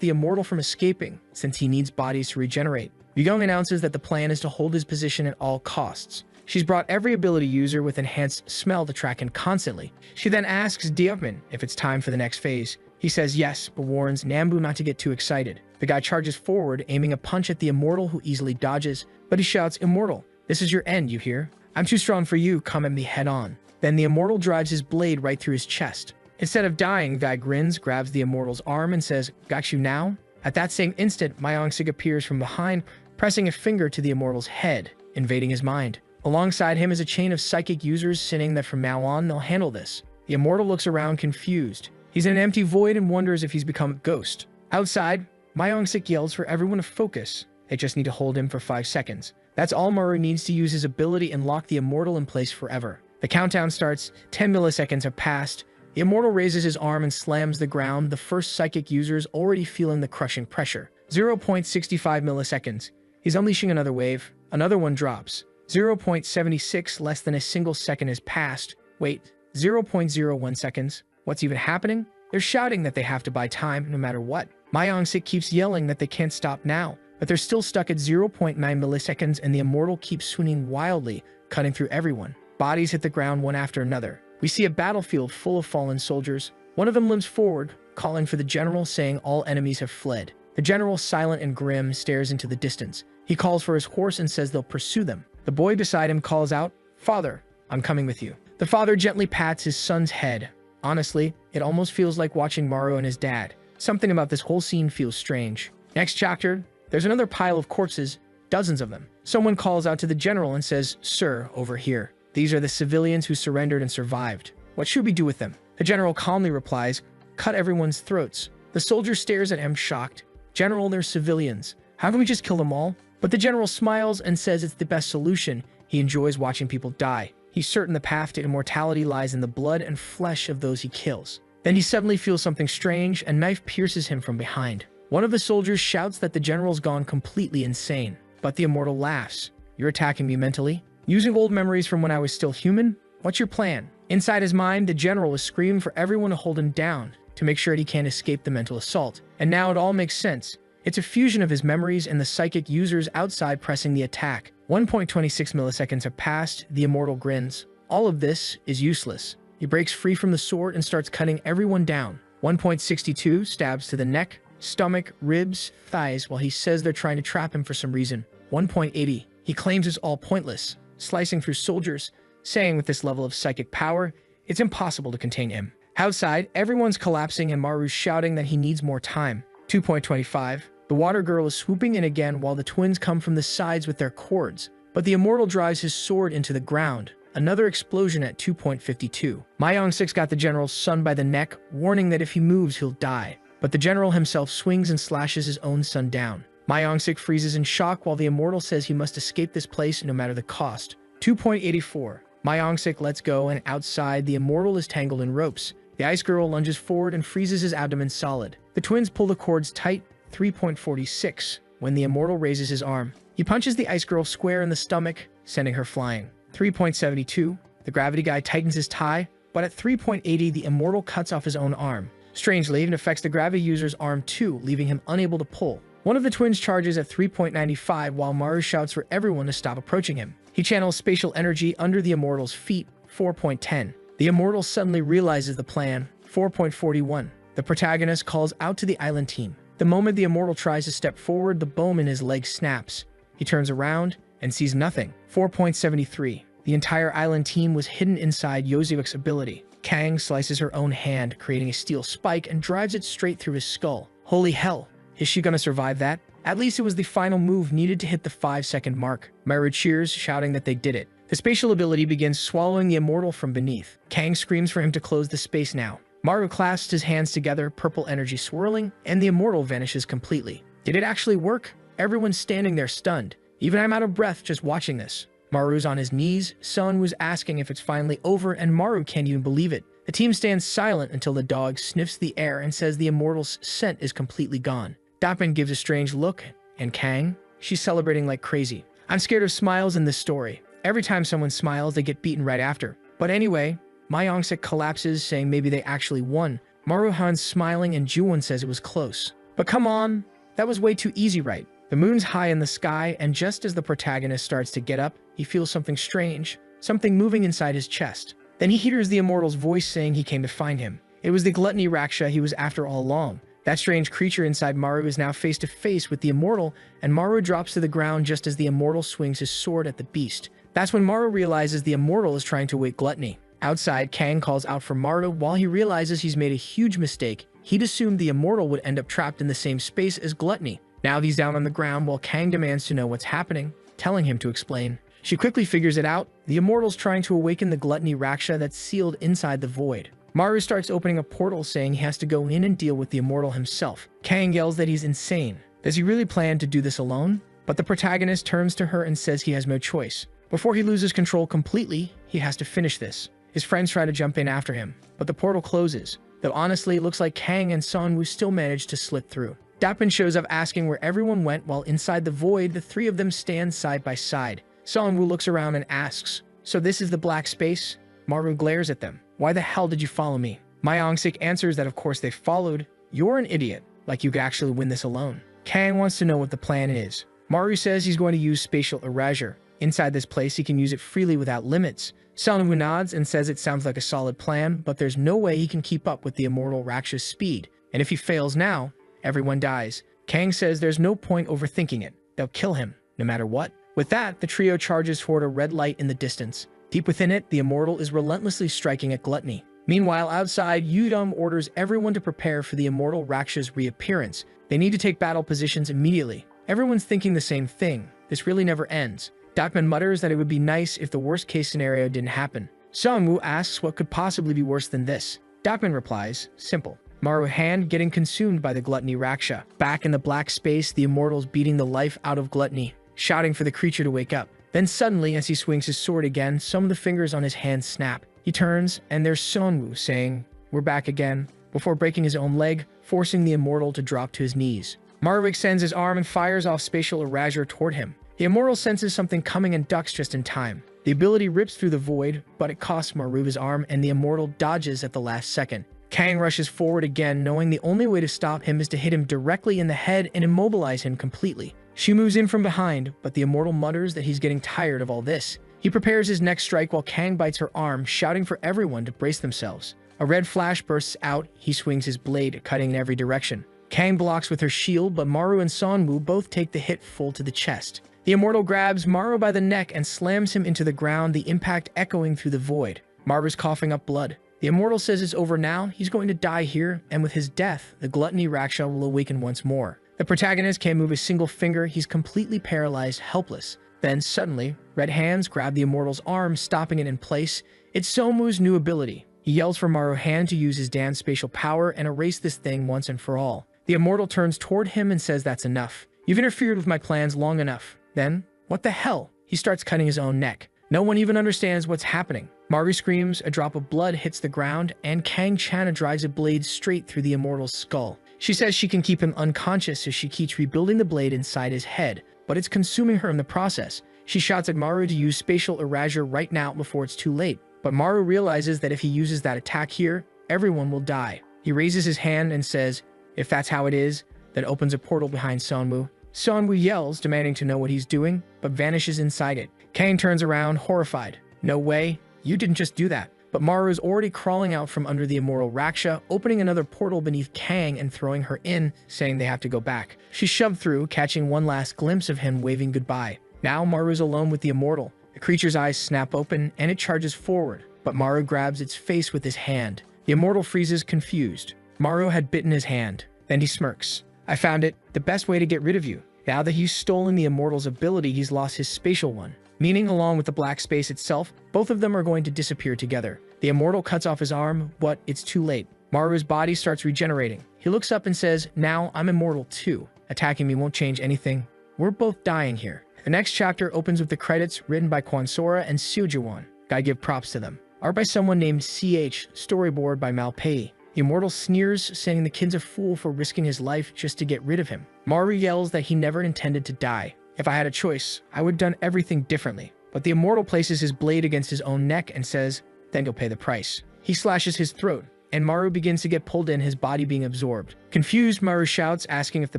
[SPEAKER 1] the immortal from escaping, since he needs bodies to regenerate. Yugong announces that the plan is to hold his position at all costs. She's brought every ability user with enhanced smell to track him constantly. She then asks Diopman if it's time for the next phase. He says yes, but warns Nambu not to get too excited. The guy charges forward, aiming a punch at the Immortal, who easily dodges, but he shouts, "Immortal, this is your end, you hear? I'm too strong for you, come at me head on." Then the Immortal drives his blade right through his chest. Instead of dying, the guy grins, grabs the Immortal's arm, and says, "Got you now?" At that same instant, Myongsik appears from behind, pressing a finger to the Immortal's head, invading his mind. Alongside him is a chain of psychic users, saying that from now on they'll handle this. The Immortal looks around confused. He's in an empty void and wonders if he's become a ghost. Outside, Myongsik yells for everyone to focus. They just need to hold him for 5 seconds. That's all Maru needs to use his ability and lock the Immortal in place forever. The countdown starts, 10 milliseconds have passed. The Immortal raises his arm and slams the ground, the first psychic users already feeling the crushing pressure. 0.65 milliseconds. He's unleashing another wave. Another one drops. 0.76, less than a single second has passed. Wait, 0.01 seconds? What's even happening? They're shouting that they have to buy time no matter what. Myongsik keeps yelling that they can't stop now, but they're still stuck at 0.9 milliseconds and the Immortal keeps swinging wildly, cutting through everyone. Bodies hit the ground one after another. We see a battlefield full of fallen soldiers. One of them limps forward, calling for the general, saying all enemies have fled. The general, silent and grim, stares into the distance. He calls for his horse and says they'll pursue them. The boy beside him calls out, "Father, I'm coming with you." The father gently pats his son's head. Honestly, it almost feels like watching Maru and his dad. Something about this whole scene feels strange. Next chapter, there's another pile of corpses, dozens of them. Someone calls out to the general and says, "Sir, over here. These are the civilians who surrendered and survived. What should we do with them?" The general calmly replies, "Cut everyone's throats." The soldier stares at him shocked. "General, they're civilians. How can we just kill them all?" But the general smiles and says it's the best solution. He enjoys watching people die. He's certain the path to immortality lies in the blood and flesh of those he kills. Then he suddenly feels something strange. A knife pierces him from behind. One of the soldiers shouts that the general's gone completely insane. But the Immortal laughs. "You're attacking me mentally? Using old memories from when I was still human? What's your plan?" Inside his mind, the general is screaming for everyone to hold him down, to make sure he can't escape the mental assault. And now it all makes sense. It's a fusion of his memories and the psychic users outside pressing the attack. 1.26 milliseconds have passed. The Immortal grins. All of this is useless. He breaks free from the sword and starts cutting everyone down. 1.62 stabs to the neck, stomach, ribs, thighs, while he says they're trying to trap him for some reason. 1.80. He claims it's all pointless, slicing through soldiers, saying with this level of psychic power, it's impossible to contain him. Outside, everyone's collapsing and Maru's shouting that he needs more time. 2.25. The water girl is swooping in again while the twins come from the sides with their cords, but the Immortal drives his sword into the ground. Another explosion at 2.52. Myongsik got the general's son by the neck, warning that if he moves, he'll die. But the general himself swings and slashes his own son down. Myongsik freezes in shock while the Immortal says he must escape this place no matter the cost. 2.84. Myongsik lets go and outside, the Immortal is tangled in ropes. The ice girl lunges forward and freezes his abdomen solid. The twins pull the cords tight. 3.46. When the Immortal raises his arm, he punches the ice girl square in the stomach, sending her flying. 3.72. The gravity guy tightens his tie, but at 3.80 the Immortal cuts off his own arm. Strangely, it affects the gravity user's arm too, leaving him unable to pull. One of the twins charges at 3.95 while Maru shouts for everyone to stop approaching him. He channels spatial energy under the Immortal's feet. 4.10. The Immortal suddenly realizes the plan. 4.41. The protagonist calls out to the island team. The moment the Immortal tries to step forward, the bone in his leg snaps. He turns around and sees nothing. 4.73. The entire island team was hidden inside Yosevik's ability. Kang slices her own hand, creating a steel spike and drives it straight through his skull. Holy hell, is she gonna survive that? At least it was the final move needed to hit the 5-second mark. Maru cheers, shouting that they did it. The spatial ability begins swallowing the Immortal from beneath. Kang screams for him to close the space now. Maru clasps his hands together, purple energy swirling, and the Immortal vanishes completely. Did it actually work? Everyone's standing there stunned. Even I'm out of breath just watching this. Maru's on his knees, Sun was asking if it's finally over, and Maru can't even believe it. The team stands silent until the dog sniffs the air and says the Immortal's scent is completely gone. Dapen gives a strange look, and Kang? She's celebrating like crazy. I'm scared of smiles in this story. Every time someone smiles, they get beaten right after. But anyway, Myongsik collapses, saying maybe they actually won. Maru-han's smiling and Juwon says it was close. But come on, that was way too easy, right? The The moon's high in the sky, and just as the protagonist starts to get up, he feels something strange, something moving inside his chest. Then he hears the immortal's voice saying he came to find him. It was the gluttony Raksha he was after all along. That strange creature inside Maru is now face to face with the immortal, and Maru drops to the ground just as the immortal swings his sword at the beast. That's when Maru realizes the immortal is trying to await gluttony. Outside, Kang calls out for Maru while he realizes he's made a huge mistake. He'd assumed the immortal would end up trapped in the same space as gluttony. Now he's down on the ground while Kang demands to know what's happening, telling him to explain. She quickly figures it out. The immortal's trying to awaken the gluttony Raksha that's sealed inside the void. Maru starts opening a portal saying he has to go in and deal with the immortal himself. Kang yells that he's insane. Does he really plan to do this alone? But the protagonist turns to her and says he has no choice. Before he loses control completely, he has to finish this. His friends try to jump in after him, but the portal closes. Though honestly, it looks like Kang and Sonwoo still managed to slip through. Dapin shows up asking where everyone went while inside the void, the three of them stand side by side. Sonwoo looks around and asks, "So this is the black space?" Maru glares at them. "Why the hell did you follow me?" Myongsik answers that of course they followed. "You're an idiot. Like you could actually win this alone." Kang wants to know what the plan is. Maru says he's going to use spatial erasure. Inside this place, he can use it freely without limits. Sonwoo nods and says it sounds like a solid plan, but there's no way he can keep up with the immortal Raksha's speed. And if he fails now, everyone dies. Kang says there's no point overthinking it. They'll kill him, no matter what. With that, the trio charges toward a red light in the distance. Deep within it, the immortal is relentlessly striking at gluttony. Meanwhile, outside, Yudam orders everyone to prepare for the immortal Raksha's reappearance. They need to take battle positions immediately. Everyone's thinking the same thing. This really never ends. Dakman mutters that it would be nice if the worst-case scenario didn't happen. Sonwoo asks what could possibly be worse than this. Dakman replies, simple. Maru hand getting consumed by the gluttony Raksha. Back in the black space, the immortal's beating the life out of gluttony, shouting for the creature to wake up. Then suddenly, as he swings his sword again, some of the fingers on his hand snap. He turns, and there's Sonwoo saying, "We're back again," before breaking his own leg, forcing the immortal to drop to his knees. Maru extends his arm and fires off spatial erasure toward him. The immortal senses something coming and ducks just in time. The ability rips through the void, but it costs Maru his arm, and the immortal dodges at the last second. Kang rushes forward again, knowing the only way to stop him is to hit him directly in the head and immobilize him completely. She moves in from behind, but the immortal mutters that he's getting tired of all this. He prepares his next strike while Kang bites her arm, shouting for everyone to brace themselves. A red flash bursts out. He swings his blade, cutting in every direction. Kang blocks with her shield, but Maru and Sonwoo both take the hit full to the chest. The immortal grabs Maru by the neck and slams him into the ground, the impact echoing through the void. Maru's coughing up blood. The immortal says it's over now, he's going to die here, and with his death, the gluttony Raksha will awaken once more. The protagonist can't move a single finger, he's completely paralyzed, helpless. Then, suddenly, red hands grab the immortal's arm, stopping it in place. It's Sonwoo's new ability. He yells for Maru Hand to use his dance spatial power and erase this thing once and for all. The immortal turns toward him and says that's enough. You've interfered with my plans long enough. Then, what the hell? He starts cutting his own neck. No one even understands what's happening. Maru screams, a drop of blood hits the ground, and Kang Chana drives a blade straight through the immortal's skull. She says she can keep him unconscious as she keeps rebuilding the blade inside his head, but it's consuming her in the process. She shouts at Maru to use spatial erasure right now before it's too late, but Maru realizes that if he uses that attack here, everyone will die. He raises his hand and says, if that's how it is, then opens a portal behind Sonwoo. Sonwoo yells, demanding to know what he's doing, but vanishes inside it. Kang turns around, horrified. No way, you didn't just do that. But Maru is already crawling out from under the immortal Raksha, opening another portal beneath Kang and throwing her in, saying they have to go back. She's shoved through, catching one last glimpse of him waving goodbye. Now Maru's alone with the immortal. The creature's eyes snap open, and it charges forward, but Maru grabs its face with his hand. The immortal freezes, confused. Maru had bitten his hand. Then he smirks. I found it, the best way to get rid of you. Now that he's stolen the immortal's ability, he's lost his spatial one. Meaning, along with the black space itself, both of them are going to disappear together. The immortal cuts off his arm, but it's too late. Maru's body starts regenerating. He looks up and says, now I'm immortal too. Attacking me won't change anything. We're both dying here. The next chapter opens with the credits written by Kwansora and Seo-jaewon. Gotta give props to them. Art by someone named CH, storyboard by Malpei. The immortal sneers, saying the kid's a fool for risking his life just to get rid of him. Maru yells that he never intended to die. If I had a choice, I would have done everything differently. But the immortal places his blade against his own neck and says, then you'll pay the price. He slashes his throat, and Maru begins to get pulled in, his body being absorbed. Confused, Maru shouts, asking if the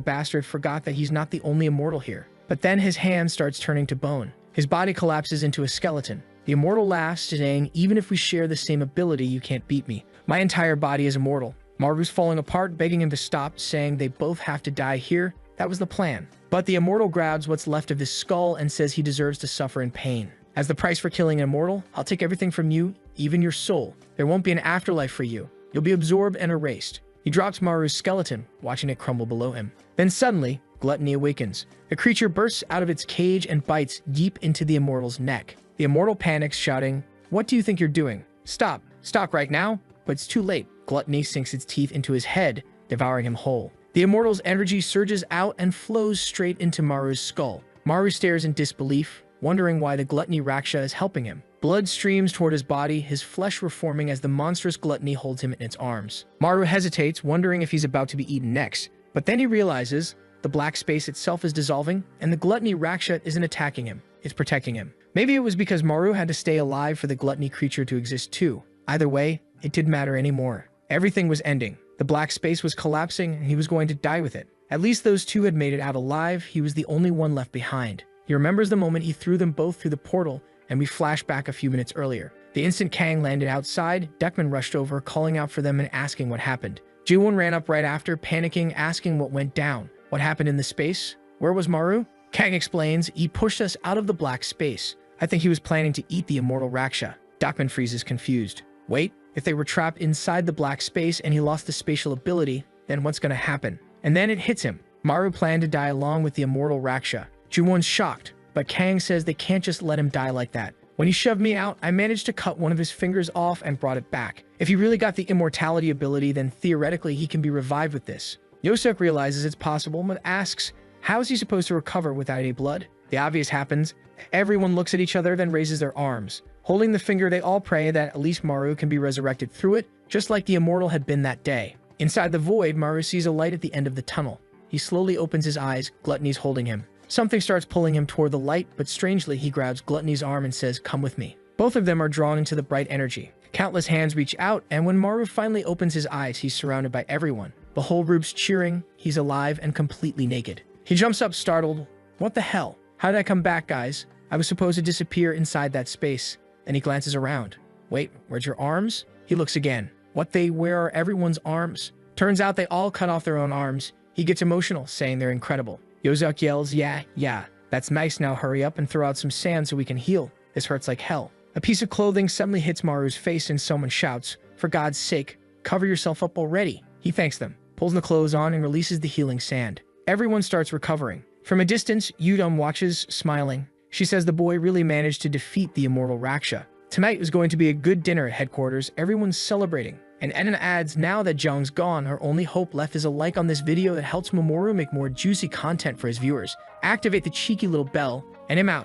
[SPEAKER 1] bastard forgot that he's not the only immortal here. But then his hand starts turning to bone. His body collapses into a skeleton. The immortal laughs, saying, "Even if we share the same ability, you can't beat me. My entire body is immortal." Maru's falling apart, begging him to stop, saying they both have to die here. That was the plan. But the immortal grabs what's left of his skull and says he deserves to suffer in pain. As the price for killing an immortal, I'll take everything from you, even your soul. There won't be an afterlife for you. You'll be absorbed and erased. He drops Maru's skeleton, watching it crumble below him. Then suddenly, gluttony awakens. The creature bursts out of its cage and bites deep into the immortal's neck. The immortal panics, shouting, "What do you think you're doing? Stop. Stop right now." But it's too late. Gluttony sinks its teeth into his head, devouring him whole. The immortal's energy surges out and flows straight into Maru's skull. Maru stares in disbelief, wondering why the gluttony Raksha is helping him. Blood streams toward his body, his flesh reforming as the monstrous gluttony holds him in its arms. Maru hesitates, wondering if he's about to be eaten next. But then he realizes the black space itself is dissolving, and the gluttony Raksha isn't attacking him, it's protecting him. Maybe it was because Maru had to stay alive for the gluttony creature to exist too. Either way, it didn't matter anymore. Everything was ending. The black space was collapsing, and he was going to die with it. At least those two had made it out alive. He was the only one left behind. He remembers the moment he threw them both through the portal, and we flash back a few minutes earlier. The instant Kang landed outside, Dekman rushed over, calling out for them and asking what happened. Ji-won ran up right after, panicking, asking what went down. What happened in the space? Where was Maru? Kang explains, "He pushed us out of the black space. I think he was planning to eat the immortal Raksha." Dekman freezes, confused. Wait, if they were trapped inside the black space and he lost the spatial ability, then what's gonna happen? And then it hits him. Maru planned to die along with the immortal Raksha. Ji-won's shocked, but Kang says they can't just let him die like that. "When he shoved me out, I managed to cut one of his fingers off and brought it back. If he really got the immortality ability, then theoretically he can be revived with this." Yosuk realizes it's possible, but asks, how is he supposed to recover without any blood? The obvious happens. Everyone looks at each other, then raises their arms. Holding the finger, they all pray that at least Maru can be resurrected through it, just like the immortal had been that day. Inside the void, Maru sees a light at the end of the tunnel. He slowly opens his eyes. Gluttony's holding him. Something starts pulling him toward the light, but strangely he grabs Gluttony's arm and says, "Come with me." Both of them are drawn into the bright energy. Countless hands reach out, and when Maru finally opens his eyes, he's surrounded by everyone. The whole group's cheering. He's alive and completely naked. He jumps up, startled. "What the hell? How did I come back, guys? I was supposed to disappear inside that space." Then he glances around. "Wait, where's your arms?" He looks again. Where are everyone's arms? Turns out they all cut off their own arms. He gets emotional, saying they're incredible. Yosuk yells, yeah, that's nice, now hurry up and throw out some sand so we can heal. This hurts like hell." A piece of clothing suddenly hits Maru's face and someone shouts, "For God's sake, cover yourself up already." He thanks them, pulls the clothes on, and releases the healing sand. Everyone starts recovering. From a distance, Yudam watches, smiling. She says the boy really managed to defeat the immortal Raksha. Tonight is going to be a good dinner at headquarters. Everyone's celebrating. And Edna adds, now that Jung's gone, our only hope left is a like on this video that helps Mamoru make more juicy content for his viewers. Activate the cheeky little bell, and I'm out.